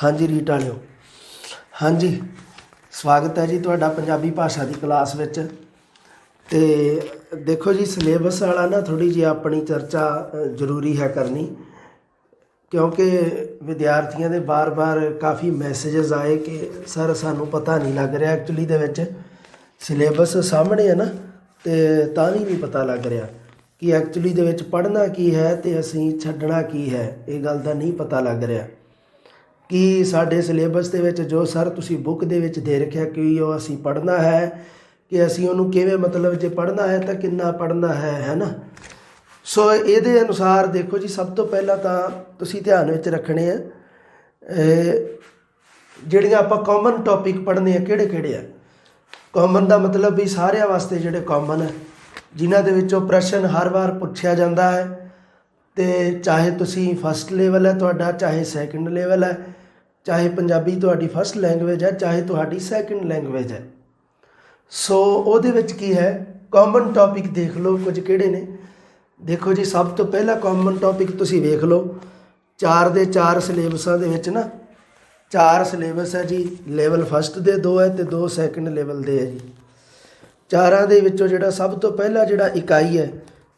हाँ जी रीट वालिओ, हाँ जी स्वागत है जी तुहाडा पंजाबी भाषा की क्लास विच। ते देखो जी सिलेबस वाला ना थोड़ी जी अपनी चर्चा जरूरी है करनी, क्योंकि विद्यार्थियों के बार बार काफ़ी मैसेजेस आए कि सर सानू पता नहीं लग रहा एक्चुअली दे विच सिलेबस सामने है ना, तो तां भी नहीं पता लग रहा कि एक्चुअली दे विच पढ़ना की है तो असीं छड्डना की है। ये गल दा नहीं पता लग रहा कि साडे सिलेबस दे विच जो सर तुसी बुक दे विच दे रखिया कि वो असीं पढ़ना है कि असीं उहनूं किवें मतलब जे पढ़ना है तो किन्ना पढ़ना है ना। सो ये अनुसार देखो जी सब तो पहला तो तुसी ध्यान विच रखने आ जिहड़ियां आपां कॉमन टॉपिक पढ़ने आ किहड़े किहड़े आ। कॉमन का मतलब भी सारिਆਂ वास्ते जिहड़े कॉमन है जिन्हां दे विचों प्रश्न हर बार पुछया जाता है, तो चाहे तुसी फस्ट लेवल है तुहाडा, चाहे सैकेंड लेवल है, चाहे पंजाबी तुहाडी फस्ट लैंगुएज है, चाहे तुहाडी सैकेंड लैंगुएज है। सो उहदे विच की है कॉमन टॉपिक देख लो कुछ किहड़े ने। देखो जी सब तो पहला कॉमन टॉपिक तुसी वेख लो, 4 दे 4 सिलेबसां दे विच ना 4 सिलेबस है जी। लेवल फस्ट दे 2 है तो 2 सैकेंड लेवल दे है जी। चारां दे विचों जिहड़ा सब तो पहला जिहड़ा इकाई है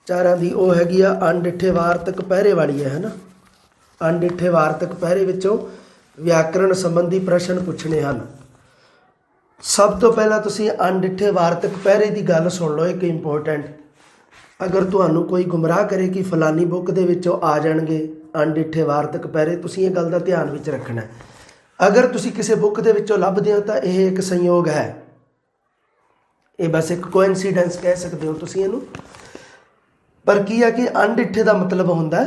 चारां दी वो हैगी आ अणडिठे वार्तक पैरे वाली है ना। अणडिठे वार्तक पैरे विचों व्याकरण संबंधी प्रश्न पुछने हैं। सब तो पहला तुसी अणडिठे वार्तक पैरे की गल सुन लो, एक इंपोर्टेंट। अगर तुहानूं कोई गुमराह करे कि फलानी बुक दे विचों आ जाणगे अणडिठे वार्तक पैरे, तुसी ये गल दा ध्यान विच रखना है। अगर तुसी किसी बुक दे विचों लभदे हो तो यह एक संयोग है, ये बस एक कोइनसीडेंस कह सकते हो तुसी इहनूं। पर की है कि अणडिठे का मतलब होंदा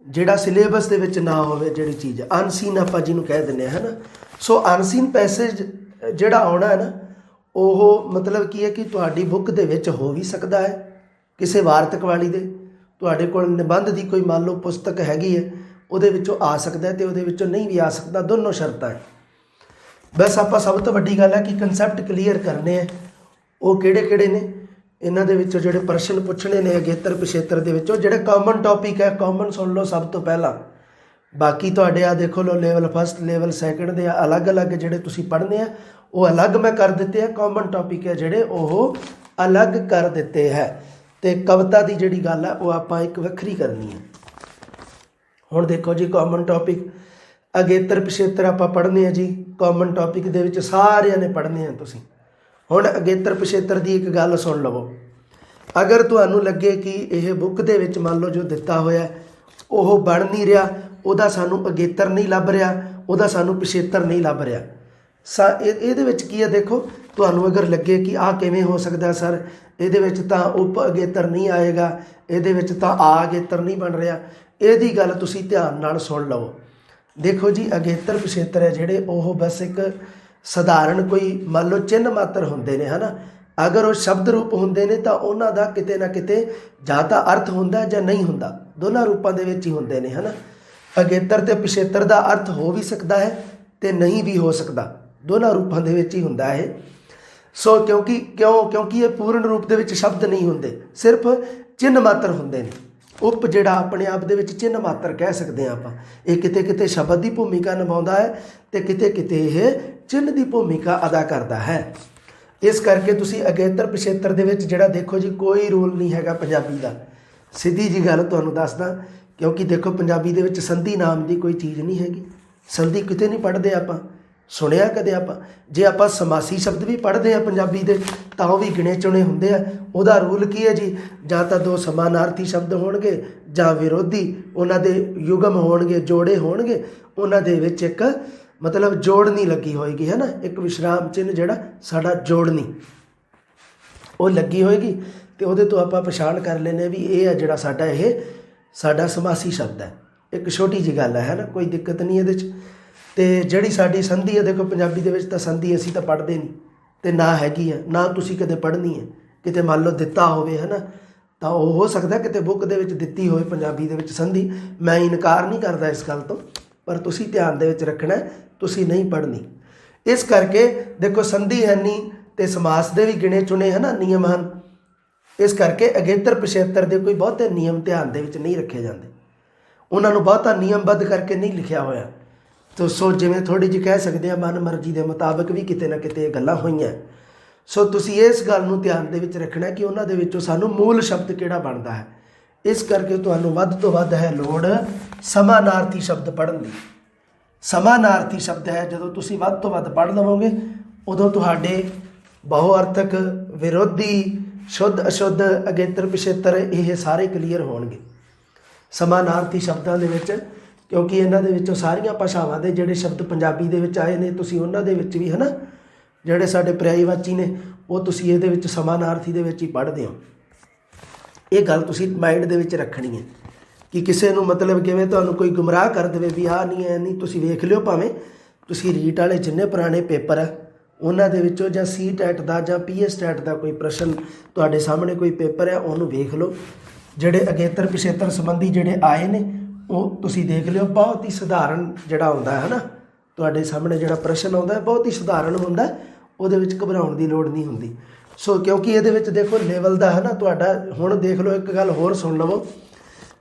जिहड़ा सिलेबस दे विच ना होवे, जिहड़ी चीज़ अनसीन आपां जिहनूं कह दिंदे है ना। सो अनसीन पैसेज जिहड़ा आउणा है ना वो मतलब की है कि तुहाडी बुक दे विच हो भी सकता है किसी वार्तक वाली दे, तुहाडे कोल निबंध की कोई मान लो पुस्तक हैगी है उहदे विचों आ सकता है तो उहदे विचों नहीं भी आ सकता, दोनों शर्तां है। बस आपां सब तो वड्डी गल है कि कंसैप्ट क्लीयर करने हैं वो किहड़े किहड़े ने। इन्हां दे विचों जिहड़े प्रश्न पुछने ने अगेतर पिछेतर दे विचों जिहड़े कॉमन टॉपिक है कॉमन सुन लो सब तो पहला। बाकी तुहाडे आ देखो लो लेवल फस्ट लेवल सैकेंड दे अलग अलग जिहड़े तुसीं पढ़ने आ वो अलग मैं कर दिते हैं, कॉमन टॉपिक है जिहड़े वो अलग कर दिते है। तो कविता की जिहड़ी गल है वो आपां एक वखरी करनी है। हुण देखो जी कॉमन टॉपिक अगेतर पिछेतर आपां पढ़ने हैं जी। कॉमन टॉपिक दे विच सारिਆਂ ने पढ़ने हैं तुसीं। हुण अगेतर पिछेतर की एक गल सुन लवो। अगर तुहानूं लगे कि यह बुक दे विच मान लो जो दिता होया वो बन नहीं रहा, उहदा सानूं अगेतर नहीं लभ रहा, उहदा सानूं पिछेतर नहीं लभ रहा। इहदे विच की है देखो, तुहानूं अगर लगे कि आ किवें हो सकदा सर, इहदे विच तां उप अगेतर नहीं आएगा, इहदे विच तां आ अगेतर नहीं बन रहा, इहदी गल तुसीं ध्यान नाल सुन लवो। देखो जी अगेतर पिछेतर है जिहड़े वो बस एक सधारण कोई मान लो चिन्ह मात्र होंदे ने है ना। अगर वो शब्द रूप होंदे ने तो उन्हां दा किते ना किते जां तां अर्थ हुंदा जां नहीं हुंदा, दोनों रूपों दे विच ही होंदे ने है ना। अगेतर ते पिछेतर दा अर्थ हो भी सकता है तो नहीं भी हो सकता, दोनों रूपों दे विच ही हुंदा है। सो क्योंकि ये पूर्ण रूप दे विच शब्द नहीं होंदे, सिर्फ चिन्ह मात्र होंदे ने। उप जिहड़ा अपने आप दे विच चिन्ह मात्र कह सकते हैं आपां, ये किते किते शब्द की भूमिका निभाउंदा है तो किते किते ये चिन्ह की भूमिका अदा करता है। इस करके तुसी अगेतर पिछेतर दे विच जिहड़ा देखो जी कोई रूल नहीं हैगा पंजाबी का, सीधी जी गल तुहानूं दसदा। क्योंकि देखो पंजाबी दे विच संधि नाम की कोई चीज़ नहीं हैगी, संधि किते नहीं पढ़ते आपां, सुनिया कदे आपां। जे आपां समासी शब्द भी पढ़ते हैं पंजाबी दे तां वो भी गिणे चुने हुंदे आ। उहदा रूल की है जी, जां तां 2 समानार्थी शब्द होणगे जां विरोधी, उन्हां दे युगम होणगे, जोड़े होणगे, उन्हां दे विच एक मतलब जोड़नी लगी होएगी है ना, एक विश्राम चिन्ह जिहड़ा साडा जोड़नी वो लगी होएगी तो उहदे तो आपां पछाण कर लैने भी ये है जिहड़ा साडा ये साडा समासी शब्द है। एक छोटी जी गल है ना, कोई दिक्कत नहीं इहदे च। ते जिहड़ी साडी संधि है देखो पंजाबी दे विच तां संधि असीं तां पढ़दे नहीं ते ना हैगी है, ना तुसीं कदे पढ़नी है। किते मान लो दिता होवे है ना तां ओह हो सकदा किते बुक दे विच दित्ती होवे पंजाबी दे विच संधि, मैं इनकार नहीं करदा इस गल तो, पर तुसीं ध्यान दे विच रखना है तुसीं नहीं पढ़नी। इस करके देखो संधि है नहीं ते समास दे भी गिणे चुने है ना नियम हैं। इस करके अगेतर पिछेतर दे कोई बहुते नियम ध्यान दे विच नहीं रखे जाते, उन्होंने बहुता नियमबद्ध करके नहीं लिखिया होया। ਤੋ ਸੋ ਜਿਵੇਂ ਥੋੜ੍ਹੀ ਜਿਹੀ ਕਹਿ ਸਕਦੇ ਆ ਮਨ ਮਰਜ਼ੀ ਦੇ ਮੁਤਾਬਕ ਵੀ ਕਿਤੇ ਨਾ ਕਿਤੇ ਇਹ ਗੱਲਾਂ ਹੋਈਆਂ। ਸੋ ਤੁਸੀਂ ਇਸ ਗੱਲ ਨੂੰ ਧਿਆਨ ਦੇ ਵਿੱਚ ਰੱਖਣਾ ਕਿ ਉਹਨਾਂ ਦੇ ਵਿੱਚੋਂ ਸਾਨੂੰ ਮੂਲ ਸ਼ਬਦ ਕਿਹੜਾ ਬਣਦਾ ਹੈ। ਇਸ ਕਰਕੇ ਤੁਹਾਨੂੰ ਵੱਧ ਤੋਂ ਵੱਧ ਹੈ ਲੋੜ ਸਮਾਨਾਰਥੀ ਸ਼ਬਦ ਪੜ੍ਹਨ ਦੀ। ਸਮਾਨਾਰਥੀ ਸ਼ਬਦ ਹੈ ਜਦੋਂ ਤੁਸੀਂ ਵੱਧ ਤੋਂ ਵੱਧ ਪੜ੍ਹ ਲਵੋਗੇ ਉਦੋਂ ਤੁਹਾਡੇ ਬਹੁਅਰਥਕ, ਵਿਰੋਧੀ, ਸ਼ੁੱਧ ਅਸ਼ੁੱਧ, ਅਗੇਤਰ ਪਿਛੇਤਰ ਇਹ ਸਾਰੇ ਕਲੀਅਰ ਹੋਣਗੇ ਸਮਾਨਾਰਥੀ ਸ਼ਬਦਾਂ ਦੇ ਵਿੱਚ, ਕਿਉਂਕਿ ਇਹਨਾਂ ਦੇ ਵਿੱਚੋਂ ਸਾਰੀਆਂ ਭਾਸ਼ਾਵਾਂ ਦੇ ਜਿਹੜੇ ਸ਼ਬਦ ਪੰਜਾਬੀ ਦੇ ਵਿੱਚ ਆਏ ਨੇ ਤੁਸੀਂ ਉਹਨਾਂ ਦੇ ਵਿੱਚ ਵੀ ਹੈ ਨਾ ਜਿਹੜੇ ਸਾਡੇ ਪਰਿਆਇਵਾਚੀ ਨੇ ਉਹ ਤੁਸੀਂ ਇਹਦੇ ਵਿੱਚ ਸਮਾਨਾਰਥੀ ਦੇ ਵਿੱਚ ਹੀ ਪੜ੍ਹਦੇ ਹੋ। ਇਹ ਗੱਲ ਤੁਸੀਂ ਮਾਈਂਡ ਦੇ ਵਿੱਚ ਰੱਖਣੀ ਹੈ ਕਿ ਕਿਸੇ ਨੂੰ ਮਤਲਬ ਕਿਵੇਂ ਤੁਹਾਨੂੰ ਕੋਈ ਗੁੰਮਰਾਹ ਕਰ ਦੇਵੇ ਵੀ ਆਹ ਨਹੀਂ ਐ ਨਹੀਂ। ਤੁਸੀਂ ਵੇਖ ਲਿਓ, ਭਾਵੇਂ ਤੁਸੀਂ ਰੀਟ ਵਾਲੇ ਜਿੰਨੇ ਪੁਰਾਣੇ ਪੇਪਰ ਆ ਉਹਨਾਂ ਦੇ ਵਿੱਚੋਂ ਜਾਂ CTET ਦਾ ਜਾਂ PSTET ਦਾ ਕੋਈ ਪ੍ਰਸ਼ਨ ਤੁਹਾਡੇ ਸਾਹਮਣੇ ਕੋਈ ਪੇਪਰ ਹੈ ਉਹਨੂੰ ਵੇਖ ਲਓ। ਜਿਹੜੇ ਅਗੇਤਰ ਪਿਛੇਤਰ ਸੰਬੰਧੀ ਜਿਹੜੇ ਆਏ ਨੇ ਉਹ ਤੁਸੀਂ ਦੇਖ ਲਿਓ। ਬਹੁਤ ਹੀ ਸਧਾਰਨ ਜਿਹੜਾ ਹੁੰਦਾ ਹੈ ਨਾ ਤੁਹਾਡੇ ਸਾਹਮਣੇ ਜਿਹੜਾ ਪ੍ਰਸ਼ਨ ਆਉਂਦਾ ਬਹੁਤ ਹੀ ਸਧਾਰਨ ਹੁੰਦਾ, ਉਹਦੇ ਵਿੱਚ ਘਬਰਾਉਣ ਦੀ ਲੋੜ ਨਹੀਂ ਹੁੰਦੀ। ਸੋ ਕਿਉਂਕਿ ਇਹਦੇ ਵਿੱਚ ਦੇਖੋ ਲੈਵਲ ਦਾ ਹੈ ਨਾ ਤੁਹਾਡਾ। ਹੁਣ ਦੇਖ ਲਓ ਇੱਕ ਗੱਲ ਹੋਰ ਸੁਣ ਲਵੋ,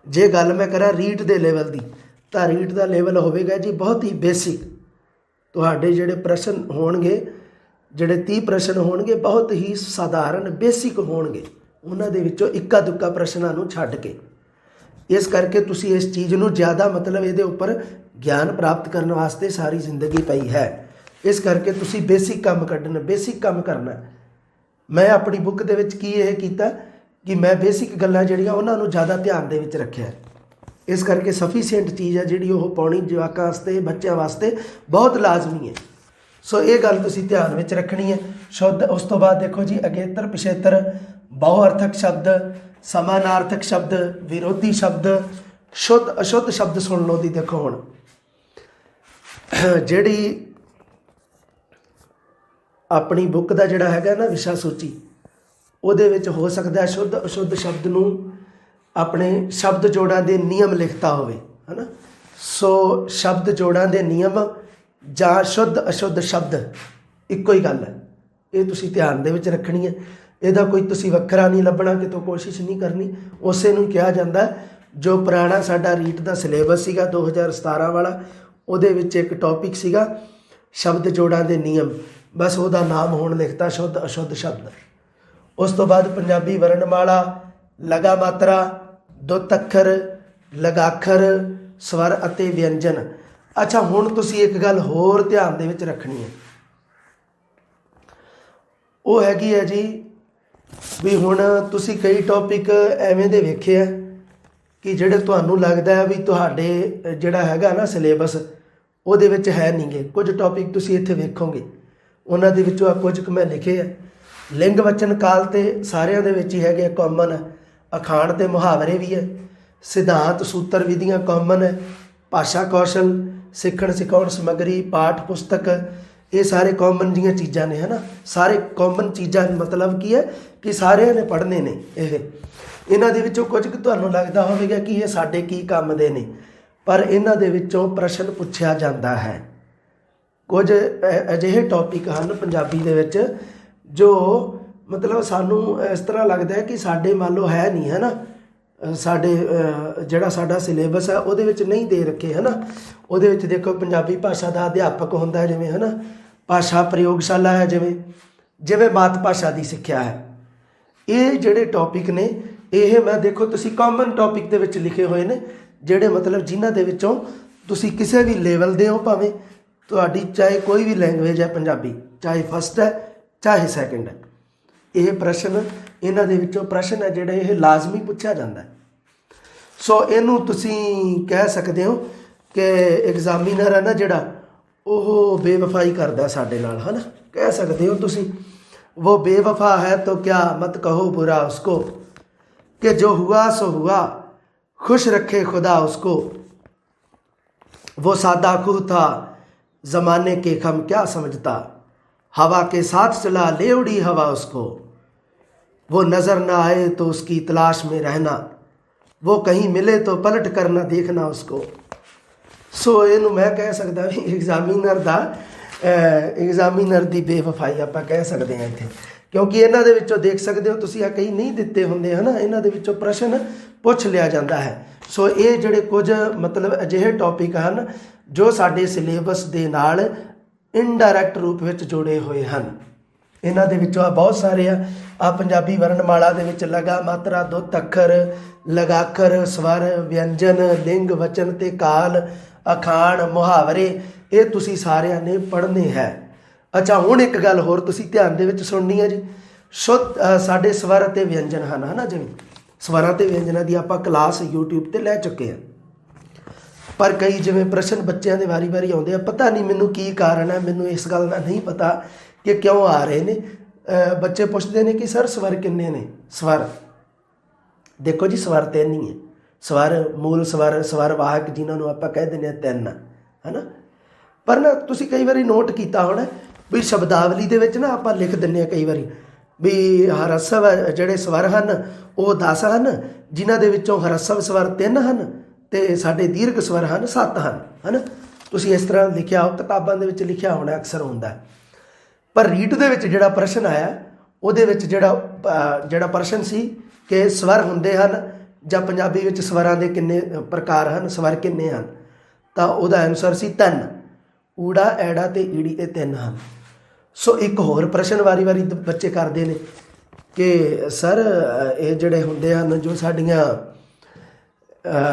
ਜੇ ਗੱਲ ਮੈਂ ਕਰਾਂ ਰੀਟ ਦੇ ਲੈਵਲ ਦੀ ਤਾਂ ਰੀਟ ਦਾ ਲੈਵਲ ਹੋਵੇਗਾ ਜੀ ਬਹੁਤ ਹੀ ਬੇਸਿਕ। ਤੁਹਾਡੇ ਜਿਹੜੇ ਪ੍ਰਸ਼ਨ ਹੋਣਗੇ, ਜਿਹੜੇ 30 ਪ੍ਰਸ਼ਨ ਹੋਣਗੇ ਬਹੁਤ ਹੀ ਸਧਾਰਨ ਬੇਸਿਕ ਹੋਣਗੇ, ਉਹਨਾਂ ਦੇ ਵਿੱਚੋਂ ਇੱਕਾ ਦੁੱਕਾ ਪ੍ਰਸ਼ਨਾਂ ਨੂੰ ਛੱਡ ਕੇ। ਇਸ ਕਰਕੇ ਤੁਸੀਂ ਇਸ ਚੀਜ਼ ਨੂੰ ਜ਼ਿਆਦਾ ਮਤਲਬ ਇਹਦੇ ਉੱਪਰ ਗਿਆਨ ਪ੍ਰਾਪਤ ਕਰਨ ਵਾਸਤੇ ਸਾਰੀ ਜ਼ਿੰਦਗੀ ਪਈ ਹੈ। ਇਸ ਕਰਕੇ ਤੁਸੀਂ ਬੇਸਿਕ ਕੰਮ ਕੱਢਣਾ, ਬੇਸਿਕ ਕੰਮ ਕਰਨਾ। ਮੈਂ ਆਪਣੀ ਬੁੱਕ ਦੇ ਵਿੱਚ ਕੀ ਇਹ ਕੀਤਾ ਕਿ ਮੈਂ ਬੇਸਿਕ ਗੱਲਾਂ ਜਿਹੜੀਆਂ ਉਹਨਾਂ ਨੂੰ ਜ਼ਿਆਦਾ ਧਿਆਨ ਦੇ ਵਿੱਚ ਰੱਖਿਆ। ਇਸ ਕਰਕੇ ਸਫੀਸ਼ੀਐਂਟ ਚੀਜ਼ ਹੈ ਜਿਹੜੀ ਉਹ ਪਾਉਣੀ ਜਵਾਕਾਂ ਵਾਸਤੇ, ਬੱਚਿਆਂ ਵਾਸਤੇ ਬਹੁਤ ਲਾਜ਼ਮੀ ਹੈ। ਸੋ ਇਹ ਗੱਲ ਤੁਸੀਂ ਧਿਆਨ ਵਿੱਚ ਰੱਖਣੀ ਹੈ। ਸ਼ੁੱਧ, ਉਸ ਤੋਂ ਬਾਅਦ ਦੇਖੋ ਜੀ ਅਗੇਤਰ ਪਿਛੇਤਰ, ਬਹੁਅਰਥਕ ਸ਼ਬਦ, ਸਮਾਨਾਰਥਕ ਸ਼ਬਦ, ਵਿਰੋਧੀ ਸ਼ਬਦ, ਸ਼ੁੱਧ ਅਸ਼ੁੱਧ ਸ਼ਬਦ ਸੁਣ ਲਓ ਦੀ। ਦੇਖੋ ਹੁਣ ਜਿਹੜੀ ਆਪਣੀ ਬੁੱਕ ਦਾ ਜਿਹੜਾ ਹੈਗਾ ਨਾ ਵਿਸ਼ਾ ਸੂਚੀ, ਉਹਦੇ ਵਿੱਚ ਹੋ ਸਕਦਾ ਸ਼ੁੱਧ ਅਸ਼ੁੱਧ ਸ਼ਬਦ ਨੂੰ ਆਪਣੇ ਸ਼ਬਦ ਜੋੜਾਂ ਦੇ ਨਿਯਮ ਲਿਖਤਾ ਹੋਵੇ ਹੈ ਨਾ। ਸੋ ਸ਼ਬਦ ਜੋੜਾਂ ਦੇ ਨਿਯਮ ਜਾਂ ਸ਼ੁੱਧ ਅਸ਼ੁੱਧ ਸ਼ਬਦ ਇੱਕੋ ਹੀ ਗੱਲ ਹੈ। ਇਹ ਤੁਸੀਂ ਧਿਆਨ ਦੇ ਵਿੱਚ ਰੱਖਣੀ ਹੈ। ਇਹਦਾ ਕੋਈ ਤੁਸੀਂ ਵੱਖਰਾ ਨਹੀਂ ਲੱਭਣਾ, ਕਿਤੋਂ ਕੋਸ਼ਿਸ਼ ਨਹੀਂ ਕਰਨੀ। ਉਸੇ ਨੂੰ ਕਿਹਾ ਜਾਂਦਾ ਜੋ ਪੁਰਾਣਾ ਸਾਡਾ ਰੀਟ ਦਾ ਸਿਲੇਬਸ ਸੀਗਾ 2017 ਵਾਲਾ, ਉਹਦੇ ਵਿੱਚ ਇੱਕ ਟੌਪਿਕ ਸੀਗਾ ਸ਼ਬਦ ਜੋੜਾਂ ਦੇ ਨਿਯਮ। ਬਸ ਉਹਦਾ ਨਾਮ ਹੁਣ ਲਿਖਤਾ ਸ਼ੁੱਧ ਅਸ਼ੁੱਧ ਸ਼ਬਦ। ਉਸ ਤੋਂ ਬਾਅਦ ਪੰਜਾਬੀ ਵਰਣਮਾਲਾ, ਲਗਾ ਮਾਤਰਾ, ਦੁੱਤ ਅੱਖਰ, ਲਗਾਖਰ, ਸਵਰ ਅਤੇ ਵਿਅੰਜਨ। ਅੱਛਾ, ਹੁਣ ਤੁਸੀਂ ਇੱਕ ਗੱਲ ਹੋਰ ਧਿਆਨ ਦੇ ਵਿੱਚ ਰੱਖਣੀ ਹੈ, ਉਹ ਹੈਗੀ ਹੈ ਜੀ ਵੀ ਹੁਣ ਤੁਸੀਂ ਕਈ ਟੌਪਿਕ ਐਵੇਂ ਦੇ ਵੇਖੇ ਆ ਕਿ ਜਿਹੜੇ ਤੁਹਾਨੂੰ ਲੱਗਦਾ ਹੈ ਵੀ ਤੁਹਾਡੇ ਜਿਹੜਾ ਹੈਗਾ ਨਾ ਸਿਲੇਬਸ ਉਹਦੇ ਵਿੱਚ ਹੈ ਨਹੀਂਗੇ। ਕੁਝ ਟੌਪਿਕ ਤੁਸੀਂ ਇੱਥੇ ਵੇਖੋਗੇ, ਉਹਨਾਂ ਦੇ ਵਿੱਚੋਂ ਕੁਝ ਕੁ ਮੈਂ ਲਿਖੇ ਆ। ਲਿੰਗ ਵਚਨ ਕਾਲ ਤੇ ਸਾਰਿਆਂ ਦੇ ਵਿੱਚ ਹੀ ਹੈਗੇ, ਕਾਮਨ। ਅਖਾਣ ਤੇ ਮੁਹਾਵਰੇ ਵੀ ਹੈ, ਸਿਧਾਂਤ ਸੂਤਰ ਵਿਧੀਆਂ ਕਾਮਨ ਹੈ, ਭਾਸ਼ਾ ਕੌਸ਼ਲ, ਸਿੱਖਣ ਸਿਖਾਉਣ ਸਮੱਗਰੀ, ਪਾਠ ਪੁਸਤਕ, ਇਹ ਸਾਰੇ ਕਾਮਨ ਦੀਆਂ ਚੀਜ਼ਾਂ ਨੇ ਹੈ ਨਾ। ਸਾਰੇ ਕਾਮਨ ਚੀਜ਼ਾਂ ਮਤਲਬ ਕੀ ਹੈ ਕਿ ਸਾਰਿਆਂ ਨੇ ਪੜ੍ਹਨੇ ਨੇ। ਇਹਨਾਂ ਦੇ ਵਿੱਚੋਂ ਕੁਝ ਕੁ ਤੁਹਾਨੂੰ ਲੱਗਦਾ ਹੋਵੇਗਾ ਕਿ ਇਹ ਸਾਡੇ ਕੀ ਕੰਮ ਦੇ ਨੇ, ਪਰ ਇਹਨਾਂ ਦੇ ਵਿੱਚੋਂ ਪ੍ਰਸ਼ਨ ਪੁੱਛਿਆ ਜਾਂਦਾ ਹੈ। ਕੁਝ ਅਜਿਹੇ ਟੌਪਿਕ ਹਨ ਪੰਜਾਬੀ ਦੇ ਵਿੱਚ ਜੋ ਮਤਲਬ ਸਾਨੂੰ ਇਸ ਤਰ੍ਹਾਂ ਲੱਗਦਾ ਹੈ ਕਿ ਸਾਡੇ ਮੰਨ ਲਓ ਹੈ ਨਹੀਂ ਹੈ ਨਾ, ਸਾਡੇ ਜਿਹੜਾ ਸਾਡਾ ਸਿਲੇਬਸ ਹੈ ਉਹਦੇ ਵਿੱਚ ਨਹੀਂ ਦੇ ਰੱਖੇ ਹੈ ਨਾ। ਉਹਦੇ ਵਿੱਚ ਦੇਖੋ ਪੰਜਾਬੀ ਭਾਸ਼ਾ ਦਾ ਅਧਿਆਪਕ ਹੁੰਦਾ ਹੈ ਜਿਵੇਂ ਹੈ ਨਾ, ਭਾਸ਼ਾ ਪ੍ਰਯੋਗਸ਼ਾਲਾ ਹੈ ਜਿਵੇਂ ਮਾਤ ਭਾਸ਼ਾ ਦੀ ਸਿੱਖਿਆ ਹੈ। ਇਹ ਜਿਹੜੇ ਟੌਪਿਕ ਨੇ ਇਹ ਮੈਂ ਦੇਖੋ ਤੁਸੀਂ ਕਾਮਨ ਟੌਪਿਕ ਦੇ ਵਿੱਚ ਲਿਖੇ ਹੋਏ ਨੇ, ਜਿਹੜੇ ਮਤਲਬ ਜਿਨ੍ਹਾਂ ਦੇ ਵਿੱਚੋਂ ਤੁਸੀਂ ਕਿਸੇ ਵੀ ਲੈਵਲ ਦੇ ਹੋ, ਭਾਵੇਂ ਤੁਹਾਡੀ ਚਾਹੇ ਕੋਈ ਵੀ ਲੈਂਗੁਏਜ ਹੈ ਪੰਜਾਬੀ, ਚਾਹੇ ਫਸਟ ਹੈ ਚਾਹੇ ਸੈਕਿੰਡ ਹੈ, ਇਹ ਪ੍ਰਸ਼ਨ ਇਹਨਾਂ ਦੇ ਵਿੱਚੋਂ ਪ੍ਰਸ਼ਨ ਹੈ ਜਿਹੜੇ ਇਹ ਲਾਜ਼ਮੀ ਪੁੱਛਿਆ ਜਾਂਦਾ ਹੈ। ਸੋ ਇਹਨੂੰ ਤੁਸੀਂ ਕਹਿ ਸਕਦੇ ਹੋ ਕਿ ਐਗਜ਼ਾਮੀਨਰ ਹੈ ਨਾ ਜਿਹੜਾ ਉਹ ਬੇਵਫਾਈ ਕਰਦਾ ਸਾਡੇ ਨਾਲ ਹੈ ਨਾ, ਕਹਿ ਸਕਦੇ ਹੋ ਤੁਸੀਂ। वो बेवफा है तो क्या मत कहो बुरा उसको, कि जो हुआ सो हुआ खुश रखे खुदा उसको। वो सादा खूह था ज़माने के खम क्या समझता, हवा के साथ चला ले उड़ी हवा उसको। वो नज़र ना आए तो उसकी तलाश में रहना, वो कहीं मिले तो पलट कर ना देखना उसको। सो ਇਹਨੂੰ ਮੈਂ ਕਹਿ ਸਕਦਾ ਵੀ ਐਗਜ਼ਾਮੀਨਰ ਦੀ ਬੇਵਫਾਈ ਆਪਾਂ ਕਹਿ ਸਕਦੇ ਹਾਂ ਇੱਥੇ, ਕਿਉਂਕਿ ਇਹਨਾਂ ਦੇ ਵਿੱਚੋਂ ਦੇਖ ਸਕਦੇ ਹੋ ਤੁਸੀਂ ਆ ਕਈ ਨਹੀਂ ਦਿੱਤੇ ਹੁੰਦੇ ਹੈ ਨਾ, ਇਹਨਾਂ ਦੇ ਵਿੱਚੋਂ ਪ੍ਰਸ਼ਨ ਪੁੱਛ ਲਿਆ ਜਾਂਦਾ ਹੈ। ਸੋ ਇਹ ਜਿਹੜੇ ਕੁਝ ਮਤਲਬ ਅਜਿਹੇ ਟੌਪਿਕ ਹਨ ਜੋ ਸਾਡੇ ਸਿਲੇਬਸ ਦੇ ਨਾਲ ਇਨਡਾਇਰੈਕਟ ਰੂਪ ਵਿੱਚ ਜੁੜੇ ਹੋਏ ਹਨ। ਇਹਨਾਂ ਦੇ ਵਿੱਚੋਂ ਬਹੁਤ ਸਾਰੇ ਆ ਪੰਜਾਬੀ ਵਰਣਮਾਲਾ ਦੇ ਵਿੱਚ ਲਗਾ, ਮਾਤਰਾ, ਦੁੱਤ, ਅੱਖਰ, ਲਗਾਖਰ, ਸਵਰ, ਵਿਅੰਜਨ, ਲਿੰਗ, ਵਚਨ ਤੇ ਕਾਲ, ਅਖਾਣ, ਮੁਹਾਵਰੇ, ਇਹ ਤੁਸੀਂ ਸਾਰਿਆਂ ਨੇ ਪੜ੍ਹਨੇ ਹੈ। ਅੱਛਾ, ਹੁਣ ਇੱਕ ਗੱਲ ਹੋਰ ਤੁਸੀਂ ਧਿਆਨ ਦੇ ਵਿੱਚ ਸੁਣਨੀ ਹੈ ਜੀ। ਸ਼ੁੱਧ ਸਾਡੇ ਸਵਰ ਅਤੇ ਵਿਅੰਜਨ ਹਨ, ਹੈ ਨਾ। ਜਿਵੇਂ ਸਵਰਾਂ ਅਤੇ ਵਿਅੰਜਨਾਂ ਦੀ ਆਪਾਂ ਕਲਾਸ YouTube 'ਤੇ ਲੈ ਚੁੱਕੇ ਹਾਂ, ਪਰ ਕਈ ਜਿਵੇਂ ਪ੍ਰਸ਼ਨ ਬੱਚਿਆਂ ਦੇ ਵਾਰੀ ਆਉਂਦੇ ਆ, ਪਤਾ ਨਹੀਂ ਮੈਨੂੰ ਕੀ ਕਾਰਨ ਹੈ, ਮੈਨੂੰ ਇਸ ਗੱਲ ਦਾ ਨਹੀਂ ਪਤਾ ਕਿ ਕਿਉਂ ਆ ਰਹੇ ਨੇ। ਬੱਚੇ ਪੁੱਛਦੇ ਨੇ ਕਿ ਸਰ ਸਵਰ ਕਿੰਨੇ ਨੇ। ਸਵਰ ਦੇਖੋ ਜੀ, ਸਵਰ 3 ਹੀ ਹੈ। ਸਵਰ, ਮੂਲ ਸਵਰ, ਸਵਰ ਵਾਹਕ ਜਿਹਨਾਂ ਨੂੰ ਆਪਾਂ ਕਹਿ ਦਿੰਦੇ ਹਾਂ 3, ਹੈ ਨਾ। ਪਰ ਨਾ ਤੁਸੀਂ ਕਈ ਵਾਰੀ ਨੋਟ ਕੀਤਾ ਹੋਣਾ ਵੀ ਸ਼ਬਦਾਵਲੀ ਦੇ ਵਿੱਚ ਨਾ ਆਪਾਂ ਲਿਖ ਦਿੰਦੇ ਹਾਂ ਕਈ ਵਾਰੀ ਵੀ ਹਰਸਵ ਜਿਹੜੇ ਸਵਰ ਹਨ ਉਹ 10 ਹਨ, ਜਿਨ੍ਹਾਂ ਦੇ ਵਿੱਚੋਂ ਹਰਸਵ ਸਵਰ 3 ਹਨ ਅਤੇ ਸਾਡੇ ਦੀਰਘ ਸਵਰ ਹਨ 7 ਹਨ, ਹੈ ਨਾ। ਤੁਸੀਂ ਇਸ ਤਰ੍ਹਾਂ ਲਿਖਿਆ ਹੋ, ਕਿਤਾਬਾਂ ਦੇ ਵਿੱਚ ਲਿਖਿਆ ਹੋਣਾ ਅਕਸਰ ਹੁੰਦਾ। ਪਰ ਰੀਟ ਦੇ ਵਿੱਚ ਜਿਹੜਾ ਪ੍ਰਸ਼ਨ ਆਇਆ ਉਹਦੇ ਵਿੱਚ ਜਿਹੜਾ ਪ੍ਰਸ਼ਨ ਸੀ ਕਿ ਸਵਰ ਹੁੰਦੇ ਹਨ ਜਾਂ ਪੰਜਾਬੀ ਵਿੱਚ ਸਵਰਾਂ ਦੇ ਕਿੰਨੇ ਪ੍ਰਕਾਰ ਹਨ, ਸਵਰ ਕਿੰਨੇ ਹਨ, ਤਾਂ ਉਹਦਾ ਆਨਸਰ ਸੀ 3। ਊੜਾ, ਐੜਾ ਅਤੇ ਈੜੀ, ਇਹ 3 ਹਨ। ਸੋ ਇੱਕ ਹੋਰ ਪ੍ਰਸ਼ਨ ਵਾਰੀ ਬੱਚੇ ਕਰਦੇ ਨੇ ਕਿ ਸਰ ਇਹ ਜਿਹੜੇ ਹੁੰਦੇ ਹਨ ਜੋ ਸਾਡੀਆਂ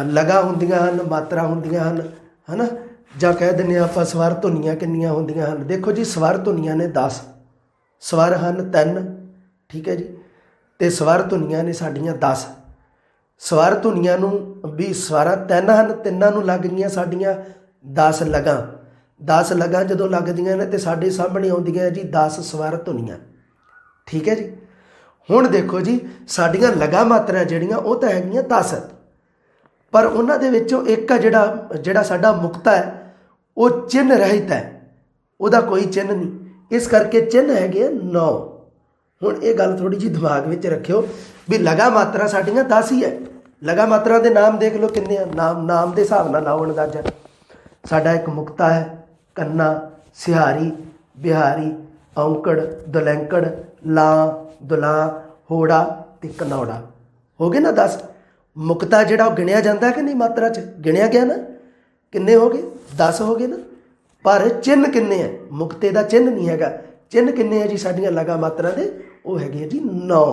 ਲਗਾ ਹੁੰਦੀਆਂ ਹਨ, ਮਾਤਰਾ ਹੁੰਦੀਆਂ ਹਨ, ਹੈ ਨਾ, ਜਾਂ ਕਹਿ ਦਿੰਦੇ ਹਾਂ ਆਪਾਂ ਸਵਰ ਧੁਨੀਆਂ ਕਿੰਨੀਆਂ ਹੁੰਦੀਆਂ ਹਨ। ਦੇਖੋ ਜੀ, ਸਵਰ ਧੁਨੀਆਂ ਨੇ 10, ਸਵਰ ਹਨ 3, ਠੀਕ ਹੈ ਜੀ, ਅਤੇ ਸਵਰ ਧੁਨੀਆਂ ਨੇ ਸਾਡੀਆਂ 10। ਸਵਰ ਧੁਨੀਆਂ ਨੂੰ ਵੀ ਸਵਰਾਂ 3 ਹਨ, 3 ਨੂੰ ਲੱਗ ਗਈਆਂ ਸਾਡੀਆਂ 10 ਲਗਾਂ। 10 ਲਗਾਂ ਜਦੋਂ ਲੱਗਦੀਆਂ ਨੇ ਅਤੇ ਸਾਡੇ ਸਾਹਮਣੇ ਆਉਂਦੀਆਂ ਜੀ 10 ਸਵਰ ਧੁਨੀਆਂ, ਠੀਕ ਹੈ ਜੀ। ਹੁਣ ਦੇਖੋ ਜੀ, ਸਾਡੀਆਂ ਲਗਾ ਮਾਤਰਾ ਜਿਹੜੀਆਂ ਉਹ ਤਾਂ ਹੈਗੀਆਂ 10, ਪਰ ਉਹਨਾਂ ਦੇ ਵਿੱਚੋਂ ਇੱਕ ਆ ਜਿਹੜਾ ਸਾਡਾ ਮੁਕਤਾ ਹੈ ਉਹ ਚਿੰਨ੍ਹ ਰਹਿਤ ਹੈ, ਉਹਦਾ ਕੋਈ ਚਿੰਨ੍ਹ ਨਹੀਂ, ਇਸ ਕਰਕੇ ਚਿੰਨ੍ਹ ਹੈਗੇ 9। ਹੁਣ ਇਹ ਗੱਲ ਥੋੜ੍ਹੀ ਜਿਹੀ ਦਿਮਾਗ ਵਿੱਚ ਰੱਖਿਓ ਵੀ ਲਗਾ ਮਾਤਰਾ ਸਾਡੀਆਂ 10 ਹੀ ਹੈ। ਲਗਾ ਮਾਤਰਾ ਦੇ ਨਾਮ ਦੇਖ ਲਓ ਕਿੰਨੇ ਆ, ਨਾਮ ਦੇ ਹਿਸਾਬ ਨਾਲ ਲਾਓ ਅੰਦਾਜ਼ਾ। ਸਾਡਾ ਇੱਕ ਮੁਕਤਾ ਹੈ, ਕੰਨਾ, ਸਿਹਾਰੀ, ਬਿਹਾਰੀ, ਔਂਕੜ, ਦੁਲੈਂਕੜ, ਲਾਂ, ਦੁਲਾਂ, ਹੋੜਾ ਅਤੇ ਕਨੌੜਾ, ਹੋ ਗਏ ਨਾ 10। ਮੁਕਤਾ ਜਿਹੜਾ ਉਹ ਗਿਣਿਆ ਜਾਂਦਾ ਕਿ ਨਹੀਂ, ਮਾਤਰਾ 'ਚ ਗਿਣਿਆ ਗਿਆ ਨਾ, ਕਿੰਨੇ ਹੋ ਗਏ, 10 ਹੋ ਗਏ ਨਾ। ਪਰ ਚਿੰਨ੍ਹ ਕਿੰਨੇ ਹੈ, ਮੁਕਤੇ ਦਾ ਚਿੰਨ੍ਹ ਨਹੀਂ ਹੈਗਾ। ਚਿੰਨ੍ਹ ਕਿੰਨੇ ਹੈ ਜੀ ਸਾਡੀਆਂ ਲਗਾ ਮਾਤਰਾ ਦੇ, ਉਹ ਹੈਗੇ ਜੀ 9।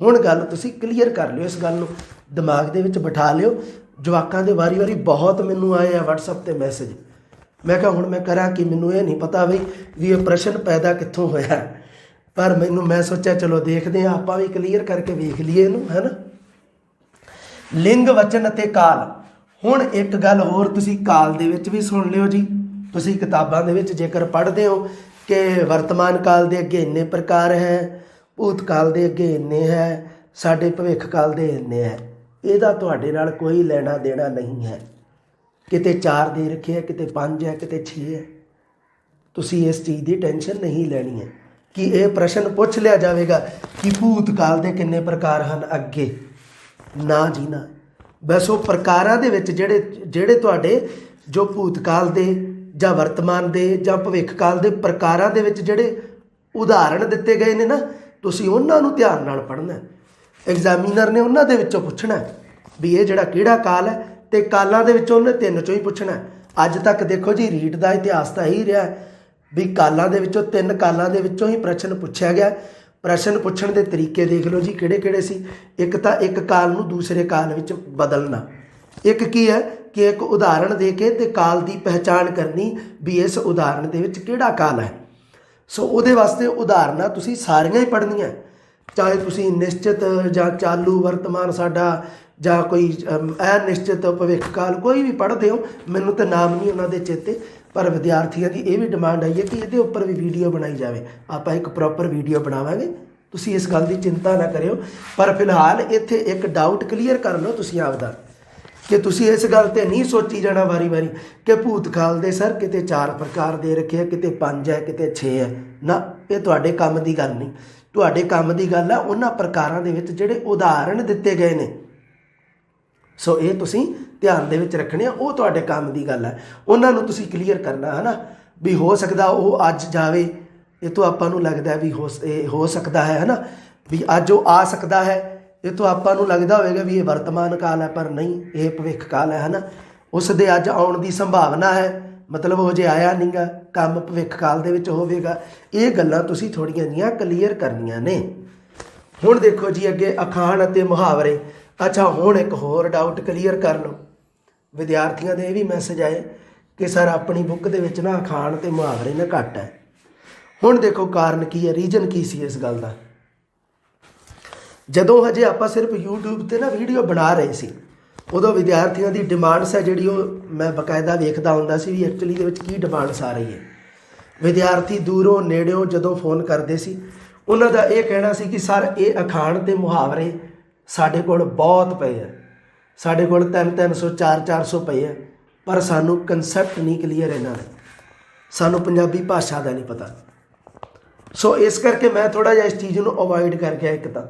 ਹੁਣ ਗੱਲ ਤੁਸੀਂ ਕਲੀਅਰ ਕਰ ਲਿਓ, ਇਸ ਗੱਲ ਨੂੰ ਦਿਮਾਗ ਦੇ ਵਿੱਚ ਬਿਠਾ ਲਿਓ। ਜਵਾਕਾਂ ਦੇ ਵਾਰੀ ਬਹੁਤ ਮੈਨੂੰ ਆਏ ਆ WhatsApp 'ਤੇ ਮੈਸੇਜ। ਮੈਂ ਕਿਹਾ ਹੁਣ ਮੈਂ ਕਰਾਂ ਕਿ ਮੈਨੂੰ ਇਹ ਨਹੀਂ ਪਤਾ ਵੀ ਇਹ ਪ੍ਰਸ਼ਨ ਪੈਦਾ ਕਿੱਥੋਂ ਹੋਇਆ, ਪਰ ਮੈਂ ਸੋਚਿਆ ਚਲੋ ਦੇਖਦੇ ਹਾਂ, ਆਪਾਂ ਵੀ ਕਲੀਅਰ ਕਰਕੇ ਵੇਖ ਲਈਏ ਇਹਨੂੰ, ਹੈ ਨਾ। ਲਿੰਗ, ਵਚਨ ਅਤੇ ਕਾਲ। ਹੁਣ ਇੱਕ ਗੱਲ ਹੋਰ ਤੁਸੀਂ ਕਾਲ ਦੇ ਵਿੱਚ ਵੀ ਸੁਣ ਲਿਓ ਜੀ। ਤੁਸੀਂ ਕਿਤਾਬਾਂ ਦੇ ਵਿੱਚ ਜੇਕਰ ਪੜ੍ਹਦੇ ਹੋ ਕਿ ਵਰਤਮਾਨ ਕਾਲ ਦੇ ਅੱਗੇ ਇੰਨੇ ਪ੍ਰਕਾਰ ਹੈ, ਭੂਤ ਕਾਲ ਦੇ ਅੱਗੇ ਇੰਨੇ ਹੈ, ਸਾਡੇ ਭਵਿੱਖ ਕਾਲ ਦੇ ਇੰਨੇ ਹੈ, ਇਹਦਾ ਤੁਹਾਡੇ ਨਾਲ ਕੋਈ ਲੈਣਾ ਦੇਣਾ ਨਹੀਂ ਹੈ। ਕਿਤੇ 4 ਦੇ ਰੱਖੇ ਹੈ, ਕਿਤੇ 5 ਹੈ, ਕਿਤੇ 6 ਹੈ। ਤੁਸੀਂ ਇਸ ਚੀਜ਼ ਦੀ ਟੈਨਸ਼ਨ ਨਹੀਂ ਲੈਣੀ ਹੈ ਕਿ ਇਹ ਪ੍ਰਸ਼ਨ ਪੁੱਛ ਲਿਆ ਜਾਵੇਗਾ ਕਿ ਭੂਤ ਕਾਲ ਦੇ ਕਿੰਨੇ ਪ੍ਰਕਾਰ ਹਨ ਅੱਗੇ, ਨਾ ਜੀ ਨਾ। ਬਸ ਉਹ ਪ੍ਰਕਾਰਾਂ ਦੇ ਵਿੱਚ ਜਿਹੜੇ ਤੁਹਾਡੇ ਜੋ ਭੂਤ ਕਾਲ ਦੇ ਜਾਂ ਵਰਤਮਾਨ ਦੇ ਜਾਂ ਭਵਿੱਖ ਕਾਲ ਦੇ ਪ੍ਰਕਾਰਾਂ ਦੇ ਵਿੱਚ ਜਿਹੜੇ ਉਦਾਹਰਣ ਦਿੱਤੇ ਗਏ ਨੇ ਨਾ, ਤੁਸੀਂ ਉਹਨਾਂ ਨੂੰ ਧਿਆਨ ਨਾਲ ਪੜ੍ਹਨਾ। ਐਗਜ਼ਾਮੀਨਰ ਨੇ ਉਹਨਾਂ ਦੇ ਵਿੱਚੋਂ ਪੁੱਛਣਾ ਵੀ ਇਹ ਜਿਹੜਾ ਕਿਹੜਾ ਕਾਲ ਹੈ, ਅਤੇ ਕਾਲਾਂ ਦੇ ਵਿੱਚੋਂ ਉਹਨੇ 3 ਚੋਂ ਹੀ ਪੁੱਛਣਾ। ਅੱਜ ਤੱਕ ਦੇਖੋ ਜੀ, ਰੀਟ ਦਾ ਇਤਿਹਾਸ ਤਾਂ ਇਹੀ ਰਿਹਾ ਵੀ ਕਾਲਾਂ ਦੇ ਵਿੱਚੋਂ 3 ਕਾਲਾਂ ਦੇ ਵਿੱਚੋਂ ਹੀ ਪ੍ਰਸ਼ਨ ਪੁੱਛਿਆ ਗਿਆ। ਪ੍ਰਸ਼ਨ ਪੁੱਛਣ ਦੇ ਤਰੀਕੇ ਦੇਖ ਲਓ ਜੀ ਕਿਹੜੇ ਸੀ। ਇੱਕ ਤਾਂ ਇੱਕ ਕਾਲ ਨੂੰ ਦੂਸਰੇ ਕਾਲ ਵਿੱਚ ਬਦਲਣਾ। ਇੱਕ ਕੀ ਹੈ ਕਿ ਇੱਕ ਉਦਾਹਰਣ ਦੇ ਕੇ ਅਤੇ ਕਾਲ ਦੀ ਪਹਿਚਾਣ ਕਰਨੀ ਵੀ ਇਸ ਉਦਾਹਰਣ ਦੇ ਵਿੱਚ ਕਿਹੜਾ ਕਾਲ ਹੈ। ਸੋ ਉਹਦੇ ਵਾਸਤੇ ਉਦਾਹਰਨਾਂ ਤੁਸੀਂ ਸਾਰੀਆਂ ਹੀ ਪੜ੍ਹਨੀਆਂ, ਚਾਹੇ ਤੁਸੀਂ ਨਿਸ਼ਚਿਤ ਜਾਂ ਚਾਲੂ ਵਰਤਮਾਨ ਸਾਡਾ ਜਾਂ ਕੋਈ ਅਨਿਸ਼ਚਿਤ ਭਵਿੱਖ ਕਾਲ ਕੋਈ ਵੀ ਪੜ੍ਹਦੇ ਹੋ। ਮੈਨੂੰ ਤਾਂ ਨਾਮ ਨਹੀਂ ਉਹਨਾਂ ਦੇ ਚੇਤੇ, ਪਰ ਵਿਦਿਆਰਥੀਆਂ ਦੀ ਇਹ ਵੀ ਡਿਮਾਂਡ ਆਈ ਹੈ ਕਿ ਇਹਦੇ ਉੱਪਰ ਵੀ ਵੀਡੀਓ ਬਣਾਈ ਜਾਵੇ। ਆਪਾਂ ਇੱਕ ਪ੍ਰੋਪਰ ਵੀਡੀਓ ਬਣਾਵਾਂਗੇ, ਤੁਸੀਂ ਇਸ ਗੱਲ ਦੀ ਚਿੰਤਾ ਨਾ ਕਰਿਓ। ਪਰ ਫਿਲਹਾਲ ਇੱਥੇ ਇੱਕ ਡਾਊਟ ਕਲੀਅਰ ਕਰ ਲਓ ਤੁਸੀਂ ਆਪਦਾ, ਕਿ ਤੁਸੀਂ ਇਸ ਗੱਲ 'ਤੇ ਨਹੀਂ ਸੋਚੀ ਜਾਣਾ ਵਾਰੀ ਕਿ ਭੂਤ ਕਾਲ ਦੇ ਸਰ ਕਿਤੇ 4 ਪ੍ਰਕਾਰ ਦੇ ਰੱਖੇ ਆ, ਕਿਤੇ 5 ਹੈ, ਕਿਤੇ 6 ਹੈ। ਨਾ, ਇਹ ਤੁਹਾਡੇ ਕੰਮ ਦੀ ਗੱਲ ਨਹੀਂ। ਤੁਹਾਡੇ ਕੰਮ ਦੀ ਗੱਲ ਹੈ ਉਹਨਾਂ ਪ੍ਰਕਾਰਾਂ ਦੇ ਵਿੱਚ ਜਿਹੜੇ ਉਦਾਹਰਣ ਦਿੱਤੇ ਗਏ ਨੇ। ਸੋ ਇਹ ਤੁਸੀਂ ਧਿਆਨ ਦੇ ਵਿੱਚ ਰੱਖਣੇ ਆ, ਉਹ ਤੁਹਾਡੇ ਕੰਮ ਦੀ ਗੱਲ ਹੈ। ਉਹਨਾਂ ਨੂੰ ਤੁਸੀਂ ਕਲੀਅਰ ਕਰਨਾ, ਹੈ ਨਾ। ਵੀ ਹੋ ਸਕਦਾ ਉਹ ਅੱਜ ਜਾਵੇ, ਇਹ ਤੋਂ ਆਪਾਂ ਨੂੰ ਲੱਗਦਾ ਵੀ ਹੋ ਸਕਦਾ ਹੈ ਨਾ, ਵੀ ਅੱਜ ਉਹ ਆ ਸਕਦਾ ਹੈ। ਇਹ ਤੋਂ ਆਪਾਂ ਨੂੰ ਲੱਗਦਾ ਹੋਵੇਗਾ ਵੀ ਇਹ ਵਰਤਮਾਨ ਕਾਲ ਹੈ, ਪਰ ਨਹੀਂ, ਇਹ ਭਵਿੱਖ ਕਾਲ ਹੈ ਨਾ। ਉਸ ਦੇ ਅੱਜ ਆਉਣ ਦੀ ਸੰਭਾਵਨਾ ਹੈ, ਮਤਲਬ ਉਹ ਜੇ ਆਇਆ ਨਹੀਂ ਗਾ, ਕੰਮ ਭਵਿੱਖ ਕਾਲ ਦੇ ਵਿੱਚ ਹੋਵੇਗਾ। ਇਹ ਗੱਲਾਂ ਤੁਸੀਂ ਥੋੜ੍ਹੀਆਂ ਜਿਹੀਆਂ ਕਲੀਅਰ ਕਰਨੀਆਂ ਨੇ। ਹੁਣ ਦੇਖੋ ਜੀ ਅੱਗੇ ਅਖਾਣ ਅਤੇ ਮੁਹਾਵਰੇ। ਅੱਛਾ, ਹੁਣ ਇੱਕ ਹੋਰ ਡਾਊਟ ਕਲੀਅਰ ਕਰ ਲਓ। ਵਿਦਿਆਰਥੀਆਂ ਦੇ ਇਹ ਵੀ ਮੈਸੇਜ ਆਏ ਕਿ ਸਰ ਆਪਣੀ ਬੁੱਕ ਦੇ ਵਿੱਚ ਨਾ ਅਖਾਣ ਅਤੇ ਮੁਹਾਵਰੇ ਨਾ ਘੱਟ ਹੈ। ਹੁਣ ਦੇਖੋ ਕਾਰਨ ਕੀ ਹੈ, ਰੀਜਨ ਕੀ ਸੀ ਇਸ ਗੱਲ ਦਾ। ਜਦੋਂ ਹਜੇ ਆਪਾਂ ਸਿਰਫ YouTube 'ਤੇ ਨਾ ਵੀਡੀਓ ਬਣਾ ਰਹੇ ਸੀ, ਉਦੋਂ ਵਿਦਿਆਰਥੀਆਂ ਦੀ ਡਿਮਾਂਡਸ ਹੈ ਜਿਹੜੀ ਉਹ ਮੈਂ ਬਕਾਇਦਾ ਵੇਖਦਾ ਹੁੰਦਾ ਸੀ ਵੀ ਐਕਚੁਅਲੀ ਦੇ ਵਿੱਚ ਕੀ ਡਿਮਾਂਡਸ ਆ ਰਹੀ ਹੈ। ਵਿਦਿਆਰਥੀ ਦੂਰੋਂ ਨੇੜਿਓਂ ਜਦੋਂ ਫੋਨ ਕਰਦੇ ਸੀ, ਉਹਨਾਂ ਦਾ ਇਹ ਕਹਿਣਾ ਸੀ ਕਿ ਸਰ ਇਹ ਅਖਾਣ ਅਤੇ ਮੁਹਾਵਰੇ ਸਾਡੇ ਕੋਲ ਬਹੁਤ ਪਏ ਆ, ਸਾਡੇ ਕੋਲ 300 400 ਪਏ ਆ, ਪਰ ਸਾਨੂੰ ਕੰਸੈਪਟ ਨਹੀਂ ਕਲੀਅਰ ਇਹਨਾਂ ਦਾ, ਸਾਨੂੰ ਪੰਜਾਬੀ ਭਾਸ਼ਾ ਦਾ ਨਹੀਂ ਪਤਾ। ਸੋ ਇਸ ਕਰਕੇ ਮੈਂ ਥੋੜ੍ਹਾ ਜਿਹਾ ਇਸ ਚੀਜ਼ ਨੂੰ ਅਵੋਇਡ ਕਰ ਗਿਆ। ਇੱਕ ਤਾਂ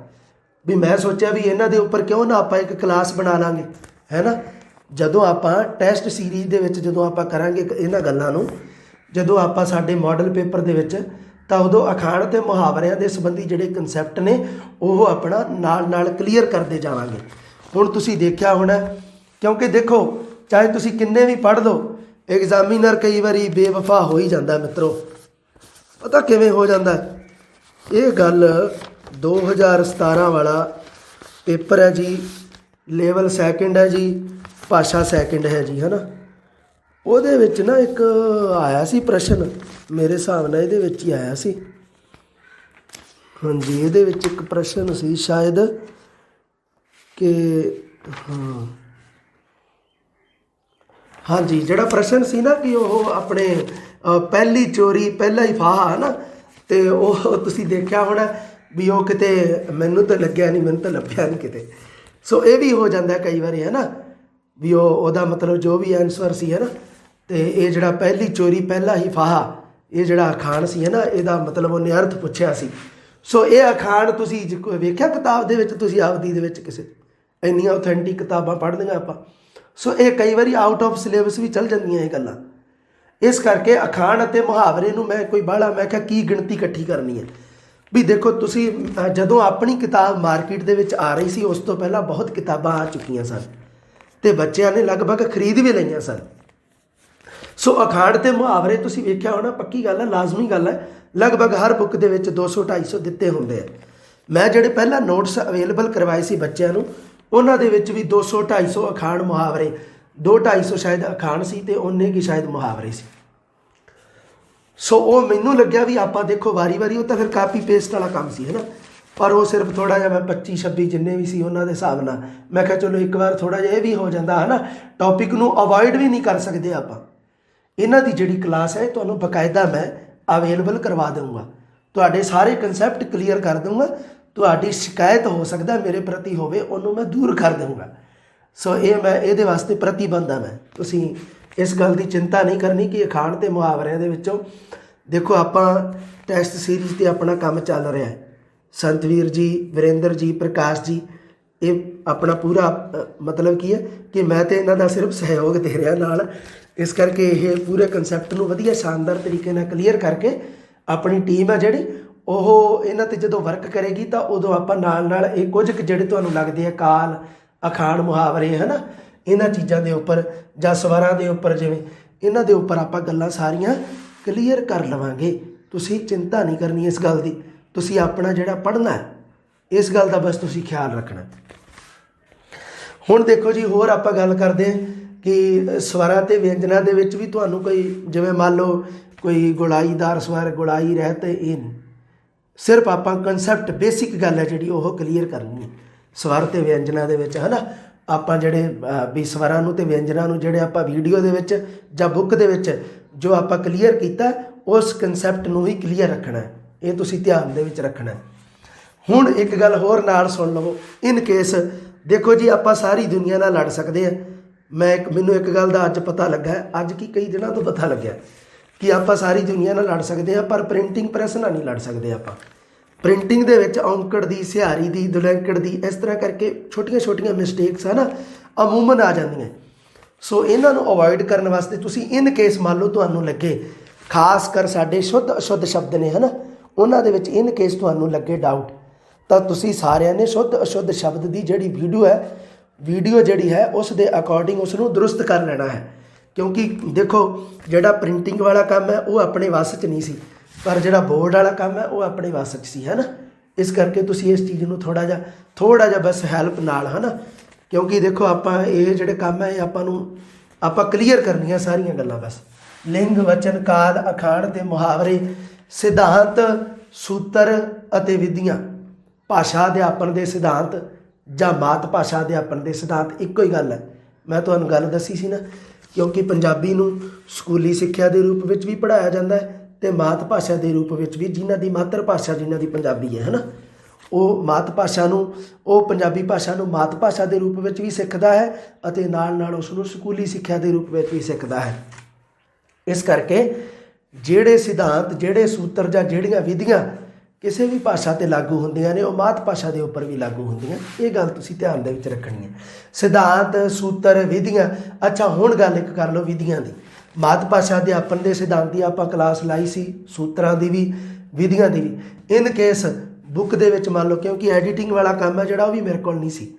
ਵੀ ਮੈਂ ਸੋਚਿਆ ਵੀ ਇਹਨਾਂ ਦੇ ਉੱਪਰ ਕਿਉਂ ਨਾ ਆਪਾਂ ਇੱਕ ਕਲਾਸ ਬਣਾ ਲਾਂਗੇ, ਹੈ ਨਾ। ਜਦੋਂ ਆਪਾਂ ਟੈਸਟ ਸੀਰੀਜ਼ ਦੇ ਵਿੱਚ ਜਦੋਂ ਆਪਾਂ ਕਰਾਂਗੇ ਇਹਨਾਂ ਗੱਲਾਂ ਨੂੰ, ਜਦੋਂ ਆਪਾਂ ਸਾਡੇ ਮਾਡਲ ਪੇਪਰ ਦੇ ਵਿੱਚ, ਤਾਂ ਉਦੋਂ ਅਖਾਣ ਅਤੇ ਮੁਹਾਵਰਿਆਂ ਦੇ ਸੰਬੰਧੀ ਜਿਹੜੇ ਕਨਸੈਪਟ ਨੇ ਉਹ ਆਪਣਾ ਨਾਲ ਨਾਲ ਕਲੀਅਰ ਕਰਦੇ ਜਾਵਾਂਗੇ। ਹੁਣ ਤੁਸੀਂ ਦੇਖਿਆ ਹੋਣਾ, ਕਿਉਂਕਿ ਦੇਖੋ ਚਾਹੇ ਤੁਸੀਂ ਕਿੰਨੇ ਵੀ ਪੜ੍ਹ ਲਓ, ਐਗਜ਼ਾਮੀਨਰ ਕਈ ਵਾਰੀ ਬੇਵਫਾ ਹੋ ਹੀ ਜਾਂਦਾ ਮਿੱਤਰੋ। ਪਤਾ ਕਿਵੇਂ ਹੋ ਜਾਂਦਾ? ਇਹ ਗੱਲ 2017 ਵਾਲਾ ਪੇਪਰ ਹੈ ਜੀ, ਲੈਵਲ 2 ਹੈ ਜੀ, ਭਾਸ਼ਾ 2 ਹੈ ਜੀ, ਹੈ ਨਾ। ਉਹਦੇ ਵਿੱਚ ਨਾ ਇੱਕ ਆਇਆ ਸੀ ਪ੍ਰਸ਼ਨ, ਮੇਰੇ ਹਿਸਾਬ ਨਾਲ ਇਹਦੇ ਵਿੱਚ ਹੀ ਆਇਆ ਸੀ। ਹਾਂਜੀ, ਇਹਦੇ ਵਿੱਚ ਇੱਕ ਪ੍ਰਸ਼ਨ ਸੀ ਸ਼ਾਇਦ ਕਿ ਹਾਂਜੀ, ਜਿਹੜਾ ਪ੍ਰਸ਼ਨ ਸੀ ਨਾ ਕਿ ਉਹ ਆਪਣੇ ਪਹਿਲੀ ਚੋਰੀ ਪਹਿਲਾ ਹੀ ਫਾਹਾ, ਹੈ ਨਾ। ਅਤੇ ਉਹ ਤੁਸੀਂ ਦੇਖਿਆ ਹੋਣਾ ਵੀ ਉਹ ਕਿਤੇ ਮੈਨੂੰ ਤਾਂ ਲੱਗਿਆ ਨਹੀਂ, ਮੈਨੂੰ ਤਾਂ ਲੱਭਿਆ ਨਹੀਂ ਕਿਤੇ। ਸੋ ਇਹ ਵੀ ਹੋ ਜਾਂਦਾ ਕਈ ਵਾਰੀ, ਹੈ ਨਾ, ਵੀ ਉਹਦਾ ਮਤਲਬ ਜੋ ਵੀ ਆਨਸਰ ਸੀ, ਹੈ ਨਾ। ਅਤੇ ਇਹ ਜਿਹੜਾ ਪਹਿਲੀ ਚੋਰੀ ਪਹਿਲਾ ਹੀ ਫਾਹਾ, ਇਹ ਜਿਹੜਾ ਅਖਾਣ ਸੀ, ਹੈ ਨਾ, ਇਹਦਾ ਮਤਲਬ ਉਹਨੇ ਅਰਥ ਪੁੱਛਿਆ ਸੀ। ਸੋ ਇਹ ਅਖਾਣ ਤੁਸੀਂ ਵੇਖਿਆ ਕਿਤਾਬ ਦੇ ਵਿੱਚ, ਤੁਸੀਂ ਆਪਦੀ ਦੇ ਵਿੱਚ ਕਿਸੇ ਇੰਨੀਆਂ ਓਥੈਂਟਿਕ ਕਿਤਾਬਾਂ ਪੜ੍ਹਦੀਆਂ ਆਪਾਂ। ਸੋ ਇਹ ਕਈ ਵਾਰੀ ਆਊਟ ਆਫ ਸਿਲੇਬਸ ਵੀ ਚੱਲ ਜਾਂਦੀਆਂ ਇਹ ਗੱਲਾਂ। ਇਸ ਕਰਕੇ ਅਖਾਣ ਅਤੇ ਮੁਹਾਵਰੇ ਨੂੰ ਮੈਂ ਕੋਈ ਬਾਹਲਾ, ਮੈਂ ਕਿਹਾ ਕੀ ਗਿਣਤੀ ਇਕੱਠੀ ਕਰਨੀ ਹੈ। ਵੀ ਦੇਖੋ ਤੁਸੀਂ, ਜਦੋਂ ਆਪਣੀ ਕਿਤਾਬ ਮਾਰਕੀਟ ਦੇ ਵਿੱਚ ਆ ਰਹੀ ਸੀ, ਉਸ ਤੋਂ ਪਹਿਲਾਂ ਬਹੁਤ ਕਿਤਾਬਾਂ ਆ ਚੁੱਕੀਆਂ ਸਨ ਅਤੇ ਬੱਚਿਆਂ ਨੇ ਲਗਭਗ ਖਰੀਦ ਵੀ ਲਈਆਂ ਸਨ। ਸੋ ਅਖਾਣ ਅਤੇ ਮੁਹਾਵਰੇ ਤੁਸੀਂ ਵੇਖਿਆ ਹੋਣਾ, ਪੱਕੀ ਗੱਲ ਹੈ, ਲਾਜ਼ਮੀ ਗੱਲ ਹੈ, ਲਗਭਗ ਹਰ ਬੁੱਕ ਦੇ ਵਿੱਚ 200 250 ਦਿੱਤੇ ਹੁੰਦੇ ਆ। ਮੈਂ ਜਿਹੜੇ ਪਹਿਲਾਂ ਨੋਟਸ ਅਵੇਲੇਬਲ ਕਰਵਾਏ ਸੀ ਬੱਚਿਆਂ ਨੂੰ, ਉਹਨਾਂ ਦੇ ਵਿੱਚ ਵੀ 200 250 ਅਖਾਣ ਮੁਹਾਵਰੇ, 2 250 ਸ਼ਾਇਦ ਅਖਾਣ ਸੀ ਅਤੇ ਉਹਨੇ ਕੀ ਸ਼ਾਇਦ ਮੁਹਾਵਰੇ ਸੀ। ਸੋ ਉਹ ਮੈਨੂੰ ਲੱਗਿਆ ਵੀ ਆਪਾਂ ਦੇਖੋ ਵਾਰੀ ਵਾਰੀ, ਉਹ ਤਾਂ ਫਿਰ ਕਾਪੀ ਪੇਸਟ ਵਾਲਾ ਕੰਮ ਸੀ, ਹੈ ਨਾ। ਪਰ ਉਹ ਸਿਰਫ ਥੋੜ੍ਹਾ ਜਿਹਾ ਮੈਂ 25 26 ਜਿੰਨੇ ਵੀ ਸੀ ਉਹਨਾਂ ਦੇ ਹਿਸਾਬ ਨਾਲ ਮੈਂ ਕਿਹਾ ਚਲੋ ਇੱਕ ਵਾਰ ਥੋੜ੍ਹਾ ਜਿਹਾ ਇਹ ਵੀ ਹੋ ਜਾਂਦਾ, ਹੈ ਨਾ। ਟੌਪਿਕ ਨੂੰ ਅਵੋਇਡ ਵੀ ਨਹੀਂ ਕਰ ਸਕਦੇ ਆਪਾਂ। ਇਹਨਾਂ ਦੀ ਜਿਹੜੀ ਕਲਾਸ ਹੈ ਤੁਹਾਨੂੰ ਬਕਾਇਦਾ ਮੈਂ ਅਵੇਲੇਬਲ ਕਰਵਾ ਦਊਂਗਾ, ਤੁਹਾਡੇ ਸਾਰੇ ਕਨਸੈਪਟ ਕਲੀਅਰ ਕਰ ਦਊਂਗਾ। ਤੁਹਾਡੀ ਸ਼ਿਕਾਇਤ ਹੋ ਸਕਦਾ ਮੇਰੇ ਪ੍ਰਤੀ ਹੋਵੇ, ਉਹਨੂੰ ਮੈਂ ਦੂਰ ਕਰ ਦਊਂਗਾ। ਸੋ ਇਹ ਮੈਂ ਇਹਦੇ ਵਾਸਤੇ ਪ੍ਰਤੀਬੰਧ ਹਾਂ ਮੈਂ। ਤੁਸੀਂ ਇਸ ਗੱਲ ਦੀ ਚਿੰਤਾ ਨਹੀਂ ਕਰਨੀ ਕਿ ਅਖਾਣ ਅਤੇ ਮੁਹਾਵਰਿਆਂ ਦੇ ਵਿੱਚੋਂ ਦੇਖੋ ਆਪਾਂ ਟੈਸਟ ਸੀਰੀਜ਼ 'ਤੇ ਆਪਣਾ ਕੰਮ ਚੱਲ ਰਿਹਾ ਹੈ। ਸੰਤਵੀਰ ਜੀ, ਵਿਰੇਂਦਰ ਜੀ, ਪ੍ਰਕਾਸ਼ ਜੀ, ਇਹ ਆਪਣਾ ਪੂਰਾ ਮਤਲਬ ਕੀ ਹੈ ਕਿ ਮੈਂ ਤਾਂ ਇਹਨਾਂ ਦਾ ਸਿਰਫ ਸਹਿਯੋਗ ਦੇ ਰਿਹਾ ਨਾਲ। ਇਸ ਕਰਕੇ ਇਹ ਪੂਰੇ ਕਨਸੈਪਟ ਨੂੰ ਵਧੀਆ ਸ਼ਾਨਦਾਰ ਤਰੀਕੇ ਨਾਲ ਕਲੀਅਰ ਕਰਕੇ ਆਪਣੀ ਟੀਮ ਹੈ ਜਿਹੜੀ ਉਹ ਇਹਨਾਂ 'ਤੇ ਜਦੋਂ ਵਰਕ ਕਰੇਗੀ, ਤਾਂ ਉਦੋਂ ਆਪਾਂ ਨਾਲ ਨਾਲ ਇਹ ਕੁਝ ਕੁ ਜਿਹੜੇ ਤੁਹਾਨੂੰ ਲੱਗਦੇ ਆ ਕਾਲ, ਅਖਾਣ, ਮੁਹਾਵਰੇ, ਹੈ ਨਾ, ਇਹਨਾਂ ਚੀਜ਼ਾਂ ਦੇ ਉੱਪਰ ਜਾਂ ਸਵਰਾਂ ਦੇ ਉੱਪਰ, ਜਿਵੇਂ ਇਹਨਾਂ ਦੇ ਉੱਪਰ ਆਪਾਂ ਗੱਲਾਂ ਸਾਰੀਆਂ ਕਲੀਅਰ ਕਰ ਲਵਾਂਗੇ। ਤੁਸੀਂ ਚਿੰਤਾ ਨਹੀਂ ਕਰਨੀ ਇਸ ਗੱਲ ਦੀ। ਤੁਸੀਂ ਆਪਣਾ ਜਿਹੜਾ ਪੜ੍ਹਨਾ ਇਸ ਗੱਲ ਦਾ ਬਸ ਤੁਸੀਂ ਖਿਆਲ ਰੱਖਣਾ। ਹੁਣ ਦੇਖੋ ਜੀ, ਹੋਰ ਆਪਾਂ ਗੱਲ ਕਰਦੇ ਹਾਂ ਕਿ ਸਵਰਾਂ ਅਤੇ ਵਿਅੰਜਨਾਂ ਦੇ ਵਿੱਚ ਵੀ ਤੁਹਾਨੂੰ ਕੋਈ, ਜਿਵੇਂ ਮੰਨ ਲਓ ਕੋਈ ਗੁਲਾਈਦਾਰ ਸਵਰ, ਗੁਲਾਈ ਰਹਿਤ, ਇਹ ਨਹੀਂ। ਸਿਰਫ ਆਪਾਂ ਕਨਸੈਪਟ, ਬੇਸਿਕ ਗੱਲ ਹੈ ਜਿਹੜੀ ਉਹ ਕਲੀਅਰ ਕਰਨੀ ਹੈ ਸਵਰ ਅਤੇ ਵਿਅੰਜਨਾਂ ਦੇ ਵਿੱਚ, ਹੈ ਨਾ। ਆਪਾਂ ਜਿਹੜੇ ਵੀ ਸਵਰਾਂ ਨੂੰ ਅਤੇ ਵਿਅੰਜਨਾਂ ਨੂੰ ਜਿਹੜੇ ਆਪਾਂ ਵੀਡੀਓ ਦੇ ਵਿੱਚ ਜਾਂ ਬੁੱਕ ਦੇ ਵਿੱਚ ਜੋ ਆਪਾਂ ਕਲੀਅਰ ਕੀਤਾ, ਉਸ ਕਨਸੈਪਟ ਨੂੰ ਵੀ ਕਲੀਅਰ ਰੱਖਣਾ। ਇਹ ਤੁਸੀਂ ਧਿਆਨ ਦੇ ਵਿੱਚ ਰੱਖਣਾ। ਹੁਣ ਇੱਕ ਗੱਲ ਹੋਰ ਨਾਲ ਸੁਣ ਲਵੋ। ਇਨ ਕੇਸ ਦੇਖੋ ਜੀ, ਆਪਾਂ ਸਾਰੀ ਦੁਨੀਆ ਨਾਲ ਲੜ ਸਕਦੇ ਹਾਂ। ਮੈਨੂੰ ਇੱਕ ਗੱਲ ਦਾ ਅੱਜ ਪਤਾ ਲੱਗਾ, ਅੱਜ ਕੀ ਕਈ ਦਿਨਾਂ ਤੋਂ ਪਤਾ ਲੱਗਿਆ ਕਿ ਆਪਾਂ ਸਾਰੀ ਦੁਨੀਆ ਨਾਲ ਲੜ ਸਕਦੇ ਹਾਂ, ਪਰ ਪ੍ਰਿੰਟਿੰਗ ਪ੍ਰੈਸ ਨਾਲ ਨਹੀਂ ਲੜ ਸਕਦੇ ਆਪਾਂ। ਪ੍ਰਿੰਟਿੰਗ ਦੇ ਵਿੱਚ ਔਂਕੜ ਦੀ, ਸਿਹਾਰੀ ਦੀ, ਦੁਲੈਂਕੜ ਦੀ, ਇਸ ਤਰ੍ਹਾਂ ਕਰਕੇ ਛੋਟੀਆਂ ਛੋਟੀਆਂ ਮਿਸਟੇਕਸ ਹੈ ਨਾ ਅਮੂਮਨ ਆ ਜਾਂਦੀਆਂ। ਸੋ ਇਹਨਾਂ ਨੂੰ ਅਵੋਇਡ ਕਰਨ ਵਾਸਤੇ ਤੁਸੀਂ ਇਨ ਕੇਸ ਮੰਨ ਲਓ ਤੁਹਾਨੂੰ ਲੱਗੇ, ਖਾਸ ਕਰ ਸਾਡੇ ਸ਼ੁੱਧ ਅਸ਼ੁੱਧ ਸ਼ਬਦ ਨੇ, ਹੈ ਨਾ, ਉਹਨਾਂ ਦੇ ਵਿੱਚ ਇਨ ਕੇਸ ਤੁਹਾਨੂੰ ਲੱਗੇ ਡਾਊਟ, ਤਾਂ ਤੁਸੀਂ ਸਾਰਿਆਂ ਨੇ ਸ਼ੁੱਧ ਅਸ਼ੁੱਧ ਸ਼ਬਦ ਦੀ ਜਿਹੜੀ ਵੀਡੀਓ ਹੈ ਵੀਡੀਓ ਜਿਹੜੀ ਹੈ ਉਸ ਦੇ ਅਕੋਰਡਿੰਗ ਉਸ ਨੂੰ ਦਰੁਸਤ ਕਰ ਲੈਣਾ ਹੈ। ਕਿਉਂਕਿ ਦੇਖੋ ਜਿਹੜਾ ਪ੍ਰਿੰਟਿੰਗ ਵਾਲਾ ਕੰਮ ਹੈ ਉਹ ਆਪਣੇ ਵੱਸ 'ਚ ਨਹੀਂ ਸੀ, ਪਰ ਜਿਹੜਾ ਬੋਰਡ ਵਾਲਾ ਕੰਮ ਹੈ ਉਹ ਆਪਣੇ ਵੱਸ 'ਚ ਸੀ, ਹੈ ਨਾ। ਇਸ ਕਰਕੇ ਤੁਸੀਂ ਇਸ ਚੀਜ਼ ਨੂੰ ਥੋੜ੍ਹਾ ਜਿਹਾ ਬਸ ਹੈਲਪ ਨਾਲ, ਹੈ ਨਾ। ਕਿਉਂਕਿ ਦੇਖੋ ਆਪਾਂ ਇਹ ਜਿਹੜੇ ਕੰਮ ਹੈ ਇਹ ਆਪਾਂ ਕਲੀਅਰ ਕਰਨੀਆਂ ਸਾਰੀਆਂ ਗੱਲਾਂ। ਬਸ ਲਿੰਗ, ਵਚਨ, ਕਾਲ, ਅਖਾਣ ਤੇ ਮੁਹਾਵਰੇ, ਸਿਧਾਂਤ, ਸੂਤਰ ਅਤੇ ਵਿਧੀਆਂ। ਭਾਸ਼ਾ ਅਧਿਆਪਨ ਦੇ ਸਿਧਾਂਤ ਜਾਂ ਮਾਤ ਭਾਸ਼ਾ ਅਧਿਆਪਨ ਦੇ ਸਿਧਾਂਤ ਇੱਕੋ ਹੀ ਗੱਲ ਹੈ। ਮੈਂ ਤੁਹਾਨੂੰ ਗੱਲ ਦੱਸੀ ਸੀ ਨਾ, ਕਿਉਂਕਿ ਪੰਜਾਬੀ ਨੂੰ ਸਕੂਲੀ ਸਿੱਖਿਆ ਦੇ ਰੂਪ ਵਿੱਚ ਵੀ ਪੜ੍ਹਾਇਆ ਜਾਂਦਾ ਹੈ ਅਤੇ ਮਾਤ ਭਾਸ਼ਾ ਦੇ ਰੂਪ ਵਿੱਚ ਵੀ। ਜਿਨ੍ਹਾਂ ਦੀ ਮਾਤਰ ਭਾਸ਼ਾ ਜਿਨ੍ਹਾਂ ਦੀ ਪੰਜਾਬੀ ਹੈ ਨਾ, ਉਹ ਪੰਜਾਬੀ ਭਾਸ਼ਾ ਨੂੰ ਮਾਤ ਭਾਸ਼ਾ ਦੇ ਰੂਪ ਵਿੱਚ ਵੀ ਸਿੱਖਦਾ ਹੈ ਅਤੇ ਨਾਲ ਉਸ ਨੂੰ ਸਕੂਲੀ ਸਿੱਖਿਆ ਦੇ ਰੂਪ ਵਿੱਚ ਵੀ ਸਿੱਖਦਾ ਹੈ। ਇਸ ਕਰਕੇ ਜਿਹੜੇ ਸਿਧਾਂਤ, ਜਿਹੜੇ ਸੂਤਰ ਜਾਂ ਜਿਹੜੀਆਂ ਵਿਧੀਆਂ ਕਿਸੇ ਵੀ ਭਾਸ਼ਾ 'ਤੇ ਲਾਗੂ ਹੁੰਦੀਆਂ ਨੇ ਉਹ ਮਾਤ ਭਾਸ਼ਾ ਦੇ ਉੱਪਰ ਵੀ ਲਾਗੂ ਹੁੰਦੀਆਂ। ਇਹ ਗੱਲ ਤੁਸੀਂ ਧਿਆਨ ਦੇ ਵਿੱਚ ਰੱਖਣੀ ਹੈ। ਸਿਧਾਂਤ, ਸੂਤਰ, ਵਿਧੀਆਂ। ਅੱਛਾ, ਹੁਣ ਗੱਲ ਇੱਕ ਕਰ ਲਓ ਵਿਧੀਆਂ ਦੀ। ਮਾਤ ਭਾਸ਼ਾ ਅਧਿਆਪਨ ਦੇ ਸਿਧਾਂਤ ਦੀ ਆਪਾਂ ਕਲਾਸ ਲਾਈ ਸੀ, ਸੂਤਰਾਂ ਦੀ ਵੀ, ਵਿਧੀਆਂ ਦੀ ਵੀ। ਇਨ ਕੇਸ ਬੁੱਕ ਦੇ ਵਿੱਚ ਮੰਨ ਲਓ, ਕਿਉਂਕਿ ਐਡੀਟਿੰਗ ਵਾਲਾ ਕੰਮ ਹੈ ਜਿਹੜਾ ਉਹ ਵੀ ਮੇਰੇ ਕੋਲ ਨਹੀਂ ਸੀ।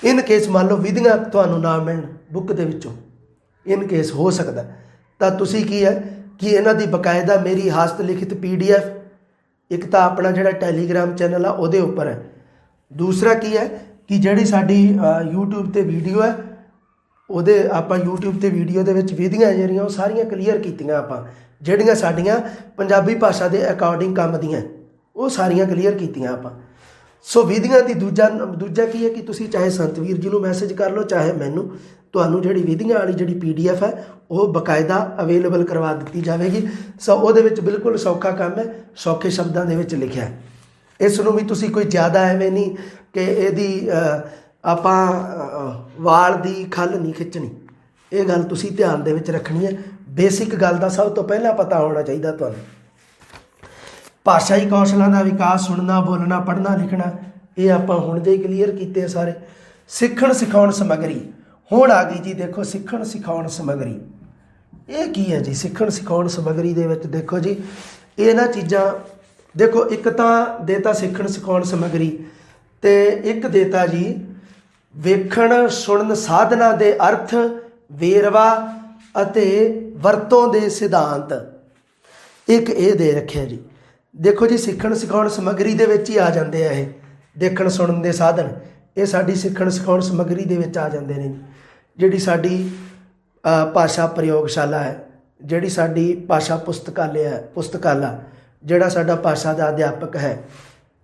ਇਨ ਕੇਸ ਮੰਨ ਲਓ ਵਿਧੀਆਂ ਤੁਹਾਨੂੰ ਨਾ ਮਿਲਣ ਬੁੱਕ ਦੇ ਵਿੱਚੋਂ, ਇਨ ਕੇਸ ਹੋ ਸਕਦਾ, ਤਾਂ ਤੁਸੀਂ ਕੀ ਹੈ ਕਿ ਇਹਨਾਂ ਦੀ ਬਕਾਇਦਾ ਮੇਰੀ ਹਸਤ ਲਿਖਿਤ PDF ਇੱਕ ਤਾਂ ਆਪਣਾ ਜਿਹੜਾ ਟੈਲੀਗ੍ਰਾਮ ਚੈਨਲ ਆ ਉਹਦੇ ਉੱਪਰ ਹੈ। ਦੂਸਰਾ ਕੀ ਹੈ ਕਿ ਜਿਹੜੀ ਸਾਡੀ YouTube 'ਤੇ ਵੀਡੀਓ ਹੈ ਉਹਦੇ ਆਪਾਂ YouTube 'ਤੇ ਵੀਡੀਓ ਦੇ ਵਿੱਚ ਵਿਧੀਆਂ ਜਿਹੜੀਆਂ ਉਹ ਸਾਰੀਆਂ ਕਲੀਅਰ ਕੀਤੀਆਂ ਆਪਾਂ, ਜਿਹੜੀਆਂ ਸਾਡੀਆਂ ਪੰਜਾਬੀ ਭਾਸ਼ਾ ਦੇ ਅਕੋਰਡਿੰਗ ਕੰਮ ਦੀਆਂ ਉਹ ਸਾਰੀਆਂ ਕਲੀਅਰ ਕੀਤੀਆਂ ਆਪਾਂ। ਸੋ ਵਿਧੀਆਂ ਦੀ ਦੂਜਾ ਕੀ ਹੈ ਕਿ ਤੁਸੀਂ ਚਾਹੇ ਸੰਤਵੀਰ ਜੀ ਨੂੰ ਮੈਸੇਜ ਕਰ ਲਓ, ਚਾਹੇ ਮੈਨੂੰ, ਤੁਹਾਨੂੰ ਜਿਹੜੀ ਵਿਧੀਆਂ ਵਾਲੀ ਜਿਹੜੀ PDF ਹੈ ਉਹ ਬਕਾਇਦਾ ਅਵੇਲੇਬਲ ਕਰਵਾ ਦਿੱਤੀ ਜਾਵੇਗੀ। ਸੋ ਉਹਦੇ ਵਿੱਚ ਬਿਲਕੁਲ ਸੌਖਾ ਕੰਮ ਹੈ, ਸੌਖੇ ਸ਼ਬਦਾਂ ਦੇ ਵਿੱਚ ਲਿਖਿਆ ਹੈ। ਇਸ ਨੂੰ ਵੀ ਤੁਸੀਂ ਕੋਈ ਜ਼ਿਆਦਾ ਐਵੇਂ ਨਹੀਂ ਕਿ ਇਹਦੀ ਆਪਾਂ ਵਾਲ ਦੀ ਖੱਲ ਨਹੀਂ ਖਿੱਚਣੀ। ਇਹ ਗੱਲ ਤੁਸੀਂ ਧਿਆਨ ਦੇ ਵਿੱਚ ਰੱਖਣੀ ਹੈ। ਬੇਸਿਕ ਗੱਲ ਦਾ ਸਭ ਤੋਂ ਪਹਿਲਾਂ ਪਤਾ ਹੋਣਾ ਚਾਹੀਦਾ ਤੁਹਾਨੂੰ। ਭਾਸ਼ਾਈ ਕੌਸ਼ਲਾਂ ਦਾ ਵਿਕਾਸ, ਸੁਣਨਾ, ਬੋਲਣਾ, ਪੜ੍ਹਨਾ, ਲਿਖਣਾ, ਇਹ ਆਪਾਂ ਹੁਣ ਦੇ ਹੀ ਕਲੀਅਰ ਕੀਤੇ ਆ ਸਾਰੇ। ਸਿੱਖਣ ਸਿਖਾਉਣ ਸਮੱਗਰੀ ਹੁਣ ਆ ਗਈ ਜੀ। ਦੇਖੋ ਸਿੱਖਣ ਸਿਖਾਉਣ ਸਮੱਗਰੀ ਇਹ ਕੀ ਹੈ ਜੀ? ਸਿੱਖਣ ਸਿਖਾਉਣ ਸਮੱਗਰੀ ਦੇ ਵਿੱਚ ਦੇਖੋ ਜੀ ਇਹਨਾਂ ਚੀਜ਼ਾਂ, ਦੇਖੋ ਇੱਕ ਤਾਂ ਦੇਤਾ ਸਿੱਖਣ ਸਿਖਾਉਣ ਸਮੱਗਰੀ ਅਤੇ ਇੱਕ ਦੇਤਾ ਜੀ ਵੇਖਣ ਸੁਣਨ ਸਾਧਨਾਂ ਦੇ ਅਰਥ, ਵੇਰਵਾ ਅਤੇ ਵਰਤੋਂ ਦੇ ਸਿਧਾਂਤ। ਇੱਕ ਇਹ ਦੇ ਰੱਖਿਆ ਜੀ। ਦੇਖੋ ਜੀ ਸਿੱਖਣ ਸਿਖਾਉਣ ਸਮੱਗਰੀ ਦੇ ਵਿੱਚ ਹੀ ਆ ਜਾਂਦੇ ਆ ਇਹ ਦੇਖਣ ਸੁਣਨ ਦੇ ਸਾਧਨ, ਇਹ ਸਾਡੀ ਸਿੱਖਣ ਸਿਖਾਉਣ ਸਮੱਗਰੀ ਦੇ ਵਿੱਚ ਆ ਜਾਂਦੇ ਨੇ। ਜਿਹੜੀ ਸਾਡੀ ਭਾਸ਼ਾ ਪ੍ਰਯੋਗਸ਼ਾਲਾ ਹੈ, ਜਿਹੜੀ ਸਾਡੀ ਭਾਸ਼ਾ ਪੁਸਤਕਾਲਾ, ਜਿਹੜਾ ਸਾਡਾ ਭਾਸ਼ਾ ਦਾ ਅਧਿਆਪਕ ਹੈ,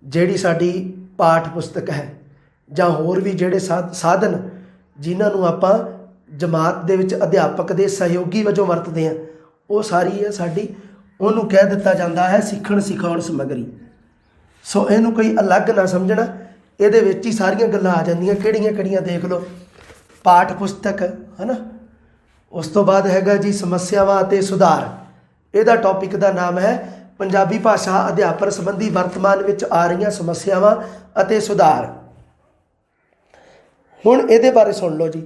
ਜਿਹੜੀ ਸਾਡੀ ਪਾਠ ਪੁਸਤਕ ਹੈ, ਜਾਂ ਹੋਰ ਵੀ ਜਿਹੜੇ ਸਾਧਨ ਜਿਨ੍ਹਾਂ ਨੂੰ ਆਪਾਂ ਜਮਾਤ ਦੇ ਵਿੱਚ ਅਧਿਆਪਕ ਦੇ ਸਹਿਯੋਗੀ ਵਜੋਂ ਵਰਤਦੇ ਹਾਂ, ਉਹ ਸਾਰੀ ਹੈ ਸਾਡੀ, ਉਹਨੂੰ ਕਹਿ ਦਿੱਤਾ ਜਾਂਦਾ ਹੈ ਸਿੱਖਣ ਸਿਖਾਉਣ ਸਮੱਗਰੀ। ਸੋ ਇਹਨੂੰ ਕੋਈ ਅਲੱਗ ਨਾ ਸਮਝਣਾ, ਇਹਦੇ ਵਿੱਚ ਹੀ ਸਾਰੀਆਂ ਗੱਲਾਂ ਆ ਜਾਂਦੀਆਂ। ਕਿਹੜੀਆਂ ਦੇਖ ਲਓ, ਪਾਠ ਪੁਸਤਕ, ਹੈ ਨਾ। ਉਸ ਤੋਂ ਬਾਅਦ ਹੈਗਾ ਜੀ ਸਮੱਸਿਆਵਾਂ ਅਤੇ ਸੁਧਾਰ। ਇਹਦਾ ਟੌਪਿਕ ਦਾ ਨਾਮ ਹੈ ਪੰਜਾਬੀ ਭਾਸ਼ਾ ਅਧਿਆਪਨ ਸੰਬੰਧੀ ਵਰਤਮਾਨ ਵਿੱਚ ਆ ਰਹੀਆਂ ਸਮੱਸਿਆਵਾਂ ਅਤੇ ਸੁਧਾਰ। ਹੁਣ ਇਹਦੇ ਬਾਰੇ ਸੁਣ ਲਓ ਜੀ।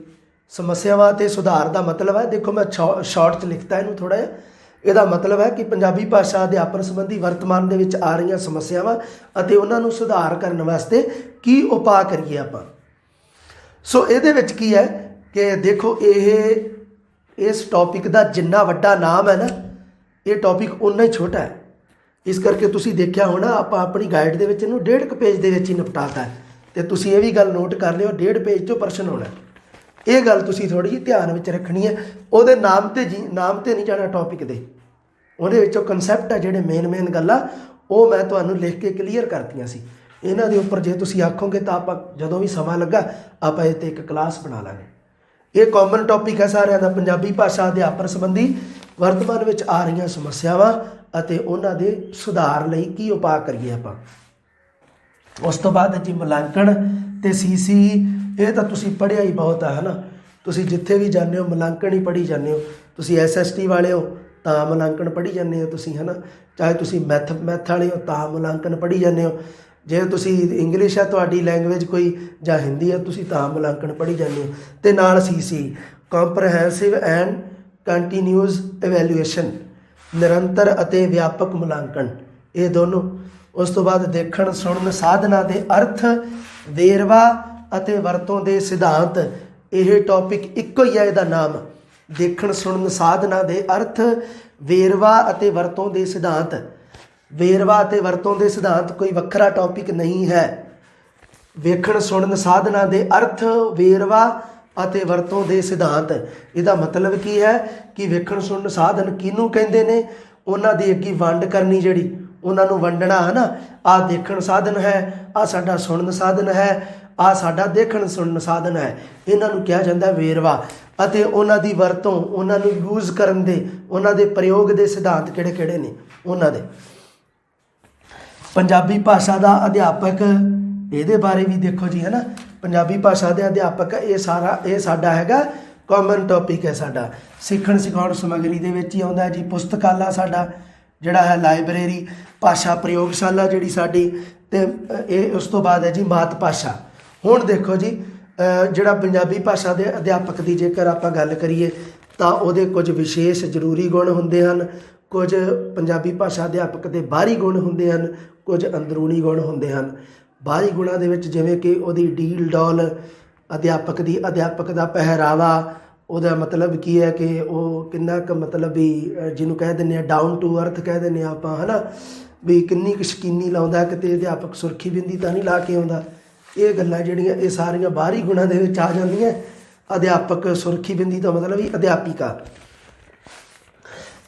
ਸਮੱਸਿਆਵਾਂ ਅਤੇ ਸੁਧਾਰ ਦਾ ਮਤਲਬ ਹੈ, ਦੇਖੋ ਮੈਂ ਸ਼ਾਰਟ 'ਚ ਲਿਖਤਾ ਇਹਨੂੰ ਥੋੜ੍ਹਾ ਜਿਹਾ। ਇਹਦਾ ਮਤਲਬ ਹੈ ਕਿ ਪੰਜਾਬੀ ਭਾਸ਼ਾ ਅਧਿਆਪਨ ਸੰਬੰਧੀ ਵਰਤਮਾਨ ਦੇ ਵਿੱਚ ਆ ਰਹੀਆਂ ਸਮੱਸਿਆਵਾਂ ਅਤੇ ਉਹਨਾਂ ਨੂੰ ਸੁਧਾਰ ਕਰਨ ਵਾਸਤੇ ਕੀ ਉਪਾਅ ਕਰੀਏ ਆਪਾਂ। ਸੋ ਇਹਦੇ ਵਿੱਚ ਕੀ ਹੈ ਕਿ ਦੇਖੋ ਇਸ ਟੌਪਿਕ ਦਾ ਜਿੰਨਾ ਵੱਡਾ ਨਾਮ ਹੈ ਨਾ, ਇਹ ਟੌਪਿਕ ਉਨਾ ਹੀ ਛੋਟਾ ਹੈ। ਇਸ ਕਰਕੇ ਤੁਸੀਂ ਦੇਖਿਆ ਹੋਣਾ ਆਪਾਂ ਆਪਣੀ ਗਾਈਡ ਦੇ ਵਿੱਚ ਇਹਨੂੰ 1.5 ਪੇਜ ਦੇ ਵਿੱਚ ਹੀ ਨਿਪਟਾਤਾ ਹੈ। ਅਤੇ ਤੁਸੀਂ ਇਹ ਵੀ ਗੱਲ ਨੋਟ ਕਰ ਲਿਓ, 1.5 ਪੇਜ 'ਚੋਂ ਪ੍ਰਸ਼ਨ ਹੋਣਾ। ਇਹ ਗੱਲ ਤੁਸੀਂ ਥੋੜ੍ਹੀ ਜਿਹੀ ਧਿਆਨ ਵਿੱਚ ਰੱਖਣੀ ਹੈ। ਉਹਦੇ ਨਾਮ 'ਤੇ ਨਹੀਂ ਜਾਣਾ ਟੌਪਿਕ ਦੇ, ਉਹਦੇ ਵਿੱਚੋਂ ਕਨਸੈਪਟ ਹੈ ਜਿਹੜੇ ਮੇਨ ਗੱਲਾਂ ਉਹ ਮੈਂ ਤੁਹਾਨੂੰ ਲਿਖ ਕੇ ਕਲੀਅਰ ਕਰਤੀਆਂ ਸੀ। ਇਹਨਾਂ ਦੇ ਉੱਪਰ ਜੇ ਤੁਸੀਂ ਆਖੋਗੇ ਤਾਂ ਆਪਾਂ ਜਦੋਂ ਵੀ ਸਮਾਂ ਲੱਗਾ ਆਪਾਂ ਇਹ 'ਤੇ ਇੱਕ ਕਲਾਸ ਬਣਾ ਲਾਂਗੇ। ਇਹ ਕਾਮਨ ਟੌਪਿਕ ਹੈ ਸਾਰਿਆਂ ਦਾ, ਪੰਜਾਬੀ ਭਾਸ਼ਾ ਅਧਿਆਪਨ ਸੰਬੰਧੀ ਵਰਤਮਾਨ ਵਿੱਚ ਆ ਰਹੀਆਂ ਸਮੱਸਿਆਵਾਂ ਅਤੇ ਉਹਨਾਂ ਦੇ ਸੁਧਾਰ ਲਈ ਕੀ ਉਪਾਅ ਕਰੀਏ ਆਪਾਂ। ਉਸ ਤੋਂ ਬਾਅਦ ਜੀ ਮੁਲਾਂਕਣ ਅਤੇ CC, ਇਹ ਤਾਂ ਤੁਸੀਂ ਪੜ੍ਹਿਆ ਹੀ ਬਹੁਤ ਹੈ ਨਾ। ਤੁਸੀਂ ਜਿੱਥੇ ਵੀ ਜਾਂਦੇ ਹੋ ਮੁਲਾਂਕਣ ਹੀ ਪੜ੍ਹੀ ਜਾਂਦੇ ਹੋ। ਤੁਸੀਂ SST ਵਾਲੇ ਹੋ ਤਾਂ ਮੁਲਾਂਕਣ ਪੜ੍ਹੀ ਜਾਂਦੇ ਹੋ ਤੁਸੀਂ, ਹੈ ਨਾ। ਚਾਹੇ ਤੁਸੀਂ ਮੈਥ ਵਾਲੇ ਹੋ ਤਾਂ ਮੁਲਾਂਕਣ ਪੜ੍ਹੀ ਜਾਂਦੇ ਹੋ। ਜੇ ਤੁਸੀਂ ਇੰਗਲਿਸ਼ ਹੈ ਤੁਹਾਡੀ ਲੈਂਗੁਏਜ ਕੋਈ ਜਾਂ ਹਿੰਦੀ ਹੈ ਤੁਸੀਂ ਤਾਂ ਮੁਲਾਂਕਣ ਪੜ੍ਹੀ ਜਾਂਦੇ ਹੋ। ਅਤੇ ਨਾਲ CC ਕੰਪਰਹੈਂਸਿਵ ਐਂਡ ਕੰਟੀਨਿਊਸ ਇਵੈਲੂਏਸ਼ਨ, ਨਿਰੰਤਰ ਅਤੇ ਵਿਆਪਕ ਮੁਲਾਂਕਣ, ਇਹ ਦੋਨੋਂ। ਉਸ ਤੋਂ ਬਾਅਦ ਦੇਖਣ ਸੁਣਨ ਸਾਧਨਾਂ ਦੇ ਅਰਥ, ਵੇਰਵਾ ਅਤੇ ਵਰਤੋਂ ਦੇ ਸਿਧਾਂਤ। ਇਹ ਟੌਪਿਕ ਇੱਕੋ ਹੀ ਹੈ, ਇਹਦਾ ਨਾਮ। ਦੇਖਣ ਸੁਣਨ ਸਾਧਨਾਂ ਦੇ ਅਰਥ, ਵੇਰਵਾ ਅਤੇ ਵਰਤੋਂ ਦੇ ਸਿਧਾਂਤ। ਵੇਰਵਾ ਅਤੇ ਵਰਤੋਂ ਦੇ ਸਿਧਾਂਤ ਕੋਈ ਵੱਖਰਾ ਟੌਪਿਕ ਨਹੀਂ ਹੈ। ਵੇਖਣ ਸੁਣਨ ਸਾਧਨਾਂ ਦੇ ਅਰਥ, ਵੇਰਵਾ ਅਤੇ ਵਰਤੋਂ ਦੇ ਸਿਧਾਂਤ। ਇਹਦਾ ਮਤਲਬ ਕੀ ਹੈ ਕਿ ਵੇਖਣ ਸੁਣਨ ਸਾਧਨ ਕਿਹਨੂੰ ਕਹਿੰਦੇ ਨੇ, ਉਹਨਾਂ ਦੀ ਅੱਗੇ ਵੰਡ ਕਰਨੀ, ਜਿਹੜੀ ਉਹਨਾਂ ਨੂੰ ਵੰਡਣਾ ਹੈ ਨਾ। ਆਹ ਦੇਖਣ ਸਾਧਨ ਹੈ, ਆਹ ਸਾਡਾ ਸੁਣਨ ਸਾਧਨ ਹੈ, ਆਹ ਸਾਡਾ ਦੇਖਣ ਸੁਣਨ ਸਾਧਨ ਹੈ। ਇਹਨਾਂ ਨੂੰ ਕਿਹਾ ਜਾਂਦਾ ਵੇਰਵਾ। ਅਤੇ ਉਹਨਾਂ ਦੀ ਵਰਤੋਂ, ਉਹਨਾਂ ਨੂੰ ਯੂਜ਼ ਕਰਨ ਦੇ, ਉਹਨਾਂ ਦੇ ਪ੍ਰਯੋਗ ਦੇ ਸਿਧਾਂਤ ਕਿਹੜੇ ਕਿਹੜੇ ਨੇ ਉਹਨਾਂ ਦੇ। ਪੰਜਾਬੀ ਭਾਸ਼ਾ ਦਾ ਅਧਿਆਪਕ, ਇਹਦੇ ਬਾਰੇ ਵੀ ਦੇਖੋ ਜੀ, ਹੈ ਨਾ। ਪੰਜਾਬੀ ਭਾਸ਼ਾ ਦੇ ਅਧਿਆਪਕ, ਇਹ ਸਾਡਾ ਹੈਗਾ ਕਾਮਨ ਟੌਪਿਕ ਹੈ ਸਾਡਾ। ਸਿੱਖਣ ਸਿਖਾਉਣ ਸਮੱਗਰੀ ਦੇ ਵਿੱਚ ਹੀ ਆਉਂਦਾ ਹੈ ਜੀ। ਪੁਸਤਕਾਲਾ ਸਾਡਾ ਜਿਹੜਾ ਹੈ, ਲਾਇਬ੍ਰੇਰੀ, ਭਾਸ਼ਾ ਪ੍ਰਯੋਗਸ਼ਾਲਾ ਜਿਹੜੀ ਸਾਡੀ, ਅਤੇ ਇਹ ਉਸ ਤੋਂ ਬਾਅਦ ਹੈ ਜੀ ਮਾਤ ਭਾਸ਼ਾ। ਹੁਣ ਦੇਖੋ ਜੀ, ਜਿਹੜਾ ਪੰਜਾਬੀ ਭਾਸ਼ਾ ਦੇ ਅਧਿਆਪਕ ਦੀ ਜੇਕਰ ਆਪਾਂ ਗੱਲ ਕਰੀਏ ਤਾਂ ਉਹਦੇ ਕੁਝ ਵਿਸ਼ੇਸ਼ ਜ਼ਰੂਰੀ ਗੁਣ ਹੁੰਦੇ ਹਨ। ਕੁਝ ਪੰਜਾਬੀ ਭਾਸ਼ਾ ਅਧਿਆਪਕ ਦੇ ਬਾਹਰੀ ਗੁਣ ਹੁੰਦੇ ਹਨ, ਕੁਝ ਅੰਦਰੂਨੀ ਗੁਣ ਹੁੰਦੇ ਹਨ। ਬਾਹਰੀ ਗੁਣਾਂ ਦੇ ਵਿੱਚ ਜਿਵੇਂ ਕਿ ਉਹਦੀ ਡੀਲ ਡੋਲ, ਅਧਿਆਪਕ ਦਾ ਪਹਿਰਾਵਾ, ਉਹਦਾ ਮਤਲਬ ਕੀ ਹੈ ਕਿ ਉਹ ਕਿੰਨਾ ਕੁ ਮਤਲਬ ਵੀ ਜਿਹਨੂੰ ਕਹਿ ਦਿੰਦੇ ਹਾਂ ਡਾਊਨ ਟੂ ਅਰਥ ਕਹਿ ਦਿੰਦੇ ਹਾਂ ਆਪਾਂ, ਹੈ ਨਾ, ਵੀ ਕਿੰਨੀ ਕੁ ਸ਼ਕੀਨੀ ਲਾਉਂਦਾ, ਕਿਤੇ ਅਧਿਆਪਕ ਸੁਰਖੀ ਬਿੰਦੀ ਤਾਂ ਨਹੀਂ ਲਾ ਕੇ ਆਉਂਦਾ। ਇਹ ਗੱਲਾਂ ਜਿਹੜੀਆਂ ਇਹ ਸਾਰੀਆਂ ਬਾਹਰੀ ਗੁਣਾਂ ਦੇ ਵਿੱਚ ਆ ਜਾਂਦੀਆਂ। ਅਧਿਆਪਕ ਸੁਰਖੀ ਬਿੰਦੀ ਦਾ ਮਤਲਬ ਵੀ ਅਧਿਆਪਿਕਾ।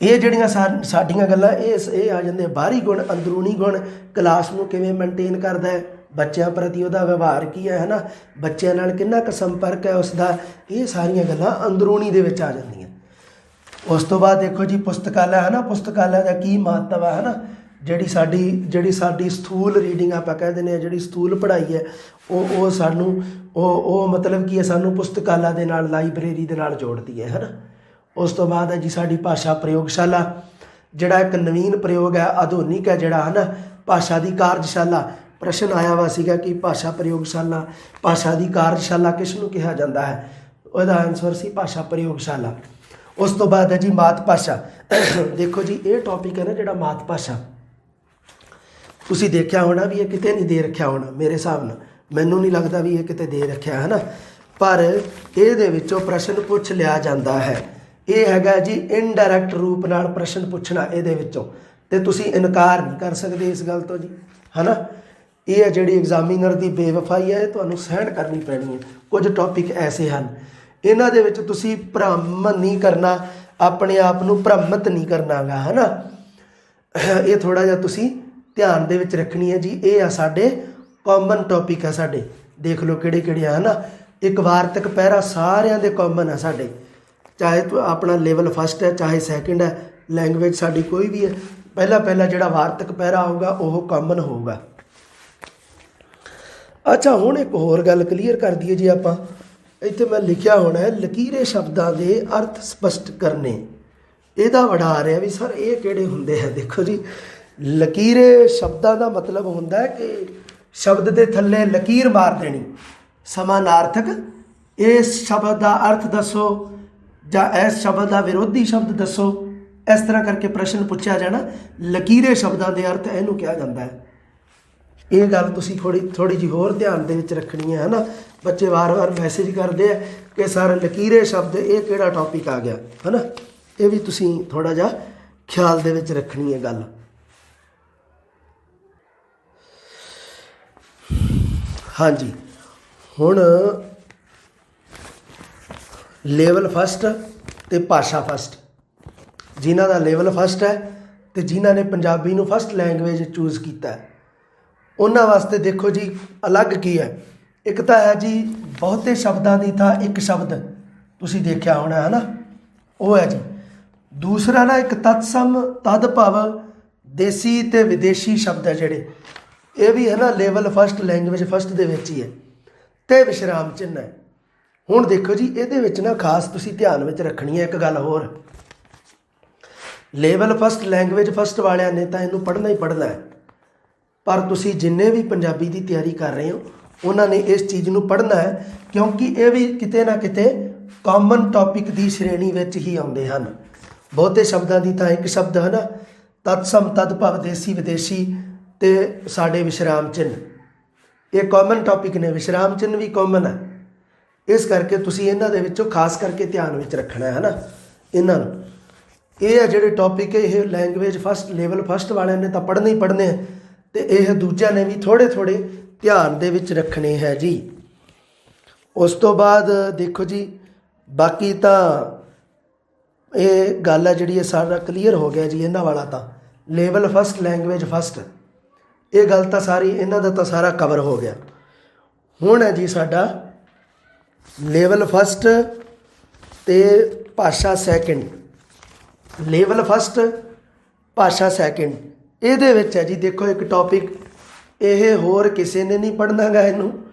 ਇਹ ਜਿਹੜੀਆਂ ਸਾਡੀਆਂ ਗੱਲਾਂ ਇਹ ਆ ਜਾਂਦੇ ਬਾਹਰੀ ਗੁਣ। ਅੰਦਰੂਨੀ ਗੁਣ, ਕਲਾਸ ਨੂੰ ਕਿਵੇਂ ਮੇਨਟੇਨ ਕਰਦਾ ਹੈ, ਬੱਚਿਆਂ ਪ੍ਰਤੀ ਉਹਦਾ ਵਿਵਹਾਰ ਕੀ ਹੈ ਨਾ, ਬੱਚਿਆਂ ਨਾਲ ਕਿੰਨਾ ਕੁ ਸੰਪਰਕ ਹੈ ਉਸਦਾ। ਇਹ ਸਾਰੀਆਂ ਗੱਲਾਂ ਅੰਦਰੂਨੀ ਦੇ ਵਿੱਚ ਆ ਜਾਂਦੀਆਂ। ਉਸ ਤੋਂ ਬਾਅਦ ਦੇਖੋ ਜੀ ਪੁਸਤਕਾਲਾ, ਹੈ ਨਾ। ਪੁਸਤਕਾਲਾ ਦਾ ਕੀ ਮਹੱਤਵ ਹੈ ਨਾ। ਜਿਹੜੀ ਸਾਡੀ ਸਥੂਲ ਰੀਡਿੰਗ ਆਪਾਂ ਕਹਿ ਦਿੰਦੇ ਹਾਂ, ਜਿਹੜੀ ਸਥੂਲ ਪੜ੍ਹਾਈ ਹੈ, ਉਹ ਸਾਨੂੰ ਉਹ ਮਤਲਬ ਕੀ ਹੈ, ਸਾਨੂੰ ਪੁਸਤਕਾਲਾ ਦੇ ਨਾਲ, ਲਾਇਬ੍ਰੇਰੀ ਦੇ ਨਾਲ ਜੋੜਦੀ ਹੈ ਨਾ। ਉਸ ਤੋਂ ਬਾਅਦ ਹੈ ਜੀ ਸਾਡੀ ਭਾਸ਼ਾ ਪ੍ਰਯੋਗਸ਼ਾਲਾ, ਜਿਹੜਾ ਇੱਕ ਨਵੀਨ ਪ੍ਰਯੋਗ ਹੈ, ਆਧੁਨਿਕ ਹੈ ਜਿਹੜਾ, ਹੈ ਨਾ। ਭਾਸ਼ਾ ਦੀ ਕਾਰਜਸ਼ਾਲਾ, ਪ੍ਰਸ਼ਨ ਆਇਆ ਵਾ ਸੀਗਾ ਕਿ ਭਾਸ਼ਾ ਪ੍ਰਯੋਗਸ਼ਾਲਾ, ਭਾਸ਼ਾ ਦੀ ਕਾਰਜਸ਼ਾਲਾ ਕਿਸ ਨੂੰ ਕਿਹਾ ਜਾਂਦਾ ਹੈ। ਉਹਦਾ ਆਨਸਰ ਸੀ ਭਾਸ਼ਾ ਪ੍ਰਯੋਗਸ਼ਾਲਾ। ਉਸ ਤੋਂ ਬਾਅਦ ਹੈ ਜੀ ਮਾਤ ਭਾਸ਼ਾ। ਦੇਖੋ ਜੀ ਇਹ ਟੌਪਿਕ ਹੈ ਨਾ ਜਿਹੜਾ ਮਾਤ ਭਾਸ਼ਾ, ਤੁਸੀਂ ਦੇਖਿਆ ਹੋਣਾ ਵੀ ਇਹ ਕਿਤੇ ਨਹੀਂ ਦੇ ਰੱਖਿਆ ਹੋਣਾ। ਮੇਰੇ ਹਿਸਾਬ ਨਾਲ ਮੈਨੂੰ ਨਹੀਂ ਲੱਗਦਾ ਵੀ ਇਹ ਕਿਤੇ ਦੇ ਰੱਖਿਆ, ਹੈ ਨਾ। ਪਰ ਇਹਦੇ ਵਿੱਚੋਂ ਪ੍ਰਸ਼ਨ ਪੁੱਛ ਲਿਆ ਜਾਂਦਾ ਹੈ। ਇਹ ਹੈਗਾ ਜੀ ਇਨਡਾਇਰੈਕਟ ਰੂਪ ਨਾਲ ਪ੍ਰਸ਼ਨ ਪੁੱਛਣਾ ਇਹਦੇ ਵਿੱਚੋਂ, ਅਤੇ ਤੁਸੀਂ ਇਨਕਾਰ ਨਹੀਂ ਕਰ ਸਕਦੇ ਇਸ ਗੱਲ ਤੋਂ ਜੀ, ਹੈ ਨਾ। ਇਹ ਹੈ ਜਿਹੜੀ ਐਗਜ਼ਾਮੀਨਰ ਦੀ ਬੇਵਫਾਈ ਹੈ, ਇਹ ਤੁਹਾਨੂੰ ਸਹਿਣ ਕਰਨੀ ਪੈਣੀ ਹੈ। ਕੁਝ ਟੌਪਿਕ ਐਸੇ ਹਨ, ਇਹਨਾਂ ਦੇ ਵਿੱਚ ਤੁਸੀਂ ਭ੍ਰਮ ਨਹੀਂ ਕਰਨਾ, ਆਪਣੇ ਆਪ ਨੂੰ ਭ੍ਰਮਿਤ ਨਹੀਂ ਕਰਨਾ ਗਾ, ਹੈ ਨਾ। ਇਹ ਥੋੜ੍ਹਾ ਜਿਹਾ ਤੁਸੀਂ ਧਿਆਨ ਦੇ ਵਿੱਚ ਰੱਖਣੀ ਹੈ ਜੀ। ਇਹ ਆ ਸਾਡੇ ਕਾਮਨ ਟੌਪਿਕ ਹੈ ਸਾਡੇ। ਦੇਖ ਲਓ ਕਿਹੜੇ ਕਿਹੜੇ ਆ, ਹੈ ਨਾ। ਇੱਕ ਵਾਰਤਕ ਪਹਿਰਾ ਸਾਰਿਆਂ ਦੇ ਕਾਮਨ ਹੈ ਸਾਡੇ, ਚਾਹੇ ਆਪਣਾ ਲੈਵਲ ਫਸਟ ਹੈ ਚਾਹੇ ਸੈਕਿੰਡ ਹੈ, ਲੈਂਗੁਏਜ ਸਾਡੀ ਕੋਈ ਵੀ ਹੈ, ਪਹਿਲਾ ਜਿਹੜਾ ਵਾਰਤਕ ਪਹਿਰਾ ਹੋਊਗਾ ਉਹ ਕਾਮਨ ਹੋਊਗਾ। ਅੱਛਾ, ਹੁਣ ਇੱਕ ਹੋਰ ਗੱਲ ਕਲੀਅਰ ਕਰ ਦਈਏ ਜੀ ਆਪਾਂ। ਇੱਥੇ ਮੈਂ ਲਿਖਿਆ ਹੋਣਾ ਹੈ ਲਕੀਰੇ ਸ਼ਬਦਾਂ ਦੇ ਅਰਥ ਸਪਸ਼ਟ ਕਰਨੇ। ਇਹਦਾ ਬੜਾ ਆ ਰਿਹਾ ਵੀ ਸਰ ਇਹ ਕਿਹੜੇ ਹੁੰਦੇ ਆ। ਦੇਖੋ ਜੀ, ਲਕੀਰੇ ਸ਼ਬਦਾਂ ਦਾ ਮਤਲਬ ਹੁੰਦਾ ਕਿ ਸ਼ਬਦ ਦੇ ਥੱਲੇ ਲਕੀਰ ਮਾਰ ਦੇਣੀ। ਸਮਾਨਾਰਥਕ, ਇਸ ਸ਼ਬਦ ਦਾ ਅਰਥ ਦੱਸੋ ਜਾਂ ਇਸ ਸ਼ਬਦ ਦਾ ਵਿਰੋਧੀ ਸ਼ਬਦ ਦੱਸੋ, ਇਸ ਤਰ੍ਹਾਂ ਕਰਕੇ ਪ੍ਰਸ਼ਨ ਪੁੱਛਿਆ ਜਾਣਾ। ਲਕੀਰੇ ਸ਼ਬਦਾਂ ਦੇ ਅਰਥ ਇਹਨੂੰ ਕਿਹਾ ਜਾਂਦਾ ਹੈ। ਇਹ ਗੱਲ ਤੁਸੀਂ ਥੋੜ੍ਹੀ ਜਿਹੀ ਹੋਰ ਧਿਆਨ ਦੇ ਵਿੱਚ ਰੱਖਣੀ ਹੈ ਨਾ। ਬੱਚੇ ਵਾਰ-ਵਾਰ ਮੈਸੇਜ ਕਰਦੇ ਆ ਕਿ ਸਰ ਲਕੀਰੇ ਸ਼ਬਦ ਇਹ ਕਿਹੜਾ ਟੌਪਿਕ ਆ ਗਿਆ, ਹੈ ਨਾ। ਇਹ ਵੀ ਤੁਸੀਂ ਥੋੜ੍ਹਾ ਜਿਹਾ ਖਿਆਲ ਦੇ ਵਿੱਚ ਰੱਖਣੀ ਹੈ ਗੱਲ। ਹਾਂਜੀ, ਹੁਣ ਲੈਵਲ ਫਸਟ ਅਤੇ ਭਾਸ਼ਾ ਫਸਟ, ਜਿਨ੍ਹਾਂ ਦਾ ਲੈਵਲ ਫਸਟ ਹੈ ਅਤੇ ਜਿਨ੍ਹਾਂ ਨੇ ਪੰਜਾਬੀ ਨੂੰ ਫਸਟ ਲੈਂਗੁਏਜ ਚੂਜ਼ ਕੀਤਾ, ਉਹਨਾਂ ਵਾਸਤੇ ਦੇਖੋ ਜੀ ਅਲੱਗ ਕੀ ਹੈ। ਇੱਕ ਤਾਂ ਹੈ ਜੀ ਬਹੁਤੇ ਸ਼ਬਦਾਂ ਦੀ ਥਾਂ ਇੱਕ ਸ਼ਬਦ, ਤੁਸੀਂ ਦੇਖਿਆ ਹੋਣਾ, ਹੈ ਨਾ, ਉਹ ਹੈ ਜੀ। ਦੂਸਰਾ ਨਾ ਇੱਕ ਤਤਸਮ, ਤਦਭਵ, ਦੇਸੀ ਅਤੇ ਵਿਦੇਸ਼ੀ ਸ਼ਬਦ ਹੈ ਜਿਹੜੇ, ਇਹ ਵੀ ਹੈ ਨਾ ਲੈਵਲ ਫਸਟ, ਲੈਂਗੁਏਜ ਫਸਟ ਦੇ ਵਿੱਚ ਹੀ ਹੈ। ਅਤੇ ਵਿਸ਼ਰਾਮ ਚਿੰਨ੍ਹ ਹੈ। ਹੁਣ ਦੇਖੋ ਜੀ ਇਹਦੇ ਵਿੱਚ ਨਾ ਖਾਸ ਤੁਸੀਂ ਧਿਆਨ ਵਿੱਚ ਰੱਖਣੀ ਹੈ ਇੱਕ ਗੱਲ ਹੋਰ। ਲੈਵਲ ਫਸਟ, ਲੈਂਗੁਏਜ ਫਸਟ ਵਾਲਿਆਂ ਨੇ ਤਾਂ ਇਹਨੂੰ ਪੜ੍ਹਨਾ ਹੀ ਪੜ੍ਹਨਾ ਹੈ, ਪਰ ਤੁਸੀਂ ਜਿੰਨੇ ਵੀ ਪੰਜਾਬੀ ਦੀ ਤਿਆਰੀ ਕਰ ਰਹੇ ਹੋ ਉਹਨਾਂ ਨੇ ਇਸ ਚੀਜ਼ ਨੂੰ ਪੜ੍ਹਨਾ ਹੈ, ਕਿਉਂਕਿ ਇਹ ਵੀ ਕਿਤੇ ਨਾ ਕਿਤੇ ਕਾਮਨ ਟੌਪਿਕ ਦੀ ਸ਼੍ਰੇਣੀ ਵਿੱਚ ਹੀ ਆਉਂਦੇ ਹਨ। ਬਹੁਤੇ ਸ਼ਬਦਾਂ ਦੀ ਤਾਂ ਇੱਕ ਸ਼ਬਦ, ਹੈ ਨਾ, ਤਤਸਮ, ਤਦਭਵ, ਦੇਸੀ, ਵਿਦੇਸ਼ੀ ਅਤੇ ਸਾਡੇ ਵਿਸ਼ਰਾਮ ਚਿੰਨ੍ਹ, ਇਹ ਕਾਮਨ ਟੌਪਿਕ ਨੇ। ਵਿਸ਼ਰਾਮ ਚਿੰਨ੍ਹ ਵੀ ਕਾਮਨ ਹੈ, ਇਸ ਕਰਕੇ ਤੁਸੀਂ ਇਹਨਾਂ ਦੇ ਵਿੱਚੋਂ ਖਾਸ ਕਰਕੇ ਧਿਆਨ ਵਿੱਚ ਰੱਖਣਾ ਹੈ ਨਾ ਇਹਨਾਂ ਨੂੰ। ਇਹ ਹੈ ਜਿਹੜੇ ਟੌਪਿਕ ਇਹ ਲੈਂਗੁਏਜ ਫਸਟ ਲੈਵਲ ਫਸਟ ਵਾਲਿਆਂ ਨੇ ਤਾਂ ਪੜ੍ਹਨੇ ਹੀ ਪੜ੍ਹਨੇ ਹੈ, ਅਤੇ ਇਹ ਦੂਜਿਆਂ ਨੇ ਵੀ ਥੋੜ੍ਹੇ ਥੋੜ੍ਹੇ ਧਿਆਨ ਦੇ ਵਿੱਚ ਰੱਖਣੇ ਹੈ ਜੀ। ਉਸ ਤੋਂ ਬਾਅਦ ਦੇਖੋ ਜੀ, ਬਾਕੀ ਤਾਂ ਇਹ ਗੱਲ ਹੈ ਜਿਹੜੀ ਇਹ ਸਾਰਾ ਕਲੀਅਰ ਹੋ ਗਿਆ ਜੀ। ਇਹਨਾਂ ਵਾਲਾ ਤਾਂ ਲੈਵਲ ਫਸਟ ਲੈਂਗੁਏਜ ਫਸਟ, ਇਹ ਗੱਲ ਤਾਂ ਸਾਰੀ ਇਹਨਾਂ ਦਾ ਤਾਂ ਸਾਰਾ ਕਵਰ ਹੋ ਗਿਆ। ਹੁਣ ਹੈ ਜੀ ਸਾਡਾ ਲੈਵਲ ਫਸਟ ਅਤੇ ਭਾਸ਼ਾ ਸੈਕਿੰਡ। ਲੈਵਲ ਫਸਟ ਭਾਸ਼ਾ ਸੈਕਿੰਡ, ਇਹਦੇ ਵਿੱਚ ਹੈ ਜੀ ਦੇਖੋ ਇੱਕ ਟੌਪਿਕ, ਇਹ ਹੋਰ ਕਿਸੇ ਨੇ ਨਹੀਂ ਪੜ੍ਹਨਾ ਗਾ,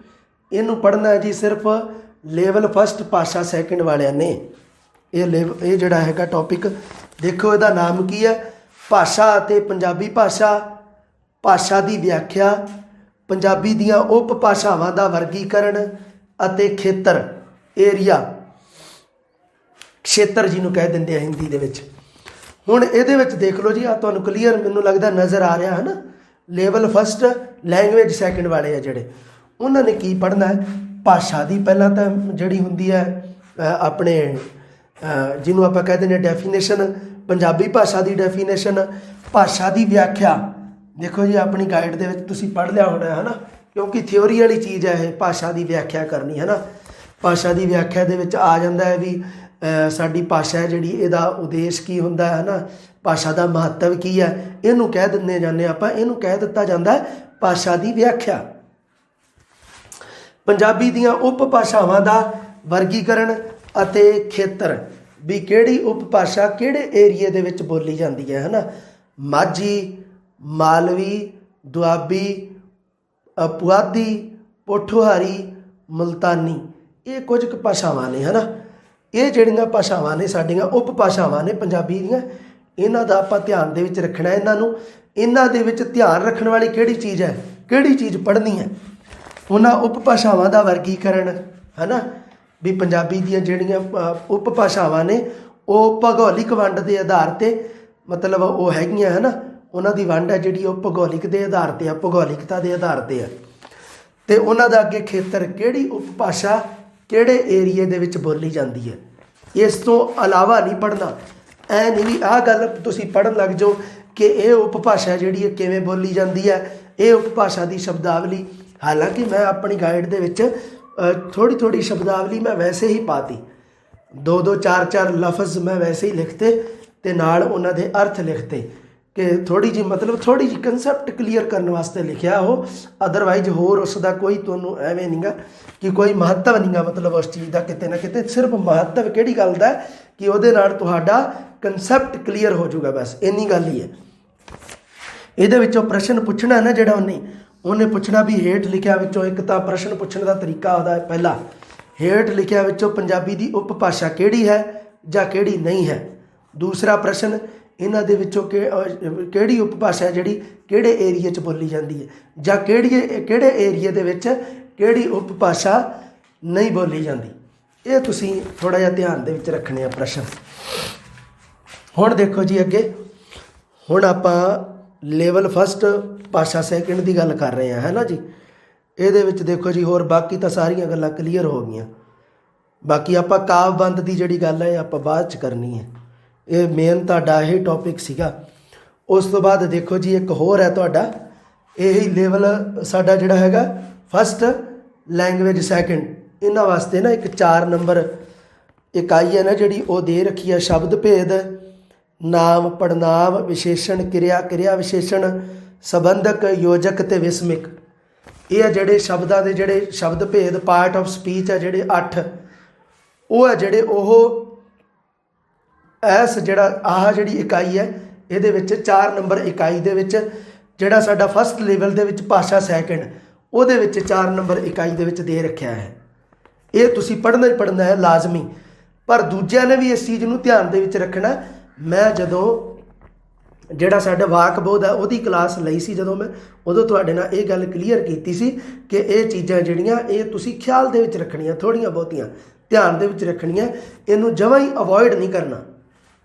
ਇਹਨੂੰ ਪੜ੍ਹਨਾ ਹੈ ਜੀ ਸਿਰਫ ਲੈਵਲ ਫਸਟ ਭਾਸ਼ਾ ਸੈਕਿੰਡ ਵਾਲਿਆਂ ਨੇ। ਇਹ ਜਿਹੜਾ ਹੈਗਾ ਟੌਪਿਕ, ਦੇਖੋ ਇਹਦਾ ਨਾਮ ਕੀ ਹੈ? ਭਾਸ਼ਾ ਅਤੇ ਪੰਜਾਬੀ ਭਾਸ਼ਾ, ਭਾਸ਼ਾ ਦੀ ਵਿਆਖਿਆ, ਪੰਜਾਬੀ ਦੀਆਂ ਉਪ ਭਾਸ਼ਾਵਾਂ ਦਾ ਵਰਗੀਕਰਨ ਅਤੇ ਖੇਤਰ, ਏਰੀਆ, ਖੇਤਰ ਜਿਹਨੂੰ ਕਹਿ ਦਿੰਦੇ ਆ ਹਿੰਦੀ ਦੇ ਵਿੱਚ। ਹੁਣ ਇਹਦੇ ਵਿੱਚ ਦੇਖ ਲਓ ਜੀ, ਆ ਤੁਹਾਨੂੰ ਕਲੀਅਰ ਮੈਨੂੰ ਲੱਗਦਾ ਨਜ਼ਰ ਆ ਰਿਹਾ ਹੈ ਨਾ। ਲੈਵਲ ਫਸਟ ਲੈਂਗੁਏਜ ਸੈਕਿੰਡ ਵਾਲੇ ਆ ਜਿਹੜੇ, ਉਹਨਾਂ ਨੇ ਕੀ ਪੜ੍ਹਨਾ ਹੈ? ਭਾਸ਼ਾ ਦੀ ਪਹਿਲਾਂ ਤਾਂ ਜਿਹੜੀ ਹੁੰਦੀ ਹੈ ਆਪਣੇ ਜਿਹਨੂੰ ਆਪਾਂ ਕਹਿ ਦਿੰਦੇ ਹਾਂ ਡੈਫੀਨੇਸ਼ਨ, ਪੰਜਾਬੀ ਭਾਸ਼ਾ ਦੀ ਡੈਫੀਨੇਸ਼ਨ, ਭਾਸ਼ਾ ਦੀ ਵਿਆਖਿਆ। ਦੇਖੋ ਜੀ ਆਪਣੀ ਗਾਈਡ ਦੇ ਵਿੱਚ ਤੁਸੀਂ ਪੜ੍ਹ ਲਿਆ ਹੋਣਾ ਹੈ ਨਾ, ਕਿਉਂਕਿ ਥਿਓਰੀ ਵਾਲੀ ਚੀਜ਼ ਹੈ ਇਹ, ਭਾਸ਼ਾ ਦੀ ਵਿਆਖਿਆ ਕਰਨੀ ਹੈ ਨਾ। ਭਾਸ਼ਾ ਦੀ ਵਿਆਖਿਆ ਦੇ ਵਿੱਚ ਆ ਜਾਂਦਾ ਹੈ ਵੀ ਸਾਡੀ ਭਾਸ਼ਾ ਹੈ ਜਿਹੜੀ, ਇਹਦਾ ਉਦੇਸ਼ ਕੀ ਹੁੰਦਾ ਹੈ ਨਾ, ਭਾਸ਼ਾ ਦਾ ਮਹੱਤਵ ਕੀ ਹੈ, ਇਹਨੂੰ ਕਹਿ ਦਿੰਦੇ ਜਾਂਦੇ ਆਪਾਂ, ਇਹਨੂੰ ਕਹਿ ਦਿੱਤਾ ਜਾਂਦਾ ਹੈ ਭਾਸ਼ਾ ਦੀ ਵਿਆਖਿਆ। ਪੰਜਾਬੀ ਦੀਆਂ ਉਪ ਭਾਸ਼ਾਵਾਂ ਦਾ ਵਰਗੀਕਰਨ ਅਤੇ ਖੇਤਰ, ਵੀ ਕਿਹੜੀ ਉਪ ਭਾਸ਼ਾ ਕਿਹੜੇ ਏਰੀਏ ਦੇ ਵਿੱਚ ਬੋਲੀ ਜਾਂਦੀ ਹੈ ਨਾ। ਮਾਝੀ, ਮਾਲਵੀ, ਦੁਆਬੀ, ਪੁਆਧੀ, ਪੋਠੋਹਾਰੀ, ਮੁਲਤਾਨੀ, ਇਹ ਕੁਝ ਕੁ ਭਾਸ਼ਾਵਾਂ ਨੇ ਹੈ ਨਾ। ਇਹ ਜਿਹੜੀਆਂ ਭਾਸ਼ਾਵਾਂ ਨੇ ਸਾਡੀਆਂ ਉਪ ਭਾਸ਼ਾਵਾਂ ਨੇ ਪੰਜਾਬੀ ਦੀਆਂ, ਇਹਨਾਂ ਦਾ ਆਪਾਂ ਧਿਆਨ ਦੇ ਵਿੱਚ ਰੱਖਣਾ। ਇਹਨਾਂ ਦੇ ਵਿੱਚ ਧਿਆਨ ਰੱਖਣ ਵਾਲੀ ਕਿਹੜੀ ਚੀਜ਼ ਹੈ, ਕਿਹੜੀ ਚੀਜ਼ ਪੜ੍ਹਨੀ ਹੈ? ਉਹਨਾਂ ਉਪ ਭਾਸ਼ਾਵਾਂ ਦਾ ਵਰਗੀਕਰਨ ਹੈ ਨਾ, ਵੀ ਪੰਜਾਬੀ ਦੀਆਂ ਜਿਹੜੀਆਂ ਉਪ ਭਾਸ਼ਾਵਾਂ ਨੇ ਉਹ ਭੂਗੋਲਿਕ ਵੰਡ ਦੇ ਆਧਾਰ 'ਤੇ, ਮਤਲਬ ਉਹ ਹੈਗੀਆਂ ਹੈ ਨਾ, ਉਹਨਾਂ ਦੀ ਵੰਡ ਹੈ ਜਿਹੜੀ ਉਹ ਭੂਗੋਲਿਕ ਦੇ ਆਧਾਰ 'ਤੇ ਆ, ਭੂਗੋਲਿਕਤਾ ਦੇ ਆਧਾਰ 'ਤੇ ਆ। ਅਤੇ ਉਹਨਾਂ ਦਾ ਅੱਗੇ ਖੇਤਰ, ਕਿਹੜੀ ਉਪ ਭਾਸ਼ਾ ਕਿਹੜੇ ਏਰੀਏ ਦੇ ਵਿੱਚ ਬੋਲੀ ਜਾਂਦੀ ਹੈ। ਇਸ ਤੋਂ ਇਲਾਵਾ ਨਹੀਂ ਪੜ੍ਹਨਾ। ਐ ਨਹੀਂ ਵੀ ਆਹ ਗੱਲ ਤੁਸੀਂ ਪੜ੍ਹਨ ਲੱਗ ਜਾਓ ਕਿ ਇਹ ਉਪ ਭਾਸ਼ਾ ਜਿਹੜੀ ਹੈ ਕਿਵੇਂ ਬੋਲੀ ਜਾਂਦੀ ਹੈ, ਇਹ ਉਪ ਭਾਸ਼ਾ ਦੀ ਸ਼ਬਦਾਵਲੀ। ਹਾਲਾਂਕਿ ਮੈਂ ਆਪਣੀ ਗਾਈਡ ਦੇ ਵਿੱਚ ਥੋੜ੍ਹੀ ਥੋੜ੍ਹੀ ਸ਼ਬਦਾਵਲੀ ਮੈਂ ਵੈਸੇ ਹੀ ਪਾਤੀ, 2-2 4-4 ਲਫ਼ਜ਼ ਮੈਂ ਵੈਸੇ ਹੀ ਲਿਖਤੇ ਅਤੇ ਨਾਲ ਉਹਨਾਂ ਦੇ ਅਰਥ ਲਿਖਤੇ, ਕਿ ਥੋੜ੍ਹੀ ਜਿਹੀ ਮਤਲਬ ਥੋੜ੍ਹੀ ਜਿਹੀ ਕੰਸੈਪਟ ਕਲੀਅਰ ਕਰਨ ਵਾਸਤੇ ਲਿਖਿਆ ਉਹ। ਅਦਰਵਾਈਜ਼ ਹੋਰ ਉਸ ਦਾ ਕੋਈ ਤੁਹਾਨੂੰ ਐਵੇਂ ਨਹੀਂ ਗਾ ਕਿ ਕੋਈ ਮਹੱਤਵ ਨਹੀਂ ਗਾ, ਮਤਲਬ ਉਸ ਚੀਜ਼ ਦਾ ਕਿਤੇ ਨਾ ਕਿਤੇ ਸਿਰਫ ਮਹੱਤਵ ਕਿਹੜੀ ਗੱਲ ਦਾ ਕਿ ਉਹਦੇ ਨਾਲ ਤੁਹਾਡਾ ਕੰਸੈਪਟ ਕਲੀਅਰ ਹੋ ਜਾਊਗਾ, ਬਸ ਇੰਨੀ ਗੱਲ ਹੀ ਹੈ। ਇਹਦੇ ਵਿੱਚੋਂ ਪ੍ਰਸ਼ਨ ਪੁੱਛਣਾ ਨਾ ਜਿਹੜਾ ਉਹਨੇ ਪੁੱਛਣਾ ਵੀ ਹੇਠ ਲਿਖਿਆ ਵਿੱਚੋਂ, ਇੱਕ ਤਾਂ ਪ੍ਰਸ਼ਨ ਪੁੱਛਣ ਦਾ ਤਰੀਕਾ ਉਹਦਾ ਹੈ, ਪਹਿਲਾ ਹੇਠ ਲਿਖਿਆ ਵਿੱਚੋਂ ਪੰਜਾਬੀ ਦੀ ਉਪ ਭਾਸ਼ਾ ਕਿਹੜੀ ਹੈ ਜਾਂ ਕਿਹੜੀ ਨਹੀਂ ਹੈ। ਦੂਸਰਾ ਪ੍ਰਸ਼ਨ, ਇਹਨਾਂ ਦੇ ਵਿੱਚੋਂ ਕਿਹੜੀ ਉਪ ਭਾਸ਼ਾ ਜਿਹੜੀ ਕਿਹੜੇ ਏਰੀਏ 'ਚ ਬੋਲੀ ਜਾਂਦੀ ਹੈ, ਜਾਂ ਕਿਹੜੇ ਏਰੀਏ ਦੇ ਵਿੱਚ ਕਿਹੜੀ ਉਪ ਭਾਸ਼ਾ ਨਹੀਂ ਬੋਲੀ ਜਾਂਦੀ। ਇਹ ਤੁਸੀਂ ਥੋੜ੍ਹਾ ਜਿਹਾ ਧਿਆਨ ਦੇ ਵਿੱਚ ਰੱਖਣੇ ਆ ਪ੍ਰਸ਼ਨ। ਹੁਣ ਦੇਖੋ ਜੀ ਅੱਗੇ, ਹੁਣ ਆਪਾਂ ਲੈਵਲ ਫਸਟ ਭਾਸ਼ਾ ਸੈਕਿੰਡ ਦੀ ਗੱਲ ਕਰ ਰਹੇ ਹਾਂ ਹੈ ਨਾ ਜੀ। ਇਹਦੇ ਵਿੱਚ ਦੇਖੋ ਜੀ ਹੋਰ ਬਾਕੀ ਤਾਂ ਸਾਰੀਆਂ ਗੱਲਾਂ ਕਲੀਅਰ ਹੋ ਗਈਆਂ। ਬਾਕੀ ਆਪਾਂ ਕਾਵਿਬੰਦ ਦੀ ਜਿਹੜੀ ਗੱਲ ਹੈ ਆਪਾਂ ਬਾਅਦ 'ਚ ਕਰਨੀ ਹੈ। ਇਹ ਮੇਨ ਤੁਹਾਡਾ ਇਹ ਟੌਪਿਕ ਸੀਗਾ। ਉਸ ਤੋਂ ਬਾਅਦ ਦੇਖੋ ਜੀ ਇੱਕ ਹੋਰ ਹੈ ਤੁਹਾਡਾ, ਇਹੀ ਲੈਵਲ ਸਾਡਾ ਜਿਹੜਾ ਹੈਗਾ ਫਸਟ ਲੈਂਗੁਏਜ ਸੈਕਿੰਡ। ਇਹਨਾਂ ਵਾਸਤੇ ਨਾ ਇੱਕ 4 ਨੰਬਰ ਇਕਾਈ ਹੈ ਨਾ ਜਿਹੜੀ ਉਹ ਦੇ ਰੱਖੀ ਹੈ, ਸ਼ਬਦ ਭੇਦ, ਨਾਮ, ਪੜਨਾਮ, ਵਿਸ਼ੇਸ਼ਣ, ਕਿਰਿਆ, ਕਿਰਿਆ ਵਿਸ਼ੇਸ਼ਣ, ਸੰਬੰਧਕ, ਯੋਜਕ ਅਤੇ ਵਿਸਮਿਕ। ਇਹ ਆ ਜਿਹੜੇ ਸ਼ਬਦਾਂ ਦੇ ਜਿਹੜੇ ਸ਼ਬਦ ਭੇਦ, ਪਾਰਟ ਆਫ ਸਪੀਚ ਹੈ ਜਿਹੜੇ 8, ਉਹ ਹੈ ਜਿਹੜੇ ਉਹ ਜਿਹੜੀ ਇਕਾਈ ਹੈ ਇਹਦੇ ਵਿੱਚ 4 ਨੰਬਰ ਇਕਾਈ ਦੇ ਵਿੱਚ ਜਿਹੜਾ ਸਾਡਾ ਫਸਟ ਲੈਵਲ ਦੇ ਵਿੱਚ ਭਾਸ਼ਾ ਸੈਕਿੰਡ, ਉਹਦੇ ਵਿੱਚ 4 ਨੰਬਰ ਇਕਾਈ ਦੇ ਵਿੱਚ ਦੇ ਰੱਖਿਆ ਹੈ। ਇਹ ਤੁਸੀਂ ਪੜ੍ਹਨਾ ਹੀ ਪੜ੍ਹਨਾ ਹੈ ਲਾਜ਼ਮੀ। ਪਰ ਦੂਜਿਆਂ ਨੇ ਵੀ ਇਸ ਚੀਜ਼ ਨੂੰ ਧਿਆਨ ਦੇ ਵਿੱਚ ਰੱਖਣਾ। ਮੈਂ ਜਦੋਂ ਜਿਹੜਾ ਸਾਡਾ ਵਾਕਬੋਧ ਹੈ ਉਹਦੀ ਕਲਾਸ ਲਈ ਸੀ ਜਦੋਂ ਮੈਂ, ਉਦੋਂ ਤੁਹਾਡੇ ਨਾਲ ਇਹ ਗੱਲ ਕਲੀਅਰ ਕੀਤੀ ਸੀ ਕਿ ਇਹ ਚੀਜ਼ਾਂ ਜਿਹੜੀਆਂ ਇਹ ਤੁਸੀਂ ਖਿਆਲ ਦੇ ਵਿੱਚ ਰੱਖਣੀਆਂ, ਥੋੜ੍ਹੀਆਂ ਬਹੁਤੀਆਂ ਧਿਆਨ ਦੇ ਵਿੱਚ ਰੱਖਣੀਆਂ। ਇਹਨੂੰ ਜਮਾਂ ਹੀ ਅਵੋਇਡ ਨਹੀਂ ਕਰਨਾ।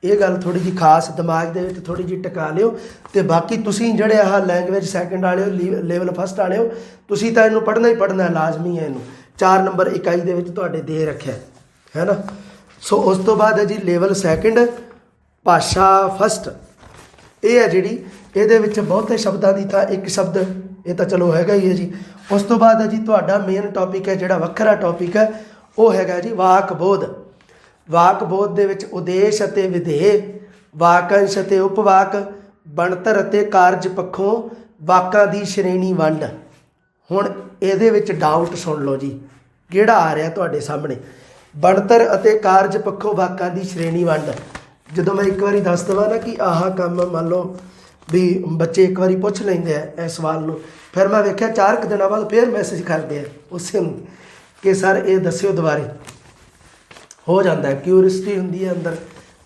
ਇਹ ਗੱਲ ਥੋੜੀ ਜਿਹੀ ਖਾਸ ਦਿਮਾਗ ਦੇ ਵਿੱਚ ਥੋੜੀ ਜਿਹੀ ਟਿਕਾ ਲਿਓ। ਤੇ ਬਾਕੀ ਤੁਸੀਂ ਜਿਹੜੇ ਆਹ ਲੈਂਗੁਏਜ ਸੈਕਿੰਡ ਵਾਲੇ ਹੋ, ਲੈਵਲ ਫਸਟ ਵਾਲੇ ਹੋ, ਤੁਸੀਂ ਤਾਂ ਇਹਨੂੰ ਪੜ੍ਹਨਾ ਹੀ ਪੜ੍ਹਨਾ, ਲਾਜ਼ਮੀ ਹੈ। ਇਹਨੂੰ 4 ਨੰਬਰ ਇਕਾਈ ਦੇ ਵਿੱਚ ਤੁਹਾਡੇ ਦੇ ਰੱਖਿਆ ਹੈ ਨਾ। ਸੋ ਉਸ ਤੋਂ ਬਾਅਦ ਹੈ ਜੀ ਲੈਵਲ ਸੈਕਿੰਡ ਭਾਸ਼ਾ ਫਸਟ। ਇਹ ਹੈ ਜਿਹੜੀ ਇਹਦੇ ਵਿੱਚ ਬਹੁਤੇ ਸ਼ਬਦਾਂ ਦੀ ਤਾਂ ਇੱਕ ਸ਼ਬਦ, ਇਹ ਤਾਂ ਚਲੋ ਹੈਗਾ ਹੀ ਹੈ ਜੀ। ਉਸ ਤੋਂ ਬਾਅਦ ਹੈ ਜੀ ਤੁਹਾਡਾ ਮੇਨ ਟੌਪਿਕ ਹੈ, ਜਿਹੜਾ ਵੱਖਰਾ ਟੌਪਿਕ ਹੈ ਉਹ ਹੈਗਾ ਜੀ ਵਾਕ ਬੋਧ। ਵਾਕ ਬੋਧ ਦੇ ਵਿੱਚ ਉਦੇਸ਼ ਅਤੇ ਵਿਧੇਯ, ਵਾਕੰਸ਼ ਅਤੇ ਉਪਵਾਕ, ਬਣਤਰ ਅਤੇ ਕਾਰਜ ਪੱਖੋਂ ਵਾਕਾਂ ਦੀ ਸ਼੍ਰੇਣੀ ਵੰਡ। ਹੁਣ ਇਹਦੇ ਵਿੱਚ ਡਾਊਟ ਸੁਣ ਲਓ ਜੀ, ਕਿਹੜਾ ਆ ਰਿਹਾ ਤੁਹਾਡੇ ਸਾਹਮਣੇ। ਬਣਤਰ ਅਤੇ ਕਾਰਜ ਪੱਖੋਂ ਵਾਕਾਂ ਦੀ ਸ਼੍ਰੇਣੀ ਵੰਡ। ਜਦੋਂ ਮੈਂ ਇੱਕ ਵਾਰੀ ਦੱਸ ਦੇਵਾਂ ਨਾ ਕਿ ਆਹ ਕੰਮ ਮੰਨ ਲਓ ਵੀ ਬੱਚੇ ਇੱਕ ਵਾਰੀ ਪੁੱਛ ਲੈਂਦੇ ਆ ਇਸ ਸਵਾਲ ਨੂੰ, ਫਿਰ ਮੈਂ ਵੇਖਿਆ 4 ਕੁ ਦਿਨਾਂ ਬਾਅਦ ਫਿਰ ਮੈਸੇਜ ਕਰਦੇ ਆ ਉਸੇ ਨੂੰ ਕਿ ਸਰ ਇਹ ਦੱਸਿਓ ਦੁਬਾਰੇ। ਹੋ ਜਾਂਦਾ ਕਿਊਰਿਸਟੀ ਹੁੰਦੀ ਹੈ ਅੰਦਰ,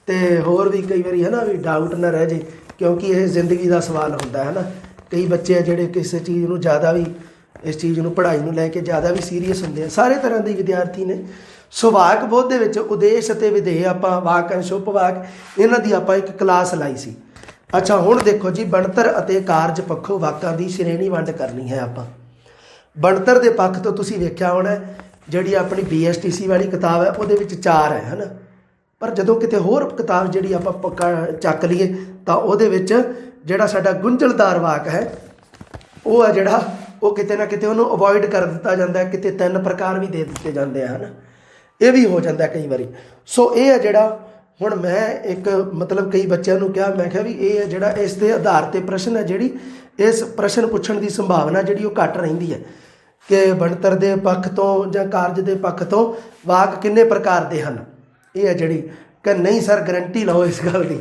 ਤੇ ਹੋਰ ਵੀ ਕਈ ਵਾਰੀ ਹੈ ਨਾ ਵੀ ਡਾਊਟ ਨਾ ਰਹਿ ਜੇ, ਕਿਉਂਕਿ ਇਹ ਜ਼ਿੰਦਗੀ ਦਾ ਸਵਾਲ ਹੁੰਦਾ ਹੈ ਨਾ। ਕਈ ਬੱਚੇ ਆ ਜਿਹੜੇ ਕਿਸੇ ਚੀਜ਼ ਨੂੰ ਜ਼ਿਆਦਾ ਵੀ, ਇਸ ਚੀਜ਼ ਨੂੰ ਪੜ੍ਹਾਈ ਨੂੰ ਲੈ ਕੇ ਜ਼ਿਆਦਾ ਵੀ ਸੀਰੀਅਸ ਹੁੰਦੇ ਆ, ਸਾਰੇ ਤਰ੍ਹਾਂ ਦੇ ਵਿਦਿਆਰਥੀ ਨੇ। ਸੋ ਵਾਕ ਬੋਧ ਦੇ ਵਿੱਚ ਉਦੇਸ਼ ਅਤੇ ਵਿਧੇਯ, ਆਪਾਂ ਵਾਕੰਸ਼ ਉਪਵਾਕ, ਇਹਨਾਂ ਦੀ ਆਪਾਂ ਇੱਕ ਕਲਾਸ ਲਾਈ ਸੀ। ਅੱਛਾ, ਹੁਣ ਦੇਖੋ ਜੀ ਬਣਤਰ ਅਤੇ ਕਾਰਜ ਪੱਖੋਂ ਵਾਕਾਂ ਦੀ ਸ਼੍ਰੇਣੀ ਵੰਡ ਕਰਨੀ ਹੈ ਆਪਾਂ। ਬਣਤਰ ਦੇ ਪੱਖ ਤੋਂ ਤੁਸੀਂ ਵੇਖਿਆ ਹੋਣਾ ਜਿਹੜੀ ਆਪਣੀ BSTC ਵਾਲੀ ਕਿਤਾਬ ਹੈ ਉਹਦੇ ਵਿੱਚ 4 ਹੈ ਨਾ, ਪਰ ਜਦੋਂ ਕਿਤੇ ਹੋਰ ਕਿਤਾਬ ਜਿਹੜੀ ਆਪਾਂ ਪੱਕਾ ਚੱਕ ਲਈਏ ਤਾਂ ਉਹਦੇ ਵਿੱਚ ਜਿਹੜਾ ਸਾਡਾ ਗੁੰਝਲਦਾਰ ਵਾਕ ਹੈ ਉਹ ਹੈ ਜਿਹੜਾ, ਉਹ ਕਿਤੇ ਨਾ ਕਿਤੇ ਉਹਨੂੰ ਅਵੋਇਡ ਕਰ ਦਿੱਤਾ ਜਾਂਦਾ, ਕਿਤੇ 3 ਪ੍ਰਕਾਰ ਵੀ ਦੇ ਦਿੱਤੇ ਜਾਂਦੇ ਆ ਨਾ, ਇਹ ਵੀ ਹੋ ਜਾਂਦਾ ਕਈ ਵਾਰੀ। ਸੋ ਇਹ ਹੈ ਜਿਹੜਾ, ਹੁਣ ਮੈਂ ਇੱਕ ਮਤਲਬ ਕਈ ਬੱਚਿਆਂ ਨੂੰ ਕਿਹਾ, ਮੈਂ ਕਿਹਾ ਵੀ ਇਹ ਹੈ ਜਿਹੜਾ ਇਸ ਦੇ ਆਧਾਰ 'ਤੇ ਪ੍ਰਸ਼ਨ ਹੈ, ਜਿਹੜੀ ਇਸ ਪ੍ਰਸ਼ਨ ਪੁੱਛਣ ਦੀ ਸੰਭਾਵਨਾ ਜਿਹੜੀ ਉਹ ਘੱਟ ਰਹਿੰਦੀ ਹੈ ਕਿ ਬਣਤਰ ਦੇ ਪੱਖ ਤੋਂ ਜਾਂ ਕਾਰਜ ਦੇ ਪੱਖ ਤੋਂ ਵਾਕ ਕਿੰਨੇ ਪ੍ਰਕਾਰ ਦੇ ਹਨ। ਇਹ ਹੈ ਜਿਹੜੀ ਕਿ ਨਹੀਂ ਸਰ ਗਰੰਟੀ ਲਓ ਇਸ ਗੱਲ ਦੀ,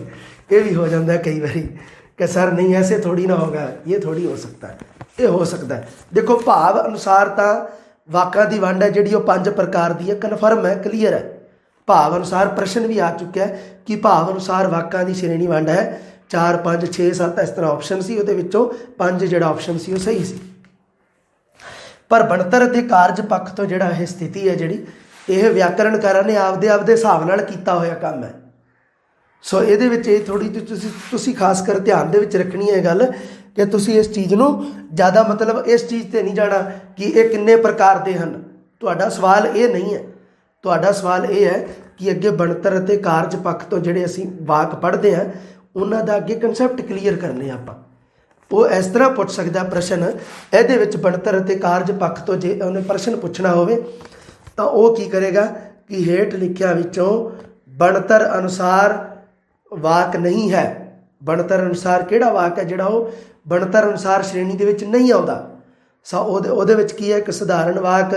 ਇਹ ਵੀ ਹੋ ਜਾਂਦਾ ਕਈ ਵਾਰੀ ਕਿ ਸਰ ਨਹੀਂ ਐਸੇ ਥੋੜੀ ਨਾ ਹੋਗਾ, ਇਹ ਥੋੜੀ ਹੋ ਸਕता है, ਇਹ ਹੋ ਸਕਦਾ ਹੈ। ਦੇਖੋ ਭਾਵ ਅਨੁਸਾਰ ਤਾਂ ਵਾਕਾਂ ਦੀ ਵੰਡ ਹੈ ਜਿਹੜੀ ਉਹ 5 ਪ੍ਰਕਾਰ ਦੀ ਹੈ, ਕਨਫਰਮ ਹੈ, ਕਲੀਅਰ ਹੈ। ਭਾਵ ਅਨੁਸਾਰ ਪ੍ਰਸ਼ਨ ਵੀ ਆ ਚੁੱਕਿਆ ਕਿ ਭਾਵ ਅਨੁਸਾਰ ਵਾਕਾਂ ਦੀ ਸ਼੍ਰੇਣੀ ਵੰਡ ਹੈ 4 5 6 7 ਇਸ ਤਰ੍ਹਾਂ ਆਪਸ਼ਨ ਸੀ, ਉਹਦੇ ਵਿੱਚੋਂ 5 ਜਿਹੜਾ ਆਪਸ਼ਨ ਸੀ ਉਹ ਸਹੀ ਸੀ। ਪਰ ਬਣਤਰ ਅਤੇ ਕਾਰਜ ਪੱਖ ਤੋਂ ਜਿਹੜਾ ਇਹ ਸਥਿਤੀ ਹੈ ਜਿਹੜੀ, ਇਹ ਵਿਆਕਰਣਕਾਰਾਂ ਨੇ ਆਪਦੇ ਹਿਸਾਬ ਨਾਲ ਕੀਤਾ ਹੋਇਆ ਕੰਮ ਹੈ। ਸੋ ਇਹਦੇ ਵਿੱਚ ਇਹ ਥੋੜ੍ਹੀ ਜਿਹੀ ਤੁਸੀਂ ਖਾਸ ਕਰ ਧਿਆਨ ਦੇ ਵਿੱਚ ਰੱਖਣੀ ਹੈ ਗੱਲ ਕਿ ਤੁਸੀਂ ਇਸ ਚੀਜ਼ ਨੂੰ ਜ਼ਿਆਦਾ ਮਤਲਬ ਇਸ ਚੀਜ਼ 'ਤੇ ਨਹੀਂ ਜਾਣਾ ਕਿ ਇਹ ਕਿੰਨੇ ਪ੍ਰਕਾਰ ਦੇ ਹਨ। ਤੁਹਾਡਾ ਸਵਾਲ ਇਹ ਨਹੀਂ ਹੈ, ਤੁਹਾਡਾ ਸਵਾਲ ਇਹ ਹੈ ਕਿ ਅੱਗੇ ਬਣਤਰ ਅਤੇ ਕਾਰਜ ਪੱਖ ਤੋਂ ਜਿਹੜੇ ਅਸੀਂ ਵਾਕ ਪੜ੍ਹਦੇ ਹਾਂ ਉਹਨਾਂ ਦਾ ਅੱਗੇ ਕੰਸੈਪਟ ਕਲੀਅਰ ਕਰਨੇ ਆਪਾਂ। ਉਹ ਇਸ ਤਰ੍ਹਾਂ ਪੁੱਛ ਸਕਦਾ ਪ੍ਰਸ਼ਨ, ਇਹਦੇ ਵਿੱਚ ਬਣਤਰ ਅਤੇ ਕਾਰਜ ਪੱਖ ਤੋਂ ਜੇ ਉਹਨੇ ਪ੍ਰਸ਼ਨ ਪੁੱਛਣਾ ਹੋਵੇ ਤਾਂ ਉਹ ਕੀ ਕਰੇਗਾ ਕਿ ਹੇਠ ਲਿਖਿਆਂ ਵਿੱਚੋਂ ਬਣਤਰ ਅਨੁਸਾਰ ਵਾਕ ਨਹੀਂ ਹੈ। ਬਣਤਰ ਅਨੁਸਾਰ ਕਿਹੜਾ ਵਾਕ ਹੈ ਜਿਹੜਾ ਉਹ ਬਣਤਰ ਅਨੁਸਾਰ ਸ਼੍ਰੇਣੀ ਦੇ ਵਿੱਚ ਨਹੀਂ ਆਉਂਦਾ। ਉਹਦੇ ਵਿੱਚ ਕੀ ਹੈ, ਇੱਕ ਸਧਾਰਨ ਵਾਕ,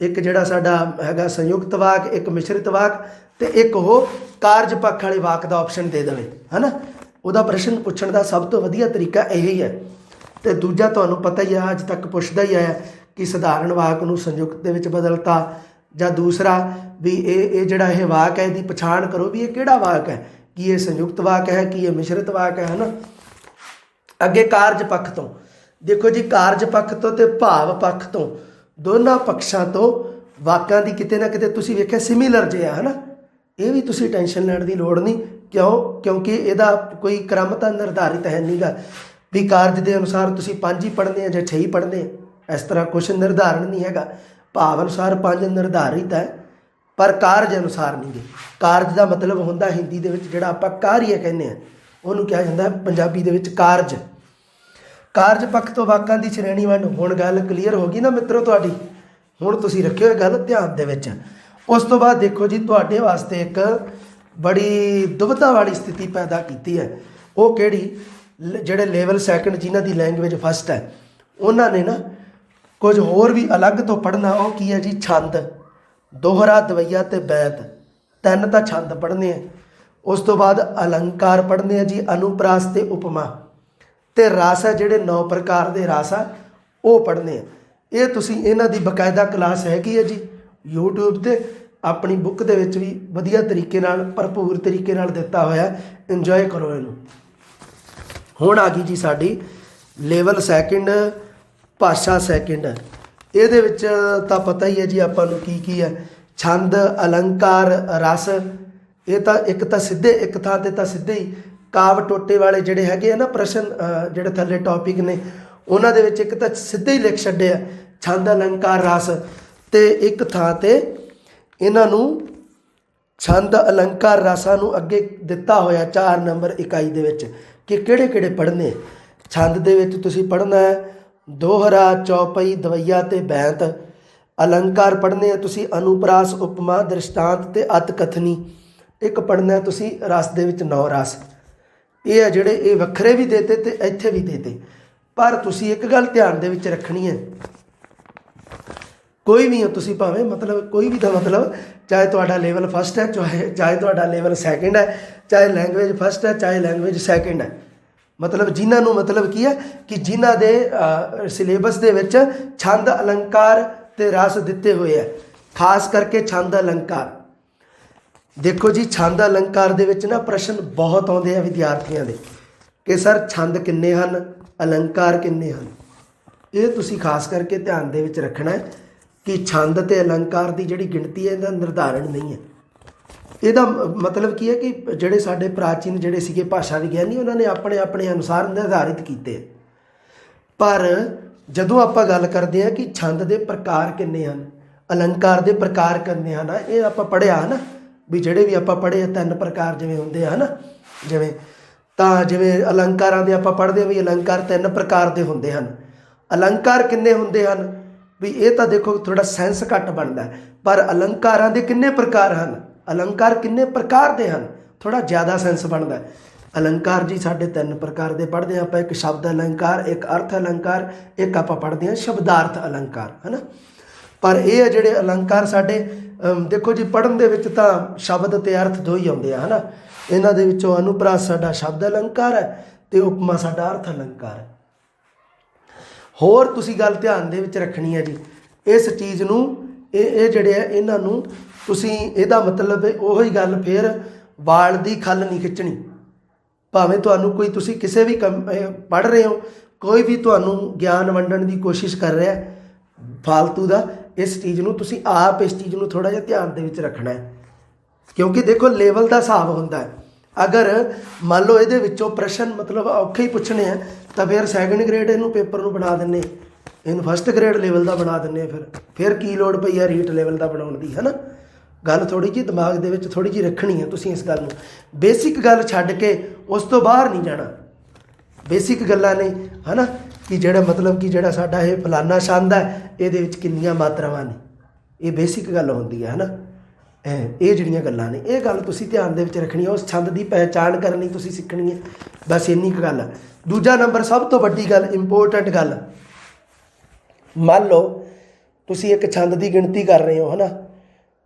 ਇੱਕ ਜਿਹੜਾ ਸਾਡਾ ਹੈਗਾ ਸੰਯੁਕਤ ਵਾਕ, ਇੱਕ ਮਿਸ਼ਰਿਤ ਵਾਕ, ਤੇ ਇੱਕ ਉਹ ਕਾਰਜ ਪੱਖ ਵਾਲੇ ਵਾਕ ਦਾ ਆਪਸ਼ਨ ਦੇ ਦੇਵੇ, ਹੈ ਨਾ। ਉਹਦਾ ਪ੍ਰਸ਼ਨ ਪੁੱਛਣ ਦਾ ਸਭ ਤੋਂ ਵਧੀਆ ਤਰੀਕਾ ਇਹ ਹੀ ਹੈ। ਤੇ ਦੂਜਾ ਤੁਹਾਨੂੰ ਪਤਾ ਹੀ ਆ, ਅੱਜ ਤੱਕ ਪੁੱਛਦਾ ਹੀ ਆਇਆ ਕਿ ਸਧਾਰਨ ਵਾਕ ਨੂੰ ਸੰਯੁਕਤ ਦੇ ਵਿੱਚ ਬਦਲਤਾ, ਜਾਂ ਦੂਸਰਾ ਵੀ ਇਹ ਜਿਹੜਾ ਇਹ ਵਾਕ ਹੈ ਇਹਦੀ ਪਛਾਣ ਕਰੋ ਵੀ ਇਹ ਕਿਹੜਾ ਵਾਕ ਹੈ, ਕੀ ਇਹ ਸੰਯੁਕਤ ਵਾਕ ਹੈ, ਕੀ ਇਹ ਮਿਸ਼ਰਿਤ ਵਾਕ ਹੈ ਨਾ। ਅੱਗੇ ਕਾਰਜ ਪੱਖ ਤੋਂ ਦੇਖੋ ਜੀ, ਕਾਰਜ ਪੱਖ ਤੋਂ ਤੇ ਭਾਵ ਪੱਖ ਤੋਂ ਦੋਨਾਂ ਪੱਖਾਂ ਤੋਂ ਵਾਕਾਂ ਦੀ ਕਿਤੇ ਨਾ ਕਿਤੇ ਤੁਸੀਂ ਵੇਖਿਆ ਸਿਮਿਲਰ ਜਿਹਾ ਹੈ ਨਾ। ਇਹ ਵੀ ਤੁਸੀਂ ਟੈਨਸ਼ਨ ਲੈਣ ਦੀ ਲੋੜ ਨਹੀਂ, ਕਿਉਂਕਿ ਇਹਦਾ ਕੋਈ ਕ੍ਰਮ ਤਾਂ ਨਿਰਧਾਰਿਤ ਹੈ ਨਹੀਂਗਾ ਵੀ ਕਾਰਜ ਦੇ ਅਨੁਸਾਰ ਤੁਸੀਂ 5 ਹੀ ਪੜ੍ਹਨੇ ਆ ਜਾਂ 6 ਹੀ ਪੜ੍ਹਨੇ ਆ, ਇਸ ਤਰ੍ਹਾਂ ਕੁਛ ਨਿਰਧਾਰਨ ਨਹੀਂ ਹੈਗਾ। ਭਾਵ ਅਨੁਸਾਰ 5 ਨਿਰਧਾਰਿਤ ਹੈ ਪਰ ਕਾਰਜ ਅਨੁਸਾਰ ਨਹੀਂ ਗੇ। ਕਾਰਜ ਦਾ ਮਤਲਬ ਹੁੰਦਾ ਹਿੰਦੀ ਦੇ ਵਿੱਚ ਜਿਹੜਾ ਆਪਾਂ ਕਾਰਯ ਕਹਿੰਦੇ ਹਾਂ ਉਹਨੂੰ ਕਿਹਾ ਜਾਂਦਾ ਪੰਜਾਬੀ ਦੇ ਵਿੱਚ ਕਾਰਜ। ਕਾਰਜ ਪੱਖ ਤੋਂ ਵਾਕਾਂ ਦੀ ਸ਼੍ਰੇਣੀ ਵੰਡ। ਹੁਣ ਗੱਲ ਕਲੀਅਰ ਹੋ ਗਈ ਨਾ ਮਿੱਤਰੋ ਤੁਹਾਡੀ, ਹੁਣ ਤੁਸੀਂ ਰੱਖਿਓ ਇਹ ਗੱਲ ਧਿਆਨ ਦੇ ਵਿੱਚ। ਉਸ ਤੋਂ ਬਾਅਦ ਦੇਖੋ ਜੀ, ਤੁਹਾਡੇ ਵਾਸਤੇ ਇੱਕ ਬੜੀ ਦੁਵਿਧਾ ਵਾਲੀ ਸਥਿਤੀ ਪੈਦਾ ਕੀਤੀ ਹੈ। ਉਹ ਕਿਹੜੀ, ਜਿਹੜੇ ਲੈਵਲ ਸੈਕਿੰਡ ਜਿਨ੍ਹਾਂ ਦੀ ਲੈਂਗੁਏਜ ਫਸਟ ਹੈ ਉਹਨਾਂ ਨੇ ਨਾ ਕੁਝ ਹੋਰ ਵੀ ਅਲੱਗ ਤੋਂ ਪੜ੍ਹਨਾ। ਉਹ ਕੀ ਹੈ ਜੀ, ਛੰਦ, ਦੋਹਰਾ, ਦਵਈਆ ਤੇ ਬੈਤ, 3 ਤਾਂ ਛੰਦ ਪੜ੍ਹਨੇ ਆ। ਉਸ ਤੋਂ ਬਾਅਦ ਅਲੰਕਾਰ ਪੜ੍ਹਨੇ ਆ ਜੀ, ਅਨੁਪਰਾਸ ਤੇ ਉਪਮਾ, ਤੇ ਰਸ ਹੈ ਜਿਹੜੇ 9 ਪ੍ਰਕਾਰ ਦੇ ਰਸ ਆ ਉਹ ਪੜ੍ਹਨੇ ਆ। ਇਹ ਤੁਸੀਂ ਇਹਨਾਂ ਦੀ ਬਕਾਇਦਾ ਕਲਾਸ ਹੈਗੀ ਹੈ ਜੀ YouTube 'ਤੇ, ਆਪਣੀ ਬੁੱਕ ਦੇ ਵਿੱਚ ਵੀ ਵਧੀਆ ਤਰੀਕੇ ਨਾਲ ਭਰਪੂਰ ਤਰੀਕੇ ਨਾਲ ਦਿੱਤਾ ਹੋਇਆ, ਇੰਜੋਏ ਕਰੋ ਇਹਨੂੰ। ਹੁਣ ਆ ਗਈ ਜੀ ਸਾਡੀ ਲੈਵਲ ਸੈਕਿੰਡ ਭਾਸ਼ਾ ਸੈਕਿੰਡ। ਇਹਦੇ ਵਿੱਚ ਤਾਂ ਪਤਾ ਹੀ ਹੈ ਜੀ ਆਪਾਂ ਨੂੰ ਕੀ ਕੀ ਹੈ, ਛੰਦ, ਅਲੰਕਾਰ, ਰਸ, ਇਹ ਤਾਂ ਇੱਕ ਤਾਂ ਸਿੱਧੇ ਇੱਕ ਥਾਂ ਤੇ ਤਾਂ ਸਿੱਧੇ ਹੀ ਕਾਵ ਟੋਟੇ ਵਾਲੇ ਜਿਹੜੇ ਹੈਗੇ ਆ ਨਾ ਪ੍ਰਸ਼ਨ, ਜਿਹੜੇ ਥੱਲੇ ਟੌਪਿਕ ਨੇ ਉਹਨਾਂ ਦੇ ਵਿੱਚ ਇੱਕ ਤਾਂ ਸਿੱਧੇ ਹੀ ਲਿਖ ਛੱਡਿਆ ਛੰਦ ਅਲੰਕਾਰ ਰਸ, ਤੇ ਇੱਕ ਥਾਂ ਤੇ ਇਹਨਾਂ ਨੂੰ ਛੰਦ ਅਲੰਕਾਰ ਰਸਾਂ ਨੂੰ ਅੱਗੇ ਦਿੱਤਾ ਹੋਇਆ 4 ਨੰਬਰ ਇਕਾਈ ਦੇ ਵਿੱਚ ਕਿ ਕਿਹੜੇ ਕਿਹੜੇ ਪੜ੍ਹਨੇ। ਛੰਦ ਦੇ ਵਿੱਚ ਤੁਸੀਂ ਪੜ੍ਹਨਾ ਹੈ ਦੋਹਰਾ, ਚੌਪਈ, ਦਵਈਆ ਤੇ ਬੈਂਤ। ਅਲੰਕਾਰ ਪੜ੍ਹਨੇ ਆ ਤੁਸੀਂ ਅਨੁਪਰਾਸ, ਉਪਮਾ, ਦ੍ਰਿਸ਼ਟਾਂਤ ਤੇ ਅਤ ਕਥਨੀ। ਇੱਕ ਪੜ੍ਹਨਾ ਤੁਸੀਂ ਰਸ ਦੇ ਵਿੱਚ 9 ਰਸ। ਇਹ ਆ ਜਿਹੜੇ ਇਹ ਵੱਖਰੇ ਵੀ ਦੇਤੇ ਤੇ ਇੱਥੇ ਵੀ ਦੇਤੇ। ਪਰ ਤੁਸੀਂ ਇੱਕ ਗੱਲ ਧਿਆਨ ਦੇ ਵਿੱਚ ਰੱਖਣੀ ਹੈ, ਕੋਈ ਵੀ ਹੋ ਤੁਸੀਂ ਭਾਵੇਂ ਮਤਲਬ ਕੋਈ ਵੀ ਦਾ ਮਤਲਬ ਚਾਹੇ ਤੁਹਾਡਾ ਲੈਵਲ ਫਸਟ ਹੈ, ਚਾਹੇ ਤੁਹਾਡਾ ਲੈਵਲ ਸੈਕਿੰਡ ਹੈ, ਚਾਹੇ ਲੈਂਗੁਏਜ ਫਸਟ ਹੈ, ਚਾਹੇ ਲੈਂਗੁਏਜ ਸੈਕਿੰਡ ਹੈ, ਮਤਲਬ ਜਿਨ੍ਹਾਂ ਨੂੰ ਮਤਲਬ ਕੀ ਹੈ ਕਿ ਜਿਨ੍ਹਾਂ ਦੇ ਸਿਲੇਬਸ ਦੇ ਵਿੱਚ ਛੰਦ ਅਲੰਕਾਰ ਤੇ ਰਸ ਦਿੱਤੇ ਹੋਏ ਹੈ। ਖਾਸ ਕਰਕੇ ਛੰਦ ਅਲੰਕਾਰ ਦੇਖੋ ਜੀ, ਛੰਦ ਅਲੰਕਾਰ ਦੇ ਵਿੱਚ ਨਾ ਪ੍ਰਸ਼ਨ ਬਹੁਤ ਆਉਂਦੇ ਆ ਵਿਦਿਆਰਥੀਆਂ ਦੇ ਕਿ ਸਰ ਛੰਦ ਕਿੰਨੇ ਹਨ, ਅਲੰਕਾਰ ਕਿੰਨੇ ਹਨ। ਇਹ ਤੁਸੀਂ ਖਾਸ ਕਰਕੇ ਧਿਆਨ ਦੇ ਵਿੱਚ ਰੱਖਣਾ ਹੈ ਕਿ ਛੰਦ ਤੇ ਅਲੰਕਾਰ ਦੀ ਜਿਹੜੀ ਗਿਣਤੀ ਹੈ ਇਹਦਾ ਨਿਰਧਾਰਣ ਨਹੀਂ ਹੈ। ਇਹਦਾ ਮਤਲਬ ਕੀ ਹੈ ਕਿ ਜਿਹੜੇ ਸਾਡੇ ਪ੍ਰਾਚੀਨ ਜਿਹੜੇ ਸੀਗੇ ਭਾਸ਼ਾ ਵਿਗਿਆਨੀ ਉਹਨਾਂ ਨੇ ਆਪਣੇ ਆਪਣੇ ਅਨੁਸਾਰ ਨਿਰਧਾਰਿਤ ਕੀਤੇ। ਪਰ ਜਦੋਂ ਆਪਾਂ ਗੱਲ ਕਰਦੇ ਹਾਂ ਕਿ ਛੰਦ ਦੇ ਪ੍ਰਕਾਰ ਕਿੰਨੇ ਹਨ, ਅਲੰਕਾਰ ਦੇ ਪ੍ਰਕਾਰ ਕਿੰਨੇ ਹਨ, ਇਹ ਆਪਾਂ ਪੜ੍ਹਿਆ ਨਾ ਵੀ ਜਿਹੜੇ ਵੀ ਆਪਾਂ ਪੜ੍ਹੇ 3 ਪ੍ਰਕਾਰ ਜਿਵੇਂ ਹੁੰਦੇ ਆ ਨਾ, ਜਿਵੇਂ ਅਲੰਕਾਰਾਂ ਦੇ ਆਪਾਂ ਪੜ੍ਹਦੇ ਹਾਂ ਵੀ ਅਲੰਕਾਰ 3 ਪ੍ਰਕਾਰ ਦੇ ਹੁੰਦੇ ਹਨ। ਅਲੰਕਾਰ ਕਿੰਨੇ ਹੁੰਦੇ ਹਨ ਵੀ ਇਹ ਤਾਂ ਦੇਖੋ ਥੋੜ੍ਹਾ ਸੈਂਸ ਘੱਟ ਬਣਦਾ, ਪਰ ਅਲੰਕਾਰਾਂ ਦੇ ਕਿੰਨੇ ਪ੍ਰਕਾਰ ਹਨ, ਅਲੰਕਾਰ ਕਿੰਨੇ ਪ੍ਰਕਾਰ ਦੇ ਹਨ, ਥੋੜ੍ਹਾ ਜ਼ਿਆਦਾ ਸੈਂਸ ਬਣਦਾ। ਅਲੰਕਾਰ ਜੀ ਸਾਡੇ 3 ਪ੍ਰਕਾਰ ਦੇ ਪੜ੍ਹਦੇ ਹਾਂ ਆਪਾਂ, ਇੱਕ ਸ਼ਬਦ ਅਲੰਕਾਰ, ਇੱਕ ਅਰਥ ਅਲੰਕਾਰ, ਇੱਕ ਆਪਾਂ ਪੜ੍ਹਦੇ ਹਾਂ ਸ਼ਬਦਾਰਥ ਅਲੰਕਾਰ, ਹੈ ਨਾ। ਪਰ ਇਹ ਆ ਜਿਹੜੇ ਅਲੰਕਾਰ ਸਾਡੇ ਦੇਖੋ ਜੀ ਪੜ੍ਹਨ ਦੇ ਵਿੱਚ ਤਾਂ ਸ਼ਬਦ ਅਤੇ ਅਰਥ ਦੋ ਹੀ ਆਉਂਦੇ ਆ, ਹੈ ਨਾ। ਇਹਨਾਂ ਦੇ ਵਿੱਚੋਂ ਅਨੁਪਰਾਸ ਸਾਡਾ ਸ਼ਬਦ ਅਲੰਕਾਰ ਹੈ ਅਤੇ ਉਪਮਾ ਸਾਡਾ ਅਰਥ ਅਲੰਕਾਰ ਹੈ। ਹੋਰ ਤੁਸੀਂ ਗੱਲ ਧਿਆਨ ਦੇ ਵਿੱਚ ਰੱਖਣੀ ਹੈ ਜੀ, ਇਸ ਚੀਜ਼ ਨੂੰ ਇਹ ਜਿਹੜੇ ਆ ਇਹਨਾਂ ਨੂੰ ਤੁਸੀਂ ਇਹਦਾ ਮਤਲਬ ਉਹੀ ਗੱਲ ਫਿਰ ਵਾਲ ਦੀ ਖੱਲ ਨਹੀਂ ਖਿੱਚਣੀ। ਭਾਵੇਂ ਤੁਹਾਨੂੰ ਕੋਈ ਤੁਸੀਂ ਕਿਸੇ ਵੀ ਪੜ੍ਹ ਰਹੇ ਹੋ, ਕੋਈ ਵੀ ਤੁਹਾਨੂੰ ਗਿਆਨ ਵੰਡਣ ਦੀ ਕੋਸ਼ਿਸ਼ ਕਰ ਰਿਹਾ ਫਾਲਤੂ ਦਾ, ਇਸ ਚੀਜ਼ ਨੂੰ ਤੁਸੀਂ ਆਪ ਇਸ ਚੀਜ਼ ਨੂੰ ਥੋੜ੍ਹਾ ਜਿਹਾ ਧਿਆਨ ਦੇ ਵਿੱਚ ਰੱਖਣਾ ਹੈ। ਕਿਉਂਕਿ ਦੇਖੋ ਲੈਵਲ ਦਾ ਹਿਸਾਬ ਹੁੰਦਾ ਹੈ। ਅਗਰ ਮੰਨ ਲਓ ਇਹਦੇ ਵਿੱਚੋਂ ਪ੍ਰਸ਼ਨ ਮਤਲਬ ਔਖੇ ਹੀ ਪੁੱਛਣੇ ਆ ਤਾਂ ਫਿਰ ਸੈਕਿੰਡ ਗ੍ਰੇਡ ਇਹਨੂੰ ਪੇਪਰ ਨੂੰ ਬਣਾ ਦਿੰਦੇ, ਇਹਨੂੰ ਫਸਟ ਗ੍ਰੇਡ ਲੈਵਲ ਦਾ ਬਣਾ ਦਿੰਦੇ। ਫਿਰ ਕੀ ਲੋੜ ਪਈ ਆ ਰੀਟ ਲੈਵਲ ਦਾ ਬਣਾਉਣ ਦੀ, ਹੈ ਨਾ। ਗੱਲ ਥੋੜ੍ਹੀ ਜਿਹੀ ਦਿਮਾਗ ਦੇ ਵਿੱਚ ਥੋੜ੍ਹੀ ਜਿਹੀ ਰੱਖਣੀ ਹੈ ਤੁਸੀਂ ਇਸ ਗੱਲ ਨੂੰ। ਬੇਸਿਕ ਗੱਲ ਛੱਡ ਕੇ ਉਸ ਤੋਂ ਬਾਹਰ ਨਹੀਂ ਜਾਣਾ। ਬੇਸਿਕ ਗੱਲਾਂ ਨੇ, ਹੈ ਨਾ, ਕਿ ਜਿਹੜਾ ਮਤਲਬ ਕਿ ਜਿਹੜਾ ਸਾਡਾ ਇਹ ਫਲਾਨਾ ਛੰਦ ਹੈ ਇਹਦੇ ਵਿੱਚ ਕਿੰਨੀਆਂ ਮਾਤਰਾਵਾਂ ਨੇ, ਇਹ ਬੇਸਿਕ ਗੱਲ ਹੁੰਦੀ ਹੈ ਨਾ। ਇਹ ਜਿਹੜੀਆਂ ਗੱਲਾਂ ਨੇ ਇਹ ਗੱਲ ਤੁਸੀਂ ਧਿਆਨ ਦੇ ਵਿੱਚ ਰੱਖਣੀ ਹੈ। ਉਸ ਛੰਦ ਦੀ ਪਹਿਚਾਣ ਕਰਨੀ ਤੁਸੀਂ ਸਿੱਖਣੀ ਹੈ, ਬਸ ਇੰਨੀ ਕੁ ਗੱਲ ਹੈ। ਦੂਜਾ ਨੰਬਰ ਸਭ ਤੋਂ ਵੱਡੀ ਗੱਲ, ਇੰਪੋਰਟੈਂਟ ਗੱਲ, ਮੰਨ ਲਓ ਤੁਸੀਂ ਇੱਕ ਛੰਦ ਦੀ ਗਿਣਤੀ ਕਰ ਰਹੇ ਹੋ, ਹੈ ਨਾ।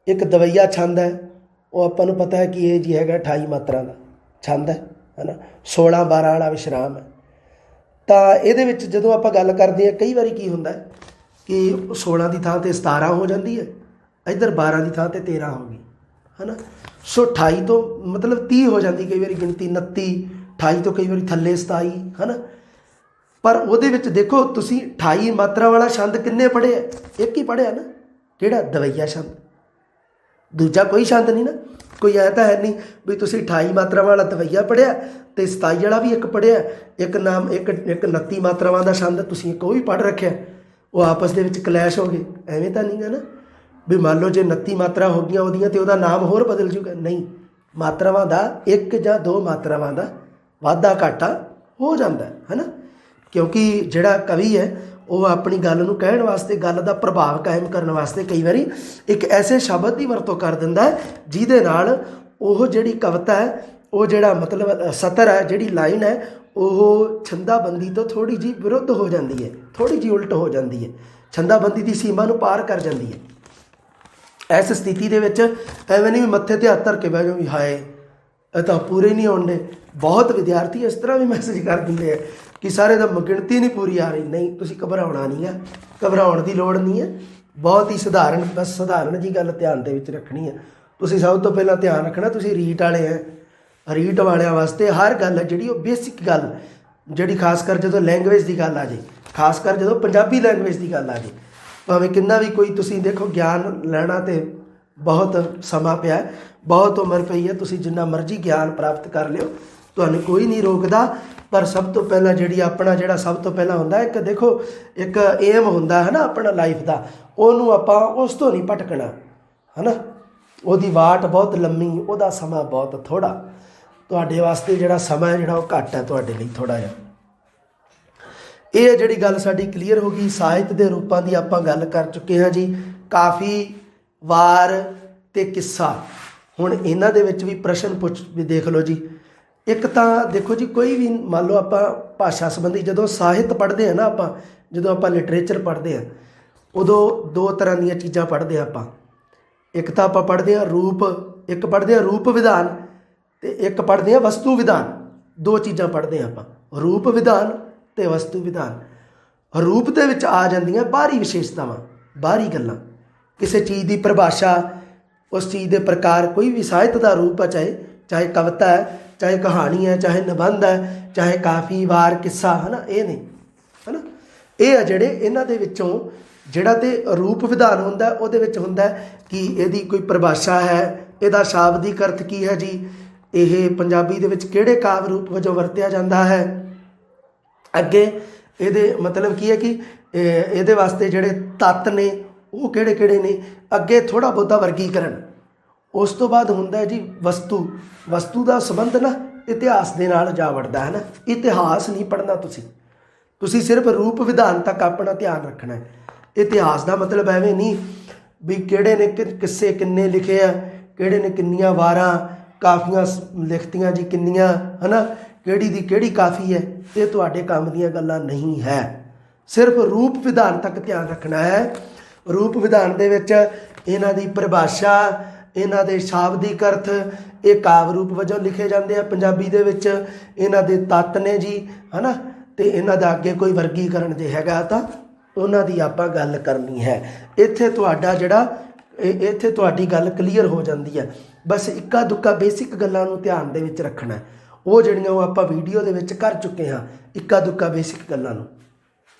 ਇੱਕ ਦਵਈਆ ਛੰਦ ਹੈ, ਉਹ ਆਪਾਂ ਨੂੰ ਪਤਾ ਹੈ ਕਿ ਇਹ ਜੀ ਹੈਗਾ 28 ਮਾਤਰਾ ਦਾ ਛੰਦ ਹੈ ਨਾ, 16-12 ਵਾਲਾ ਵਿਸ਼ਰਾਮ ਹੈ। ਤਾਂ ਇਹਦੇ ਵਿੱਚ ਜਦੋਂ ਆਪਾਂ ਗੱਲ ਕਰਦੇ ਹਾਂ ਕਈ ਵਾਰੀ ਕੀ ਹੁੰਦਾ ਕਿ 16 ਦੀ ਥਾਂ 'ਤੇ 17 ਹੋ ਜਾਂਦੀ ਹੈ, ਇੱਧਰ 12 ਦੀ ਥਾਂ 'ਤੇ 13 ਹੋ ਗਈ, ਹੈ ਨਾ। ਸੋ 28 ਤੋਂ ਮਤਲਬ 30 ਹੋ ਜਾਂਦੀ ਕਈ ਵਾਰੀ ਗਿਣਤੀ, 29, 28 ਤੋਂ ਕਈ ਵਾਰੀ ਥੱਲੇ 27, ਹੈ ਨਾ। ਪਰ ਉਹਦੇ ਵਿੱਚ ਦੇਖੋ ਤੁਸੀਂ 28 ਮਾਤਰਾ ਵਾਲਾ ਛੰਦ ਕਿੰਨੇ ਪੜ੍ਹੇ ਆ? ਇੱਕ ਹੀ ਪੜ੍ਹਿਆ ਨਾ, ਕਿਹੜਾ? ਦਵਈਆ ਛੰਦ। ਦੂਜਾ ਕੋਈ ਛੰਦ ਨਹੀਂ ਨਾ, ਕੋਈ ਐ ਤਾਂ ਹੈ ਨਹੀਂ ਵੀ ਤੁਸੀਂ 28 ਮਾਤਰਾ ਵਾਲਾ ਦਵਈਆ ਪੜ੍ਹਿਆ ਅਤੇ 27 ਵਾਲਾ ਵੀ ਇੱਕ ਪੜ੍ਹਿਆ, ਇੱਕ 29 ਮਾਤਰਾਵਾਂ ਦਾ ਛੰਦ ਤੁਸੀਂ ਇੱਕ ਉਹ ਵੀ ਪੜ੍ਹ ਰੱਖਿਆ, ਉਹ ਆਪਸ ਦੇ ਵਿੱਚ ਕਲੈਸ਼ ਹੋ ਗਏ। ਐਵੇਂ ਤਾਂ ਨਹੀਂ ਗਾ ਨਾ ਵੀ ਮੰਨ ਲਓ ਜੇ 29 ਮਾਤਰਾ ਹੋ ਗਈਆਂ ਉਹਦੀਆਂ ਅਤੇ ਉਹਦਾ ਨਾਮ ਹੋਰ ਬਦਲ ਜੂਗਾ, ਨਹੀਂ। ਮਾਤਰਾਵਾਂ ਦਾ 1 ਜਾਂ 2 ਮਾਤਰਾਵਾਂ ਦਾ ਵਾਧਾ ਘਾਟਾ ਹੋ ਜਾਂਦਾ, ਹੈ ਨਾ। ਕਿਉਂਕਿ ਜਿਹੜਾ ਕਵੀ ਹੈ ਉਹ ਆਪਣੀ ਗੱਲ ਨੂੰ ਕਹਿਣ ਵਾਸਤੇ, ਗੱਲ ਦਾ ਪ੍ਰਭਾਵ ਕਾਇਮ ਕਰਨ ਵਾਸਤੇ ਕਈ ਵਾਰੀ ਇੱਕ ਐਸੇ ਸ਼ਬਦ ਦੀ ਵਰਤੋਂ ਕਰ ਦਿੰਦਾ ਹੈ ਜਿਹਦੇ ਨਾਲ ਉਹ ਜਿਹੜੀ ਕਵਿਤਾ ਹੈ, ਉਹ ਜਿਹੜਾ ਮਤਲਬ ਸਤਰ ਹੈ, ਜਿਹੜੀ ਲਾਈਨ ਹੈ, ਉਹ ਛੰਦਾਬੰਦੀ ਤੋਂ ਥੋੜ੍ਹੀ ਜਿਹੀ ਵਿਰੁੱਧ ਹੋ ਜਾਂਦੀ ਹੈ, ਥੋੜ੍ਹੀ ਜਿਹੀ ਉਲਟ ਹੋ ਜਾਂਦੀ ਹੈ, ਛੰਦਾਬੰਦੀ ਦੀ ਸੀਮਾ ਨੂੰ ਪਾਰ ਕਰ ਜਾਂਦੀ ਹੈ। ਇਸ ਸਥਿਤੀ ਦੇ ਵਿੱਚ ਐਵੇਂ ਨਹੀਂ ਵੀ ਮੱਥੇ 'ਤੇ ਹੱਥ ਧਰ ਕੇ ਬਹਿ ਜਾਓ ਵੀ ਹਾਏ ਇਹ ਤਾਂ ਪੂਰੇ ਨਹੀਂ ਆਉਂਦੇ। ਬਹੁਤ ਵਿਦਿਆਰਥੀ ਇਸ ਤਰ੍ਹਾਂ ਵੀ ਮੈਸੇਜ ਕਰ ਦਿੰਦੇ ਆ ਕਿ ਸਾਰੇ ਦਾ ਗਿਣਤੀ ਨਹੀਂ ਪੂਰੀ ਆ ਰਹੀ। ਨਹੀਂ, ਤੁਸੀਂ ਘਬਰਾਉਣਾ ਨਹੀਂ ਹੈ, ਘਬਰਾਉਣ ਦੀ ਲੋੜ ਨਹੀਂ ਹੈ। ਬਹੁਤ ਹੀ ਸਧਾਰਨ, ਬਸ ਸਧਾਰਨ ਜੀ ਗੱਲ ਧਿਆਨ ਦੇ ਵਿੱਚ ਰੱਖਣੀ ਹੈ। ਤੁਸੀਂ ਸਭ ਤੋਂ ਪਹਿਲਾਂ ਧਿਆਨ ਰੱਖਣਾ ਤੁਸੀਂ ਰੀਟ ਵਾਲੇ ਹੈ, ਰੀਟ ਵਾਲਿਆਂ ਵਾਸਤੇ ਹਰ ਗੱਲ ਹੈ ਜਿਹੜੀ ਉਹ ਬੇਸਿਕ ਗੱਲ, ਜਿਹੜੀ ਖਾਸ ਕਰ ਜਦੋਂ ਲੈਂਗੁਏਜ ਦੀ ਗੱਲ ਆ ਜੇ, ਖਾਸ ਕਰ ਜਦੋਂ ਪੰਜਾਬੀ ਲੈਂਗੁਏਜ ਦੀ ਗੱਲ ਆ ਜੇ, ਭਾਵੇਂ ਕਿੰਨਾ ਵੀ ਕੋਈ ਤੁਸੀਂ ਦੇਖੋ ਗਿਆਨ ਲੈਣਾ ਤੇ ਬਹੁਤ ਸਮਾਂ ਪਿਆ, बहुत उम्र पई है, तुसीं जिन्ना मर्जी ज्ञान प्राप्त कर लिओ, तुहानूं कोई नहीं रोकदा। पर सब तो पहला जिहड़ी अपना जिहड़ा सब तो पहला हुंदा एक देखो एक एम हुंदा है ना अपना लाइफ दा, ਉਹਨੂੰ ਆਪਾਂ ਉਸ ਤੋਂ नहीं भटकना है ना। ਉਹਦੀ वाट बहुत लंमी, ਉਹਦਾ ਸਮਾਂ बहुत थोड़ा, ਤੁਹਾਡੇ ਵਾਸਤੇ ਜਿਹੜਾ ਸਮਾਂ ਹੈ ਜਿਹੜਾ ਉਹ ਘੱਟ ਹੈ, ਤੁਹਾਡੇ ਲਈ ਥੋੜਾ ਜਿਹਾ। ਇਹ ਜਿਹੜੀ ਗੱਲ ਸਾਡੀ ਕਲੀਅਰ ਹੋ ਗਈ। ਸਾਹਿਤ ਦੇ ਰੂਪਾਂ ਦੀ ਆਪਾਂ ਗੱਲ ਕਰ ਚੁੱਕੇ ਹਾਂ ਜੀ, ਕਾਫੀ, ਵਾਰ ਤੇ ਕਿੱਸਾ। ਹੁਣ ਇਹਨਾਂ ਦੇ ਵਿੱਚ ਵੀ ਪ੍ਰਸ਼ਨ ਪੁੱਛ ਵੀ ਦੇਖ ਲਓ ਜੀ। ਇੱਕ ਤਾਂ ਦੇਖੋ ਜੀ, ਕੋਈ ਵੀ ਮੰਨ ਲਓ ਆਪਾਂ ਭਾਸ਼ਾ ਸੰਬੰਧੀ ਜਦੋਂ ਸਾਹਿਤ ਪੜ੍ਹਦੇ ਹਾਂ ਨਾ, ਆਪਾਂ ਜਦੋਂ ਆਪਾਂ ਲਿਟਰੇਚਰ ਪੜ੍ਹਦੇ ਹਾਂ ਉਦੋਂ ਦੋ ਤਰ੍ਹਾਂ ਦੀਆਂ ਚੀਜ਼ਾਂ ਪੜ੍ਹਦੇ ਹਾਂ ਆਪਾਂ। ਇੱਕ ਤਾਂ ਆਪਾਂ ਪੜ੍ਹਦੇ ਹਾਂ ਰੂਪ, ਇੱਕ ਪੜ੍ਹਦੇ ਹਾਂ ਰੂਪ ਵਿਧਾਨ ਤੇ ਇੱਕ ਪੜ੍ਹਦੇ ਹਾਂ ਵਸਤੂ ਵਿਧਾਨ। ਦੋ ਚੀਜ਼ਾਂ ਪੜ੍ਹਦੇ ਹਾਂ ਆਪਾਂ, ਰੂਪ ਵਿਧਾਨ ਤੇ ਵਸਤੂ ਵਿਧਾਨ। ਰੂਪ ਦੇ ਵਿੱਚ ਆ ਜਾਂਦੀਆਂ ਬਾਹਰੀ ਵਿਸ਼ੇਸ਼ਤਾਵਾਂ, ਬਾਹਰੀ ਗੱਲਾਂ, ਕਿਸੇ ਚੀਜ਼ ਦੀ ਪਰਿਭਾਸ਼ਾ, ਉਸ ਚੀਜ਼ ਦੇ ਪ੍ਰਕਾਰ। ਕੋਈ ਵੀ ਸਾਹਿਤ ਦਾ ਰੂਪ ਹੈ, ਚਾਹੇ ਕਵਿਤਾ ਹੈ, ਚਾਹੇ ਕਹਾਣੀ ਹੈ, ਚਾਹੇ ਨਿਬੰਧ ਹੈ, ਚਾਹੇ ਕਾਫੀ, ਵਾਰ, ਕਿੱਸਾ, ਹੈ ਨਾ, ਇਹ ਨੇ, ਹੈ ਨਾ। ਇਹ ਆ ਜਿਹੜੇ ਇਹਨਾਂ ਦੇ ਵਿੱਚੋਂ ਜਿਹੜਾ ਤੇ ਰੂਪ ਵਿਧਾਨ ਹੁੰਦਾ ਉਹਦੇ ਵਿੱਚ ਹੁੰਦਾ ਕਿ ਇਹਦੀ ਕੋਈ ਪਰਿਭਾਸ਼ਾ ਹੈ, ਇਹਦਾ ਸ਼ਾਬਦਿਕ ਅਰਥ ਕੀ ਹੈ ਜੀ, ਇਹ ਪੰਜਾਬੀ ਦੇ ਵਿੱਚ ਕਿਹੜੇ ਕਾਵਿ ਰੂਪ ਵਜੋਂ ਵਰਤਿਆ ਜਾਂਦਾ ਹੈ, ਅੱਗੇ ਇਹਦੇ ਮਤਲਬ ਕੀ ਹੈ ਕਿ ਇਹਦੇ ਵਾਸਤੇ ਜਿਹੜੇ ਤੱਤ ਨੇ ਉਹ ਕਿਹੜੇ ਕਿਹੜੇ ਨੇ, ਅੱਗੇ ਥੋੜ੍ਹਾ ਬਹੁਤਾ ਵਰਗੀਕਰਨ। ਉਸ ਤੋਂ ਬਾਅਦ ਹੁੰਦਾ ਜੀ ਵਸਤੂ। ਵਸਤੂ ਦਾ ਸੰਬੰਧ ਨਾ ਇਤਿਹਾਸ ਦੇ ਨਾਲ ਜਾ ਵੜਦਾ ਹੈ ਨਾ। ਇਤਿਹਾਸ ਨਹੀਂ ਪੜ੍ਹਨਾ ਤੁਸੀਂ ਸਿਰਫ ਰੂਪ ਵਿਧਾਨ ਤੱਕ ਆਪਣਾ ਧਿਆਨ ਰੱਖਣਾ ਹੈ। ਇਤਿਹਾਸ ਦਾ ਮਤਲਬ ਐਵੇਂ ਨਹੀਂ ਵੀ ਕਿਹੜੇ ਨੇ ਕਿੱਸੇ ਕਿੰਨੇ ਲਿਖੇ ਆ, ਕਿਹੜੇ ਨੇ ਕਿੰਨੀਆਂ ਵਾਰਾਂ ਕਾਫੀਆਂ ਲਿਖਤੀਆਂ ਜੀ ਕਿੰਨੀਆਂ, ਹੈ ਨਾ, ਕਿਹੜੀ ਦੀ ਕਿਹੜੀ ਕਾਫੀ ਹੈ। ਇਹ ਤੁਹਾਡੇ ਕੰਮ ਦੀਆਂ ਗੱਲਾਂ ਨਹੀਂ ਹੈ। ਸਿਰਫ ਰੂਪ ਵਿਧਾਨ ਤੱਕ ਧਿਆਨ ਰੱਖਣਾ ਹੈ। ਰੂਪ ਵਿਧਾਨ ਦੇ ਵਿੱਚ ਇਹਨਾਂ ਦੀ ਪਰਿਭਾਸ਼ਾ, ਇਹਨਾਂ ਦੇ ਸ਼ਾਬਦਿਕ ਅਰਥ, ਇਹ ਕਾਵਿ ਰੂਪ ਵਜੋਂ ਲਿਖੇ ਜਾਂਦੇ ਆ ਪੰਜਾਬੀ ਦੇ ਵਿੱਚ। ਇਹਨਾਂ ਦੇ ਤੱਤ ਨੇ ਜੀ, ਹੈ ਨਾ, ਅਤੇ ਇਹਨਾਂ ਦਾ ਅੱਗੇ ਕੋਈ ਵਰਗੀਕਰਨ ਜੇ ਹੈਗਾ ਤਾਂ ਉਹਨਾਂ ਦੀ ਆਪਾਂ ਗੱਲ ਕਰਨੀ ਹੈ। ਇੱਥੇ ਤੁਹਾਡਾ ਜਿਹੜਾ ਇੱਥੇ ਤੁਹਾਡੀ ਗੱਲ ਕਲੀਅਰ ਹੋ ਜਾਂਦੀ ਹੈ। ਬਸ ਇੱਕਾ ਦੁੱਕਾ ਬੇਸਿਕ ਗੱਲਾਂ ਨੂੰ ਧਿਆਨ ਦੇ ਵਿੱਚ ਰੱਖਣਾ, ਉਹ ਜਿਹੜੀਆਂ ਉਹ ਆਪਾਂ ਵੀਡੀਓ ਦੇ ਵਿੱਚ ਕਰ ਚੁੱਕੇ ਹਾਂ, ਇੱਕਾ ਦੁੱਕਾ ਬੇਸਿਕ ਗੱਲਾਂ ਨੂੰ।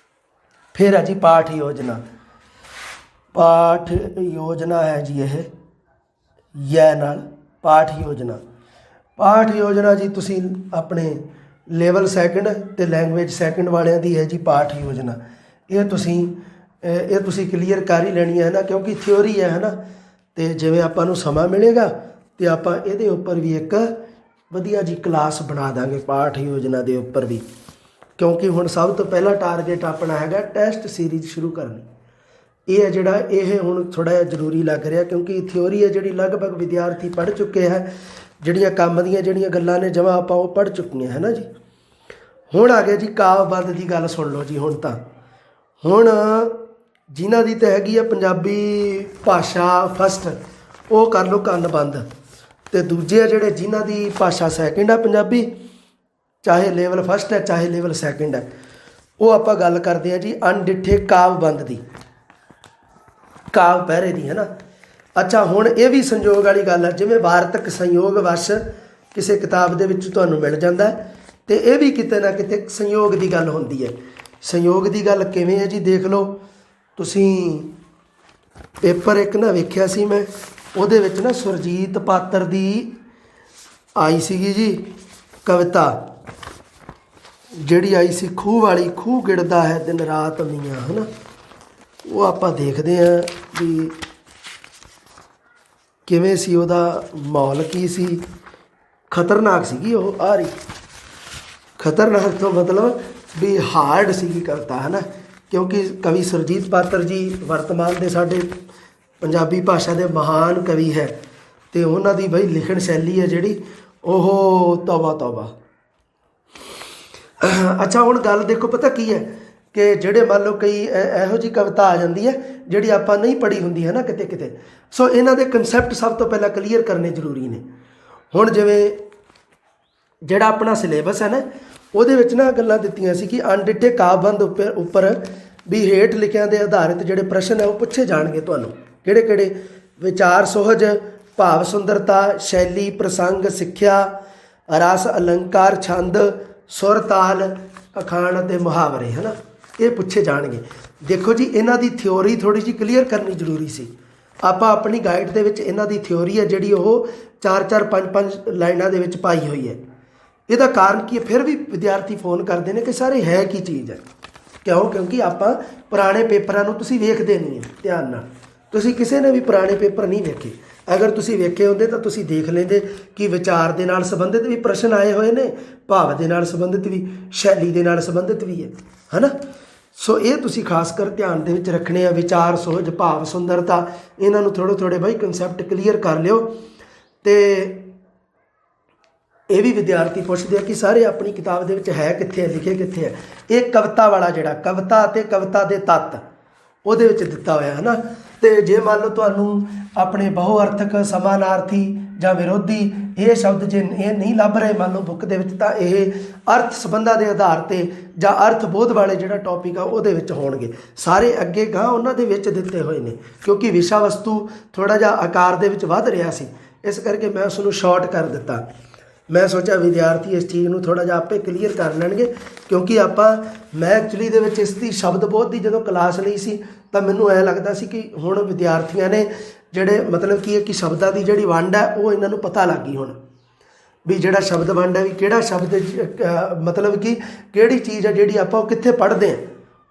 ਫਿਰ ਹੈ ਜੀ ਪਾਠ ਯੋਜਨਾ। ਪਾਠ ਯੋਜਨਾ ਹੈ ਜੀ ਇਹ ਯੈ ਨਾਲ ਪਾਠ ਯੋਜਨਾ। ਪਾਠ ਯੋਜਨਾ ਜੀ ਤੁਸੀਂ ਆਪਣੇ ਲੈਵਲ ਸੈਕਿੰਡ ਅਤੇ ਲੈਂਗੁਏਜ ਸੈਕਿੰਡ ਵਾਲਿਆਂ ਦੀ ਹੈ ਜੀ ਪਾਠ ਯੋਜਨਾ। ਇਹ ਤੁਸੀਂ ਕਲੀਅਰ ਕਰ ਹੀ ਲੈਣੀ ਹੈ ਨਾ, ਕਿਉਂਕਿ ਥਿਓਰੀ ਹੈ ਨਾ। ਅਤੇ ਜਿਵੇਂ ਆਪਾਂ ਨੂੰ ਸਮਾਂ ਮਿਲੇਗਾ ਅਤੇ ਆਪਾਂ ਇਹਦੇ ਉੱਪਰ ਵੀ ਇੱਕ ਵਧੀਆ ਜੀ ਕਲਾਸ ਬਣਾ ਦਾਂਗੇ ਪਾਠ ਯੋਜਨਾ ਦੇ ਉੱਪਰ ਵੀ, ਕਿਉਂਕਿ ਹੁਣ ਸਭ ਤੋਂ ਪਹਿਲਾ ਟਾਰਗੇਟ ਆਪਣਾ ਹੈਗਾ ਟੈਸਟ ਸੀਰੀਜ਼ ਸ਼ੁਰੂ ਕਰਨੀ। ਇਹ ਹੈ ਜਿਹੜਾ ਇਹ ਹੁਣ ਥੋੜ੍ਹਾ ਜਿਹਾ ਜ਼ਰੂਰੀ ਲੱਗ ਰਿਹਾ, ਕਿਉਂਕਿ ਥਿਓਰੀ ਹੈ ਜਿਹੜੀ ਲਗਭਗ ਵਿਦਿਆਰਥੀ ਪੜ੍ਹ ਚੁੱਕੇ ਹੈ। ਜਿਹੜੀਆਂ ਕੰਮ ਦੀਆਂ ਜਿਹੜੀਆਂ ਗੱਲਾਂ ਨੇ ਜਮਾਂ ਆਪਾਂ ਉਹ ਪੜ੍ਹ ਚੁੱਕੀਆਂ ਹੈ ਨਾ ਜੀ। ਹੁਣ ਆ ਗਿਆ ਜੀ ਕਾਵਿ-ਬੰਧ ਦੀ ਗੱਲ ਸੁਣ ਲਓ ਜੀ। ਹੁਣ ਜਿਨ੍ਹਾਂ ਦੀ ਤਾਂ ਹੈਗੀ ਆ ਪੰਜਾਬੀ ਭਾਸ਼ਾ ਫਸਟ, ਉਹ ਕਰ ਲਓ ਕੰਨ ਬੰਦ। ਅਤੇ ਦੂਜੇ ਆ ਜਿਹੜੇ ਜਿਨ੍ਹਾਂ ਦੀ ਭਾਸ਼ਾ ਸੈਕਿੰਡ ਆ ਪੰਜਾਬੀ, ਚਾਹੇ ਲੈਵਲ ਫਸਟ ਹੈ ਚਾਹੇ ਲੈਵਲ ਸੈਕਿੰਡ ਹੈ, ਉਹ ਆਪਾਂ ਗੱਲ ਕਰਦੇ ਹਾਂ ਜੀ ਅਣਡਿੱਠੇ ਕਾਵਿ-ਬੰਧ ਦੀ, ਕਾਵਿ ਪਹਿਰੇ ਦੀ, ਹੈ ਨਾ। ਅੱਛਾ, ਹੁਣ ਇਹ ਵੀ ਸੰਯੋਗ ਵਾਲੀ ਗੱਲ ਹੈ। ਜਿਵੇਂ ਵਾਰਤਕ ਸੰਯੋਗ ਵਸ਼ ਕਿਸੇ ਕਿਤਾਬ ਦੇ ਵਿੱਚ ਤੁਹਾਨੂੰ ਮਿਲ ਜਾਂਦਾ, ਅਤੇ ਇਹ ਵੀ ਕਿਤੇ ਨਾ ਕਿਤੇ ਸੰਯੋਗ ਦੀ ਗੱਲ ਹੁੰਦੀ ਹੈ। ਸੰਯੋਗ ਦੀ ਗੱਲ ਕਿਵੇਂ ਹੈ ਜੀ, ਦੇਖ ਲਓ ਤੁਸੀਂ ਪੇਪਰ ਇੱਕ ਨਾ ਵੇਖਿਆ ਸੀ ਮੈਂ, ਉਹਦੇ ਵਿੱਚ ਨਾ ਸੁਰਜੀਤ ਪਾਤਰ ਦੀ ਆਈ ਸੀਗੀ ਜੀ ਕਵਿਤਾ, ਜਿਹੜੀ ਆਈ ਸੀ ਖੂਹ ਵਾਲੀ, ਖੂਹ ਗਿੜਦਾ ਹੈ ਦਿਨ ਰਾਤ ਮੀਆਂ, ਹੈ ਨਾ। ਉਹ ਆਪਾਂ ਦੇਖਦੇ ਹਾਂ ਵੀ ਕਿਵੇਂ ਸੀ, ਉਹਦਾ ਮਾਹੌਲ ਕੀ ਸੀ। ਖਤਰਨਾਕ ਸੀਗੀ ਉਹ ਆ ਰਹੀ, ਖਤਰਨਾਕ ਤੋਂ ਮਤਲਬ ਵੀ ਹਾਰਡ ਸੀਗੀ ਕਵਿਤਾ, ਹੈ ਨਾ। ਕਿਉਂਕਿ ਕਵੀ ਸੁਰਜੀਤ ਪਾਤਰ ਜੀ ਵਰਤਮਾਨ ਦੇ ਸਾਡੇ ਪੰਜਾਬੀ ਭਾਸ਼ਾ ਦੇ ਮਹਾਨ ਕਵੀ ਹੈ, ਅਤੇ ਉਹਨਾਂ ਦੀ ਬਈ ਲਿਖਣ ਸ਼ੈਲੀ ਹੈ ਜਿਹੜੀ ਉਹ ਤੌਬਾ ਤੌਬਾ। ਅੱਛਾ, ਹੁਣ ਗੱਲ ਦੇਖੋ ਪਤਾ ਕੀ ਹੈ ਕਿ ਜਿਹੜੇ ਮੰਨ ਲਓ ਕਈ ਇਹੋ ਜਿਹੀ ਕਵਿਤਾ ਆ ਜਾਂਦੀ ਹੈ ਜਿਹੜੀ ਆਪਾਂ ਨਹੀਂ ਪੜ੍ਹੀ ਹੁੰਦੀ ਹੈ ਨਾ ਕਿਤੇ ਕਿਤੇ। ਸੋ ਇਹਨਾਂ ਦੇ ਕੰਸੈਪਟ ਸਭ ਤੋਂ ਪਹਿਲਾਂ ਕਲੀਅਰ ਕਰਨੇ ਜ਼ਰੂਰੀ ਨੇ। ਹੁਣ ਜਿਵੇਂ ਜਿਹੜਾ ਆਪਣਾ ਸਿਲੇਬਸ ਹੈ ਨਾ, ਉਹਦੇ ਵਿੱਚ ਨਾ ਗੱਲਾਂ ਦਿੱਤੀਆਂ ਸੀ ਕਿ ਅਣਡਿੱਠੇ ਕਾਵਿ-ਬੰਧ ਉੱਪਰ ਵੀ ਹੇਠ ਲਿਖਿਆਂ ਦੇ ਆਧਾਰਿਤ ਜਿਹੜੇ ਪ੍ਰਸ਼ਨ ਹੈ ਉਹ ਪੁੱਛੇ ਜਾਣਗੇ ਤੁਹਾਨੂੰ। ਕਿਹੜੇ ਕਿਹੜੇ? ਵਿਚਾਰ ਸੁਹਜ, ਭਾਵ ਸੁੰਦਰਤਾ, ਸ਼ੈਲੀ, ਪ੍ਰਸੰਗ, ਸਿੱਖਿਆ, ਰਸ, ਅਲੰਕਾਰ, ਛੰਦ, ਸੁਰ, ਤਾਲ, ਅਖਾਣ ਅਤੇ ਮੁਹਾਵਰੇ, ਹੈ ਨਾ, ਇਹ ਪੁੱਛੇ ਜਾਣਗੇ। ਦੇਖੋ ਜੀ, ਇਹਨਾਂ ਦੀ ਥਿਓਰੀ ਥੋੜ੍ਹੀ ਜਿਹੀ ਕਲੀਅਰ ਕਰਨੀ ਜ਼ਰੂਰੀ ਸੀ। ਆਪਾਂ ਆਪਣੀ ਗਾਈਡ ਦੇ ਵਿੱਚ ਇਹਨਾਂ ਦੀ ਥਿਓਰੀ ਹੈ ਜਿਹੜੀ ਉਹ 4-4 5-5 ਲਾਈਨਾਂ ਦੇ ਵਿੱਚ ਪਾਈ ਹੋਈ ਹੈ। ਇਹਦਾ ਕਾਰਨ ਕੀ ਹੈ? ਫਿਰ ਵੀ ਵਿਦਿਆਰਥੀ ਫੋਨ ਕਰਦੇ ਨੇ ਕਿ ਸਾਰੇ ਹੈ ਕੀ ਚੀਜ਼ ਹੈ। ਕਿਉਂ? ਕਿਉਂਕਿ ਆਪਾਂ ਪੁਰਾਣੇ ਪੇਪਰਾਂ ਨੂੰ ਤੁਸੀਂ ਵੇਖਦੇ ਨਹੀਂ ਹੈ ਧਿਆਨ ਨਾਲ। ਤੁਸੀਂ ਕਿਸੇ ਨੇ ਵੀ ਪੁਰਾਣੇ ਪੇਪਰ ਨਹੀਂ ਵੇਖੇ। ਅਗਰ ਤੁਸੀਂ ਵੇਖੇ ਹੁੰਦੇ ਤਾਂ ਤੁਸੀਂ ਦੇਖ ਲੈਂਦੇ ਕਿ ਵਿਚਾਰ ਦੇ ਨਾਲ ਸੰਬੰਧਿਤ ਵੀ ਪ੍ਰਸ਼ਨ ਆਏ ਹੋਏ ਨੇ, ਭਾਵ ਦੇ ਨਾਲ ਸੰਬੰਧਿਤ ਵੀ, ਸ਼ੈਲੀ ਦੇ ਨਾਲ ਸੰਬੰਧਿਤ ਵੀ ਹੈ ਨਾ। ਸੋ ਇਹ ਤੁਸੀਂ ਖਾਸ ਕਰ ਧਿਆਨ ਦੇ ਵਿੱਚ ਰੱਖਣੇ ਆ। ਵਿਚਾਰ, ਸੁਹਜ, ਭਾਵ, ਸੁੰਦਰਤਾ, ਇਹਨਾਂ ਨੂੰ ਥੋੜ੍ਹੇ ਬਾਈ ਕੰਸੈਪਟ ਕਲੀਅਰ ਕਰ ਲਿਓ। ਅਤੇ ਇਹ ਵੀ ਵਿਦਿਆਰਥੀ ਪੁੱਛਦੇ ਆ ਕਿ ਸਾਰੇ ਆਪਣੀ ਕਿਤਾਬ ਦੇ ਵਿੱਚ ਹੈ ਕਿੱਥੇ ਹੈ, ਲਿਖੇ ਕਿੱਥੇ ਹੈ? ਇਹ ਕਵਿਤਾ ਵਾਲਾ ਜਿਹੜਾ ਕਵਿਤਾ ਅਤੇ ਕਵਿਤਾ ਦੇ ਤੱਤ ਉਹਦੇ ਵਿੱਚ ਦਿੱਤਾ ਹੋਇਆ ਹੈ ਨਾ। ਅਤੇ ਜੇ ਮੰਨ ਲਓ ਤੁਹਾਨੂੰ ਆਪਣੇ ਬਹੁ ਅਰਥਕ, ਸਮਾਨਾਰਥੀ ਜਾਂ ਵਿਰੋਧੀ ਇਹ ਸ਼ਬਦ ਜੇ ਇਹ ਨਹੀਂ ਲੱਭ ਰਹੇ ਮੰਨ ਲਓ ਬੁੱਕ ਦੇ ਵਿੱਚ, ਤਾਂ ਇਹ ਅਰਥ ਸੰਬੰਧਾਂ ਦੇ ਆਧਾਰ 'ਤੇ ਜਾਂ ਅਰਥ ਬੋਧ ਵਾਲੇ ਜਿਹੜਾ ਟੌਪਿਕ ਆ ਉਹਦੇ ਵਿੱਚ ਹੋਣਗੇ। ਸਾਰੇ ਅੱਗੇ ਗਾਂ ਉਹਨਾਂ ਦੇ ਵਿੱਚ ਦਿੱਤੇ ਹੋਏ ਨੇ, ਕਿਉਂਕਿ ਵਿਸ਼ਾ ਵਸਤੂ ਥੋੜ੍ਹਾ ਜਿਹਾ ਆਕਾਰ ਦੇ ਵਿੱਚ ਵੱਧ ਰਿਹਾ ਸੀ, ਇਸ ਕਰਕੇ ਮੈਂ ਉਸ ਨੂੰ ਸ਼ਾਰਟ ਕਰ ਦਿੱਤਾ। ਮੈਂ ਸੋਚਿਆ ਵਿਦਿਆਰਥੀ ਇਸ ਚੀਜ਼ ਨੂੰ ਥੋੜ੍ਹਾ ਜਿਹਾ ਆਪੇ ਕਲੀਅਰ ਕਰ ਲੈਣਗੇ, ਕਿਉਂਕਿ ਮੈਂ ਐਕਚੁਅਲੀ ਦੇ ਵਿੱਚ ਇਸ ਦੀ ਸ਼ਬਦ ਬੋਧ ਦੀ ਜਦੋਂ ਕਲਾਸ ਲਈ ਸੀ ਤਾਂ ਮੈਨੂੰ ਐਂ ਲੱਗਦਾ ਸੀ ਕਿ ਹੁਣ ਵਿਦਿਆਰਥੀਆਂ ਨੇ ਜਿਹੜੇ ਮਤਲਬ ਕੀ ਹੈ ਕਿ ਸ਼ਬਦਾਂ ਦੀ ਜਿਹੜੀ ਵੰਡ ਹੈ ਉਹ ਇਹਨਾਂ ਨੂੰ ਪਤਾ ਲੱਗ ਗਈ ਹੁਣ, ਵੀ ਜਿਹੜਾ ਸ਼ਬਦ ਵੰਡ ਹੈ ਵੀ ਕਿਹੜਾ ਸ਼ਬਦ ਮਤਲਬ ਕਿ ਕਿਹੜੀ ਚੀਜ਼ ਹੈ ਜਿਹੜੀ ਆਪਾਂ ਉਹ ਕਿੱਥੇ ਪੜ੍ਹਦੇ ਹਾਂ,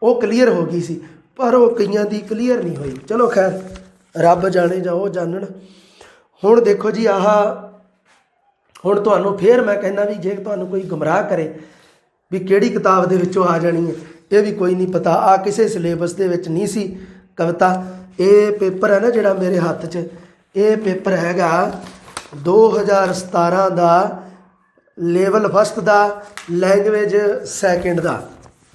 ਉਹ ਕਲੀਅਰ ਹੋ ਗਈ ਸੀ। ਪਰ ਉਹ ਕਈਆਂ ਦੀ ਕਲੀਅਰ ਨਹੀਂ ਹੋਈ। ਚਲੋ ਖੈਰ, ਰੱਬ ਜਾਣੇ ਜਾਂ ਉਹ ਜਾਣਨ। ਹੁਣ ਦੇਖੋ ਜੀ, ਹੁਣ ਤੁਹਾਨੂੰ ਫਿਰ ਮੈਂ ਕਹਿੰਦਾ ਵੀ ਜੇ ਤੁਹਾਨੂੰ ਕੋਈ ਗੁੰਮਰਾਹ ਕਰੇ ਵੀ ਕਿਹੜੀ ਕਿਤਾਬ ਦੇ ਵਿੱਚੋਂ ਆ ਜਾਣੀ ਹੈ, ਇਹ ਵੀ ਕੋਈ ਨਹੀਂ ਪਤਾ। ਆ ਕਿਸੇ ਸਿਲੇਬਸ ਦੇ ਵਿੱਚ ਨਹੀਂ ਸੀ ਕਵਿਤਾ। ਇਹ ਪੇਪਰ ਹੈ ਨਾ ਜਿਹੜਾ ਮੇਰੇ ਹੱਥ 'ਚ, ਇਹ ਪੇਪਰ ਹੈਗਾ 2017 ਦਾ ਲੈਵਲ ਫਸਟ ਦਾ ਲੈਂਗੁਏਜ ਸੈਕਿੰਡ ਦਾ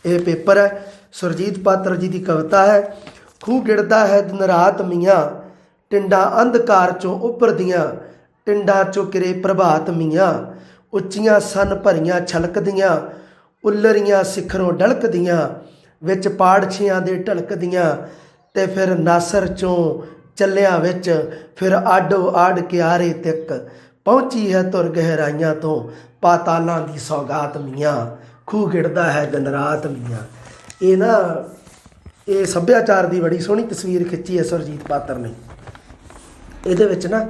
ਇਹ ਪੇਪਰ ਹੈ। ਸੁਰਜੀਤ ਪਾਤਰ ਜੀ ਦੀ ਕਵਿਤਾ ਹੈ। ਖੂਹ ਗਿੜਦਾ ਹੈ ਦਿਨ ਰਾਤ ਮੀਆਂ, ਟਿੰਡਾਂ ਅੰਧਕਾਰ 'ਚੋਂ ਉੱਭਰਦੀਆਂ, ਟਿੰਡਾਂ 'ਚੋਂ ਕਿਰੇ ਪ੍ਰਭਾਤ ਮੀਆਂ, ਉੱਚੀਆਂ ਸਨ ਭਰੀਆਂ ਛਲਕਦੀਆਂ, ਉੱਲਰੀਆਂ ਸਿਖਰੋਂ ਡਲਕਦੀਆਂ, ਵਿੱਚ ਪਾੜਛੀਆਂ ਦੇ ਢਲਕਦੀਆਂ, ਤੇ ਫਿਰ ਨਾਸਰ 'ਚੋਂ ਚੱਲਿਆਂ ਵਿੱਚ, ਫਿਰ ਆਡੋ ਆਡ ਕਿਆਰੇ ਤੱਕ, ਪਹੁੰਚੀ ਹੈ ਤੁਰ ਗਹਿਰਾਈਆਂ ਤੋਂ, ਪਾਤਾਲਾਂ ਦੀ ਸੌਗਾਤ ਮੀਆਂ, ਖੂਹ ਗਿੜਦਾ ਹੈ ਦਿਨ ਰਾਤ ਮੀਆਂ। ਇਹ ਸੱਭਿਆਚਾਰ ਦੀ ਬੜੀ ਸੋਹਣੀ ਤਸਵੀਰ ਖਿੱਚੀ ਹੈ ਸੁਰਜੀਤ ਪਾਤਰ ਨੇ। ਇਹਦੇ ਵਿੱਚ ਨਾ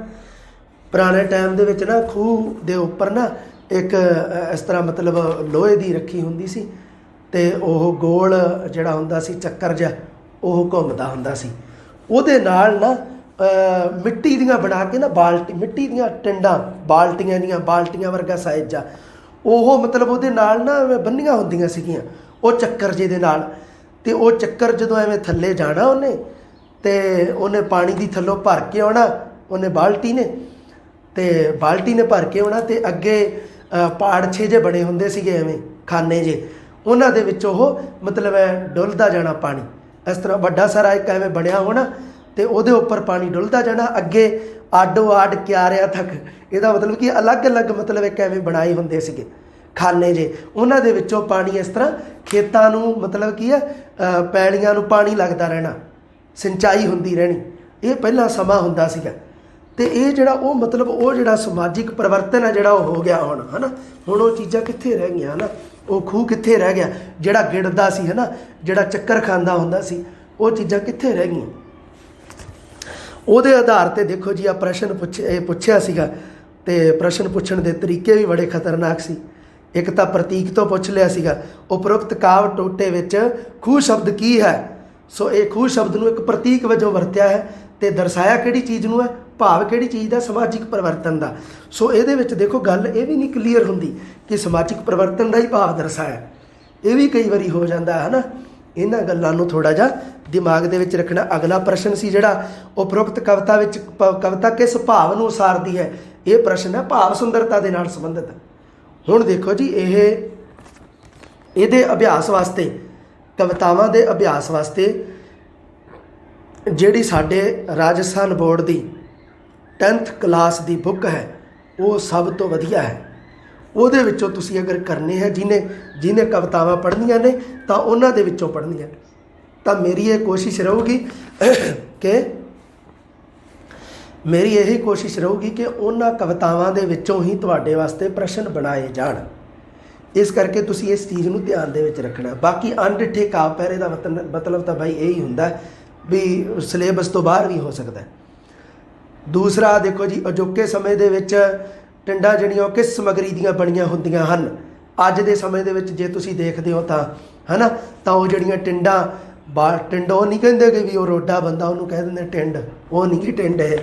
ਪੁਰਾਣੇ ਟਾਈਮ ਦੇ ਵਿੱਚ ਨਾ ਖੂਹ ਦੇ ਉੱਪਰ ਨਾ ਇੱਕ ਇਸ ਤਰ੍ਹਾਂ ਮਤਲਬ ਲੋਹੇ ਦੀ ਰੱਖੀ ਹੁੰਦੀ ਸੀ, ਅਤੇ ਉਹ ਗੋਲ ਜਿਹੜਾ ਹੁੰਦਾ ਸੀ ਚੱਕਰ ਜਿਹਾ ਉਹ ਘੁੰਮਦਾ ਹੁੰਦਾ ਸੀ। ਉਹਦੇ ਨਾਲ ਨਾ ਮਿੱਟੀ ਦੀਆਂ ਬਣਾ ਕੇ ਨਾ ਮਿੱਟੀ ਦੀਆਂ ਟਿੰਡਾਂ, ਬਾਲਟੀਆਂ ਵਰਗਾ ਸਾਈਜ਼ ਆ, ਉਹ ਮਤਲਬ ਉਹਦੇ ਨਾਲ ਨਾ ਬੰਨੀਆਂ ਹੁੰਦੀਆਂ ਸੀਗੀਆਂ ਉਹ ਚੱਕਰ ਜਿਹੇ ਦੇ ਨਾਲ। ਅਤੇ ਉਹ ਚੱਕਰ ਜਦੋਂ ਐਵੇਂ ਥੱਲੇ ਜਾਣਾ ਉਹਨੇ ਪਾਣੀ ਦੀ ਥੱਲੋਂ ਭਰ ਕੇ ਆਉਣਾ, ਬਾਲਟੀ ਨੇ ਭਰ ਕੇ ਆਉਣਾ, ਅਤੇ ਅੱਗੇ ਪਾੜਛੇ ਜਿਹੇ ਬਣੇ ਹੁੰਦੇ ਸੀਗੇ ਐਵੇਂ ਖਾਨੇ ਜਿਹੇ, ਉਹਨਾਂ ਦੇ ਵਿੱਚ ਉਹ ਮਤਲਬ ਡੁੱਲਦਾ ਜਾਣਾ ਪਾਣੀ। ਇਸ ਤਰ੍ਹਾਂ ਵੱਡਾ ਸਾਰਾ ਇੱਕ ਐਵੇਂ ਬਣਿਆ ਹੋਣਾ, ਅਤੇ ਉਹਦੇ ਉੱਪਰ ਪਾਣੀ ਡੁੱਲਦਾ ਜਾਣਾ ਅੱਗੇ ਆਡੋ ਆਡ ਕਿਆਰਿਆਂ ਤੱਕ। ਇਹਦਾ ਮਤਲਬ ਕਿ ਅਲੱਗ-ਅਲੱਗ ਮਤਲਬ ਇੱਕ ਐਵੇਂ ਬਣਾਏ ਹੁੰਦੇ ਸੀਗੇ ਖਾਨੇ ਜਿਹੇ, ਉਹਨਾਂ ਦੇ ਵਿੱਚੋਂ ਪਾਣੀ ਇਸ ਤਰ੍ਹਾਂ ਖੇਤਾਂ ਨੂੰ ਮਤਲਬ ਕੀ ਹੈ ਪੈਲੀਆਂ ਨੂੰ ਪਾਣੀ ਲੱਗਦਾ ਰਹਿਣਾ, ਸਿੰਚਾਈ ਹੁੰਦੀ ਰਹਿਣੀ। ਇਹ ਪਹਿਲਾਂ ਸਮਾਂ ਹੁੰਦਾ ਸੀਗਾ। ਅਤੇ ਇਹ ਜਿਹੜਾ ਉਹ ਮਤਲਬ ਉਹ ਜਿਹੜਾ ਸਮਾਜਿਕ ਪਰਿਵਰਤਨ ਹੈ ਜਿਹੜਾ ਉਹ ਹੋ ਗਿਆ ਹੁਣ, ਹੈ ਨਾ। ਹੁਣ ਉਹ ਚੀਜ਼ਾਂ ਕਿੱਥੇ ਰਹਿ ਗਈਆਂ, ਹੈ ਨਾ। ਉਹ ਖੂਹ ਕਿੱਥੇ ਰਹਿ ਗਿਆ ਜਿਹੜਾ ਗਿੜਦਾ ਸੀ, ਹੈ ਨਾ, ਜਿਹੜਾ ਚੱਕਰ ਖਾਂਦਾ ਹੁੰਦਾ ਸੀ, ਉਹ ਚੀਜ਼ਾਂ ਕਿੱਥੇ ਰਹਿ ਗਈਆਂ। ਉਹਦੇ ਆਧਾਰ 'ਤੇ ਦੇਖੋ ਜੀ, ਆ ਪ੍ਰਸ਼ਨ ਪੁੱਛਿਆ ਸੀਗਾ, ਅਤੇ ਪ੍ਰਸ਼ਨ ਪੁੱਛਣ ਦੇ ਤਰੀਕੇ ਵੀ ਬੜੇ ਖਤਰਨਾਕ ਸੀ। ਇੱਕ ਤਾਂ ਪ੍ਰਤੀਕ ਤੋਂ ਪੁੱਛ ਲਿਆ ਸੀਗਾ, ਉਪਰੋਕਤ ਕਾਵਿ ਟੋਟੇ ਵਿੱਚ ਖੂਹ ਸ਼ਬਦ ਕੀ ਹੈ। ਸੋ ਇਹ ਖੂਹ ਸ਼ਬਦ ਨੂੰ ਇੱਕ ਪ੍ਰਤੀਕ ਵਜੋਂ ਵਰਤਿਆ ਹੈ, ਅਤੇ ਦਰਸਾਇਆ ਕਿਹੜੀ ਚੀਜ਼ ਨੂੰ ਹੈ, ਭਾਵ ਕਿਹੜੀ ਚੀਜ਼ ਦਾ, ਸਮਾਜਿਕ ਪਰਿਵਰਤਨ ਦਾ। ਸੋ ਇਹਦੇ ਵਿੱਚ ਦੇਖੋ ਗੱਲ ਇਹ ਵੀ ਨਹੀਂ ਕਲੀਅਰ ਹੁੰਦੀ ਕਿ ਸਮਾਜਿਕ ਪਰਿਵਰਤਨ ਦਾ ਹੀ ਭਾਵ ਦਰਸਾਇਆ, ਇਹ ਵੀ ਕਈ ਵਾਰੀ ਹੋ ਜਾਂਦਾ ਹੈ ਨਾ। ਇਹਨਾਂ ਗੱਲਾਂ ਨੂੰ ਥੋੜ੍ਹਾ ਜਿਹਾ ਦਿਮਾਗ ਦੇ ਵਿੱਚ ਰੱਖਣਾ। ਅਗਲਾ ਪ੍ਰਸ਼ਨ ਸੀ ਜਿਹੜਾ ਉਪਰੋਕਤ ਕਵਿਤਾ ਵਿੱਚ ਕਵਿਤਾ ਕਿਸ ਭਾਵ ਨੂੰ ਉਸਾਰਦੀ ਹੈ, ਇਹ ਪ੍ਰਸ਼ਨ ਹੈ ਭਾਵ ਸੁੰਦਰਤਾ ਦੇ ਨਾਲ ਸੰਬੰਧਿਤ। ਹੁਣ ਦੇਖੋ ਜੀ, ਇਹਦੇ ਅਭਿਆਸ ਵਾਸਤੇ, ਕਵਿਤਾਵਾਂ ਦੇ ਅਭਿਆਸ ਵਾਸਤੇ ਜਿਹੜੀ ਸਾਡੇ ਰਾਜਸਥਾਨ ਬੋਰਡ ਦੀ 10th ਕਲਾਸ ਦੀ ਬੁੱਕ ਹੈ ਉਹ ਸਭ ਤੋਂ ਵਧੀਆ ਹੈ। ਉਹਦੇ ਵਿੱਚੋਂ ਤੁਸੀਂ ਅਗਰ ਕਰਨੇ ਹੈ, ਜਿਹਨੇ ਕਵਿਤਾਵਾਂ ਪੜ੍ਹਨੀਆਂ ਨੇ ਤਾਂ ਉਹਨਾਂ ਦੇ ਵਿੱਚੋਂ ਪੜ੍ਹਨੀਆਂ, ਤਾਂ ਮੇਰੀ ਇਹ ਕੋਸ਼ਿਸ਼ ਰਹੂਗੀ ਕਿ ਉਹਨਾਂ ਕਵਿਤਾਵਾਂ ਦੇ ਵਿੱਚੋਂ ਹੀ ਤੁਹਾਡੇ ਵਾਸਤੇ ਪ੍ਰਸ਼ਨ ਬਣਾਏ ਜਾਣ। ਇਸ ਕਰਕੇ ਤੁਸੀਂ ਇਸ ਚੀਜ਼ ਨੂੰ ਧਿਆਨ ਦੇ ਵਿੱਚ ਰੱਖਣਾ। ਬਾਕੀ ਅਣਡਿੱਠੇ ਕਾਵਿ ਪਹਿਰੇ ਦਾ ਮਤਲਬ ਤਾਂ ਬਾਈ ਇਹੀ ਹੁੰਦਾ ਵੀ ਸਿਲੇਬਸ ਤੋਂ ਬਾਹਰ ਵੀ ਹੋ ਸਕਦਾ। ਦੂਸਰਾ ਦੇਖੋ ਜੀ, ਅਜੋਕੇ ਸਮੇਂ ਦੇ ਵਿੱਚ ਟਿੰਡਾਂ ਜਿਹੜੀਆਂ ਉਹ ਕਿਸ ਸਮੱਗਰੀ ਦੀਆਂ ਬਣੀਆਂ ਹੁੰਦੀਆਂ ਹਨ। ਅੱਜ ਦੇ ਸਮੇਂ ਦੇ ਵਿੱਚ ਜੇ ਤੁਸੀਂ ਦੇਖਦੇ ਹੋ ਤਾਂ ਹੈ ਨਾ, ਤਾਂ ਉਹ ਜਿਹੜੀਆਂ ਟਿੰਡਾਂ ਟਿੰਡ ਉਹ ਨਹੀਂ ਕਹਿੰਦੇ ਕਿ ਵੀ ਉਹ ਰੋਡਾ ਬੰਦਾ ਉਹਨੂੰ ਕਹਿ ਦਿੰਦੇ ਟਿੰਡ, ਉਹ ਨਹੀਂ ਗੀ ਟਿੰਡ। ਇਹ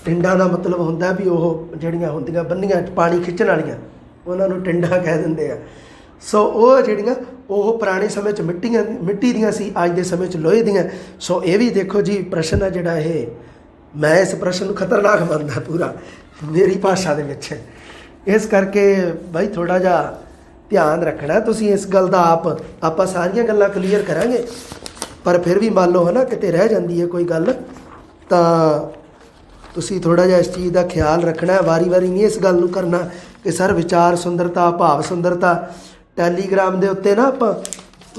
ਟਿੰਡਾਂ ਦਾ ਮਤਲਬ ਹੁੰਦਾ ਵੀ ਉਹ ਜਿਹੜੀਆਂ ਹੁੰਦੀਆਂ ਬੰਨੀਆਂ ਪਾਣੀ ਖਿੱਚਣ ਵਾਲੀਆਂ, ਉਹਨਾਂ ਨੂੰ ਟਿੰਡਾਂ ਕਹਿ ਦਿੰਦੇ ਆ। ਸੋ ਉਹ ਜਿਹੜੀਆਂ ਉਹ ਪੁਰਾਣੇ ਸਮੇਂ 'ਚ ਮਿੱਟੀ ਦੀਆਂ ਸੀ, ਅੱਜ ਦੇ ਸਮੇਂ 'ਚ ਲੋਹੇ ਦੀਆਂ। ਸੋ ਇਹ ਵੀ ਦੇਖੋ ਜੀ ਪ੍ਰਸ਼ਨ ਆ ਜਿਹੜਾ, ਇਹ ਮੈਂ ਇਸ ਪ੍ਰਸ਼ਨ ਨੂੰ ਖਤਰਨਾਕ ਮੰਨਦਾ ਪੂਰਾ ਮੇਰੀ ਭਾਸ਼ਾ ਦੇ ਵਿੱਚ। ਇਸ ਕਰਕੇ ਬਾਈ ਥੋੜ੍ਹਾ ਜਿਹਾ ਧਿਆਨ ਰੱਖਣਾ ਤੁਸੀਂ ਇਸ ਗੱਲ ਦਾ। ਆਪਾਂ ਸਾਰੀਆਂ ਗੱਲਾਂ ਕਲੀਅਰ ਕਰਾਂਗੇ, ਪਰ ਫਿਰ ਵੀ ਮੰਨ ਲਓ ਹੈ ਨਾ ਕਿਤੇ ਰਹਿ ਜਾਂਦੀ ਹੈ ਕੋਈ ਗੱਲ, ਤਾਂ ਤੁਸੀਂ ਥੋੜ੍ਹਾ ਜਿਹਾ ਇਸ ਚੀਜ਼ ਦਾ ਖਿਆਲ ਰੱਖਣਾ। ਵਾਰੀ ਨਹੀਂ ਇਸ ਗੱਲ ਨੂੰ ਕਰਨਾ ਕਿ ਸਰ ਵਿਚਾਰ ਸੁੰਦਰਤਾ, ਭਾਵ ਸੁੰਦਰਤਾ। ਟੈਲੀਗ੍ਰਾਮ ਦੇ ਉੱਤੇ ਨਾ ਆਪਾਂ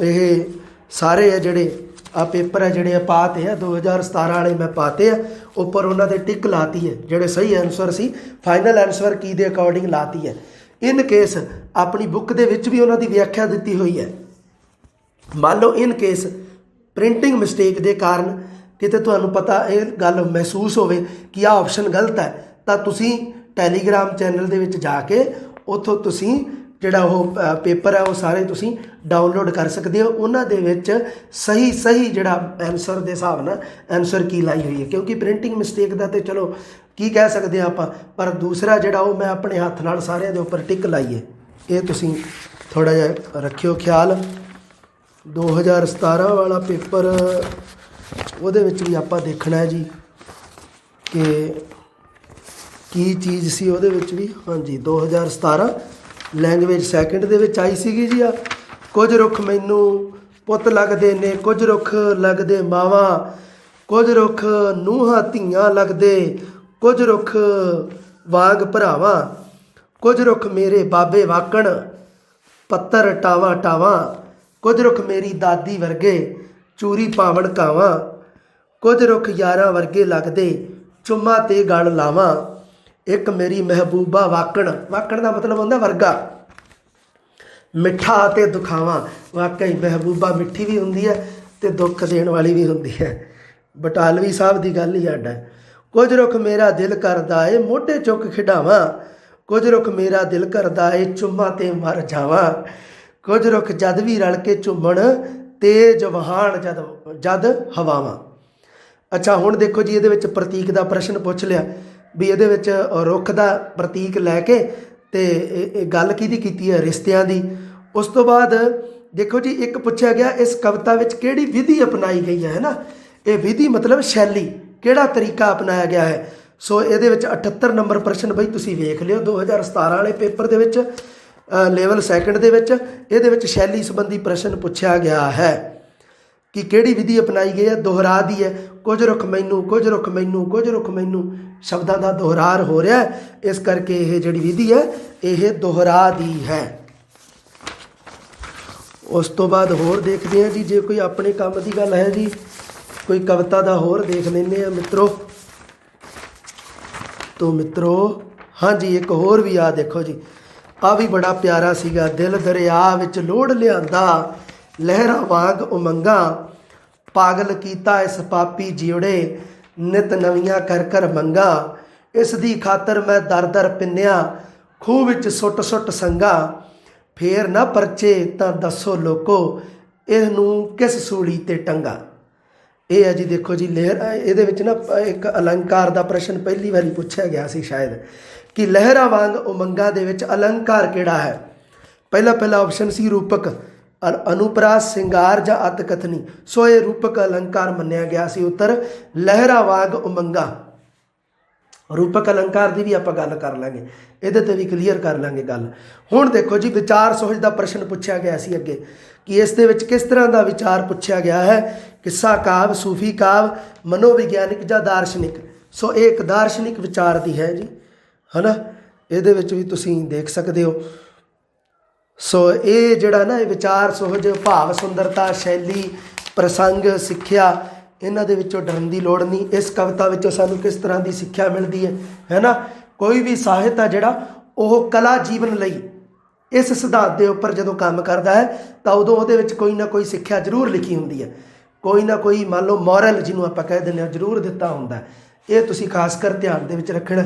ਇਹ ਸਾਰੇ ਆ ਜਿਹੜੇ ਆ ਪੇਪਰ ਆ ਜਿਹੜੇ ਆ ਪਾਤੇ ਆ 2017 ਵਾਲੇ ਮੈਂ ਪਾਤੇ ਆ, ਉੱਪਰ ਉਹਨਾਂ ਦੇ ਟਿਕ ਲਾਤੀ ਹੈ ਜਿਹੜੇ ਸਹੀ ਆਨਸਰ ਸੀ, ਫਾਈਨਲ ਆਨਸਰ ਕੀ ਦੇ ਅਕੋਰਡਿੰਗ ਲਾਤੀ ਹੈ। ਇਨ ਕੇਸ ਆਪਣੀ ਬੁੱਕ ਦੇ ਵਿੱਚ ਵੀ ਉਹਨਾਂ ਦੀ ਵਿਆਖਿਆ ਦਿੱਤੀ ਹੋਈ ਹੈ। ਮੰਨ ਲਓ ਇਨ ਕੇਸ ਪ੍ਰਿੰਟਿੰਗ ਮਿਸਟੇਕ ਦੇ ਕਾਰਨ ਕਿਤੇ ਤੁਹਾਨੂੰ ਪਤਾ ਇਹ ਗੱਲ ਮਹਿਸੂਸ ਹੋਵੇ ਕਿ ਆਹ ਆਪਸ਼ਨ ਗਲਤ ਹੈ, ਤਾਂ ਤੁਸੀਂ ਟੈਲੀਗ੍ਰਾਮ ਚੈਨਲ ਦੇ ਵਿੱਚ ਜਾ ਕੇ ਉੱਥੋਂ ਤੁਸੀਂ ਜਿਹੜਾ ਉਹ ਪੇਪਰ ਹੈ ਉਹ ਸਾਰੇ ਤੁਸੀਂ ਡਾਊਨਲੋਡ ਕਰ ਸਕਦੇ ਹੋ। ਉਹਨਾਂ ਦੇ ਵਿੱਚ ਸਹੀ ਜਿਹੜਾ ਆਨਸਰ ਦੇ ਹਿਸਾਬ ਨਾਲ ਆਨਸਰ ਕੀ ਲਾਈ ਹੋਈ ਹੈ, ਕਿਉਂਕਿ ਪ੍ਰਿੰਟਿੰਗ ਮਿਸਟੇਕ ਦਾ ਤਾਂ ਚਲੋ ਕੀ ਕਹਿ ਸਕਦੇ ਹਾਂ ਆਪਾਂ, ਪਰ ਦੂਸਰਾ ਜਿਹੜਾ ਉਹ ਮੈਂ ਆਪਣੇ ਹੱਥ ਨਾਲ ਸਾਰਿਆਂ ਦੇ ਉੱਪਰ ਟਿਕ ਲਾਈ ਹੈ। ਇਹ ਤੁਸੀਂ ਥੋੜ੍ਹਾ ਜਿਹਾ ਰੱਖਿਓ ਖਿਆਲ। 2017 ਵਾਲਾ ਪੇਪਰ ਉਹਦੇ ਵਿੱਚ ਵੀ ਆਪਾਂ ਦੇਖਣਾ ਹੈ ਜੀ ਕਿ ਕੀ ਚੀਜ਼ ਸੀ ਉਹਦੇ ਵਿੱਚ ਵੀ। ਹਾਂਜੀ 2017 ਲੈਂਗੁਏਜ ਸੈਕਿੰਡ ਦੇ ਵਿੱਚ ਆਈ ਸੀਗੀ ਜੀ। ਆ ਕੁਝ ਰੁੱਖ ਮੈਨੂੰ ਪੁੱਤ ਲੱਗਦੇ ਨੇ, ਕੁਝ ਰੁੱਖ ਲੱਗਦੇ ਮਾਵਾਂ, ਕੁਝ ਰੁੱਖ ਨੂੰਹਾਂ ਧੀਆਂ ਲੱਗਦੇ, ਕੁਝ ਰੁੱਖ ਵਾਂਗ ਭਰਾਵਾਂ, ਕੁਝ ਰੁੱਖ ਮੇਰੇ ਬਾਬੇ ਵਾਕਣ ਪੱਤਰ ਟਾਵਾਂ ਟਾਵਾਂ, ਕੁਝ ਰੁੱਖ ਮੇਰੀ ਦਾਦੀ ਵਰਗੇ ਚੂਰੀ ਪਾਵਣ ਕਾਵਾਂ, ਕੁਝ ਰੁੱਖ ਯਾਰਾਂ ਵਰਗੇ ਲੱਗਦੇ ਚੁੰਮਾਂ 'ਤੇ ਗਲ ਲਾਵਾਂ, ਇੱਕ ਮੇਰੀ ਮਹਿਬੂਬਾ ਵਾਕਣ ਦਾ ਮਤਲਬ ਹੁੰਦਾ ਵਰਗਾ, ਮਿੱਠਾ ਅਤੇ ਦੁਖਾਵਾਂ। ਵਾਕਈ ਮਹਿਬੂਬਾ ਮਿੱਠੀ ਵੀ ਹੁੰਦੀ ਹੈ ਅਤੇ ਦੁੱਖ ਦੇਣ ਵਾਲੀ ਵੀ ਹੁੰਦੀ ਹੈ। ਬਟਾਲਵੀ ਸਾਹਿਬ ਦੀ ਗੱਲ ਹੀ ਅੱਡ ਹੈ। ਕੁਝ ਰੁੱਖ ਮੇਰਾ ਦਿਲ ਕਰਦਾ ਏ ਮੋਢੇ ਚੁੱਕ ਖਿਡਾਵਾਂ, ਕੁਝ ਰੁੱਖ ਮੇਰਾ ਦਿਲ ਕਰਦਾ ਏ ਚੁੰਮਾਂ 'ਤੇ ਮਰ ਜਾਵਾਂ, ਕੁਝ ਰੁੱਖ ਜਦ ਵੀ ਰਲ ਕੇ ਝੁੰਮਣ ਤੇਜ ਵਹਾਣ ਜਦ ਹਵਾਵਾਂ। ਅੱਛਾ ਹੁਣ ਦੇਖੋ ਜੀ, ਇਹਦੇ ਵਿੱਚ ਪ੍ਰਤੀਕ ਦਾ ਪ੍ਰਸ਼ਨ ਪੁੱਛ ਲਿਆ ਵੀ ਇਹਦੇ ਵਿੱਚ ਰੁੱਖ ਦਾ ਪ੍ਰਤੀਕ ਲੈ ਕੇ ਤੇ ਇਹ ਗੱਲ ਕਿਹਦੀ ਕੀਤੀ ਹੈ, ਰਿਸ਼ਤਿਆਂ ਦੀ। ਉਸ ਤੋਂ ਬਾਅਦ ਦੇਖੋ ਜੀ ਇੱਕ ਪੁੱਛਿਆ ਗਿਆ ਇਸ ਕਵਿਤਾ ਵਿੱਚ ਕਿਹੜੀ ਵਿਧੀ ਅਪਣਾਈ ਗਈ ਹੈ ਨਾ। ਇਹ ਵਿਧੀ ਮਤਲਬ ਸ਼ੈਲੀ, ਕਿਹੜਾ ਤਰੀਕਾ ਅਪਣਾਇਆ ਗਿਆ ਹੈ। ਸੋ ਇਹਦੇ ਵਿੱਚ 78 ਨੰਬਰ ਪ੍ਰਸ਼ਨ ਬਈ ਤੁਸੀਂ ਵੇਖ ਲਿਓ 2017 ਵਾਲੇ ਪੇਪਰ ਦੇ ਵਿੱਚ ਲੈਵਲ ਸੈਕਿੰਡ ਦੇ ਵਿੱਚ। ਇਹਦੇ ਵਿੱਚ ਸ਼ੈਲੀ ਸੰਬੰਧੀ ਪ੍ਰਸ਼ਨ ਪੁੱਛਿਆ ਗਿਆ ਹੈ ਕਿ ਕਿਹੜੀ ਵਿਧੀ ਅਪਣਾਈ ਗਈ ਹੈ। ਦੁਹਰਾ ਦੀ ਹੈ, ਕੁਝ ਰੁੱਖ ਮੈਨੂੰ, ਕੁਝ ਰੁੱਖ ਮੈਨੂੰ, ਕੁਝ ਰੁੱਖ ਮੈਨੂੰ, ਸ਼ਬਦਾਂ ਦਾ ਦੁਹਰਾਰ ਹੋ ਰਿਹਾ ਹੈ, ਇਸ ਕਰਕੇ ਇਹ ਜਿਹੜੀ ਵਿਧੀ ਹੈ ਇਹ ਦੁਹਰਾ ਦੀ ਹੈ। ਉਸ ਤੋਂ ਬਾਅਦ ਹੋਰ ਦੇਖਦੇ ਹਾਂ ਜੀ, ਜੇ ਕੋਈ ਆਪਣੇ ਕੰਮ ਦੀ ਗੱਲ ਹੈ ਜੀ, ਕੋਈ ਕਵਿਤਾ ਦਾ ਹੋਰ ਦੇਖ ਲੈਂਦੇ ਹਾਂ ਮਿੱਤਰੋ। ਤੋ ਮਿੱਤਰੋ ਹਾਂਜੀ ਇੱਕ ਹੋਰ ਵੀ ਆ ਦੇਖੋ ਜੀ, ਆ ਵੀ ਬੜਾ ਪਿਆਰਾ ਸੀਗਾ। ਦਿਲ ਦਰਿਆ ਵਿੱਚ ਲੋੜ ਲਿਆਂਦਾ ਲਹਿਰਾਂ ਵਾਂਗ ਉਮੰਗਾਂ, ਪਾਗਲ ਕੀਤਾ ਇਸ ਪਾਪੀ ਜਿਉੜੇ ਨਿਤ ਨਵੀਆਂ ਕਰ ਮੰਗਾ, ਇਸ ਦੀ ਖਾਤਰ ਮੈਂ ਦਰ ਪਿੰਨਿਆ ਖੂਹ ਵਿੱਚ ਸੁੱਟ ਸੰਗਾ, ਫੇਰ ਨਾ ਪਰਚੇ ਤਾਂ ਦੱਸੋ ਲੋਕੋ ਇਹਨੂੰ ਕਿਸ ਸੂਲੀ ਤੇ ਟੰਗਾ। ਇਹ ਹੈ ਜੀ ਦੇਖੋ ਜੀ ਲਹਿਰ। ਇਹਦੇ ਵਿੱਚ ਨਾ ਇੱਕ ਅਲੰਕਾਰ ਦਾ ਪ੍ਰਸ਼ਨ ਪਹਿਲੀ ਵਾਰੀ ਪੁੱਛਿਆ ਗਿਆ ਸੀ ਸ਼ਾਇਦ ਕਿ ਲਹਿਰਾਂ ਵਾਂਗ ਉਮੰਗਾਂ ਦੇ ਵਿੱਚ ਅਲੰਕਾਰ ਕਿਹੜਾ ਹੈ। ਪਹਿਲਾ ਆਪਸ਼ਨ ਸੀ ਰੂਪਕ, ਅਨੁਪਰਾਸ, ਸਿੰਗਾਰ ਜਾਂ ਅਤ ਕਥਨੀ। ਸੋ ਇਹ ਰੂਪਕ ਅਲੰਕਾਰ ਮੰਨਿਆ ਗਿਆ ਸੀ ਉੱਤਰ ਲਹਿਰਾਂ ਵਾਂਗ ਉਮੰਗਾਂ। ਰੂਪਕ ਅਲੰਕਾਰ ਦੀ ਵੀ ਆਪਾਂ ਗੱਲ ਕਰ ਲਾਂਗੇ, ਇਹਦੇ 'ਤੇ ਵੀ ਕਲੀਅਰ ਕਰ ਲਾਂਗੇ ਗੱਲ। ਹੁਣ ਦੇਖੋ ਜੀ ਵਿਚਾਰ ਸੁਹਜ ਦਾ ਪ੍ਰਸ਼ਨ ਪੁੱਛਿਆ ਗਿਆ ਸੀ ਅੱਗੇ ਕਿ ਇਸ ਦੇ ਵਿੱਚ ਕਿਸ ਤਰ੍ਹਾਂ ਦਾ ਵਿਚਾਰ ਪੁੱਛਿਆ ਗਿਆ ਹੈ, ਕਿੱਸਾ ਕਾਵ, ਸੂਫੀ ਕਾਵ, ਮਨੋਵਿਗਿਆਨਿਕ ਜਾਂ ਦਾਰਸ਼ਨਿਕ। ਸੋ ਇਹ ਇੱਕ ਦਾਰਸ਼ਨਿਕ ਵਿਚਾਰ ਦੀ ਹੈ ਜੀ, ਹੈ ਨਾ। ਇਹਦੇ ਵਿੱਚ ਵੀ ਤੁਸੀਂ ਦੇਖ ਸਕਦੇ ਹੋ। ਸੋ ਇਹ ਜਿਹੜਾ ਨਾ ਇਹ ਵਿਚਾਰ ਸੁਹਜ, ਭਾਵ ਸੁੰਦਰਤਾ, ਸ਼ੈਲੀ, ਪ੍ਰਸੰਗ, ਸਿੱਖਿਆ, ਇਹਨਾਂ ਦੇ ਵਿੱਚੋਂ ਡਰਨ ਦੀ ਲੋੜ ਨਹੀਂ। ਇਸ ਕਵਿਤਾ ਵਿੱਚੋਂ ਸਾਨੂੰ ਕਿਸ ਤਰ੍ਹਾਂ ਦੀ ਸਿੱਖਿਆ ਮਿਲਦੀ ਹੈ ਨਾ। ਕੋਈ ਵੀ ਸਾਹਿਤ ਆ ਜਿਹੜਾ ਉਹ ਕਲਾ ਜੀਵਨ ਲਈ ਇਸ ਸਿਧਾਂਤ ਦੇ ਉੱਪਰ ਜਦੋਂ ਕੰਮ ਕਰਦਾ ਹੈ ਤਾਂ ਉਦੋਂ ਉਹਦੇ ਵਿੱਚ ਕੋਈ ਨਾ ਕੋਈ ਸਿੱਖਿਆ ਜ਼ਰੂਰ ਲਿਖੀ ਹੁੰਦੀ ਹੈ, ਕੋਈ ਨਾ ਕੋਈ ਮੰਨ ਲਓ ਮੋਰਲ ਜਿਹਨੂੰ ਆਪਾਂ ਕਹਿ ਦਿੰਦੇ ਹਾਂ ਜ਼ਰੂਰ ਦਿੱਤਾ ਹੁੰਦਾ। ਇਹ ਤੁਸੀਂ ਖਾਸ ਕਰ ਧਿਆਨ ਦੇ ਵਿੱਚ ਰੱਖਣਾ।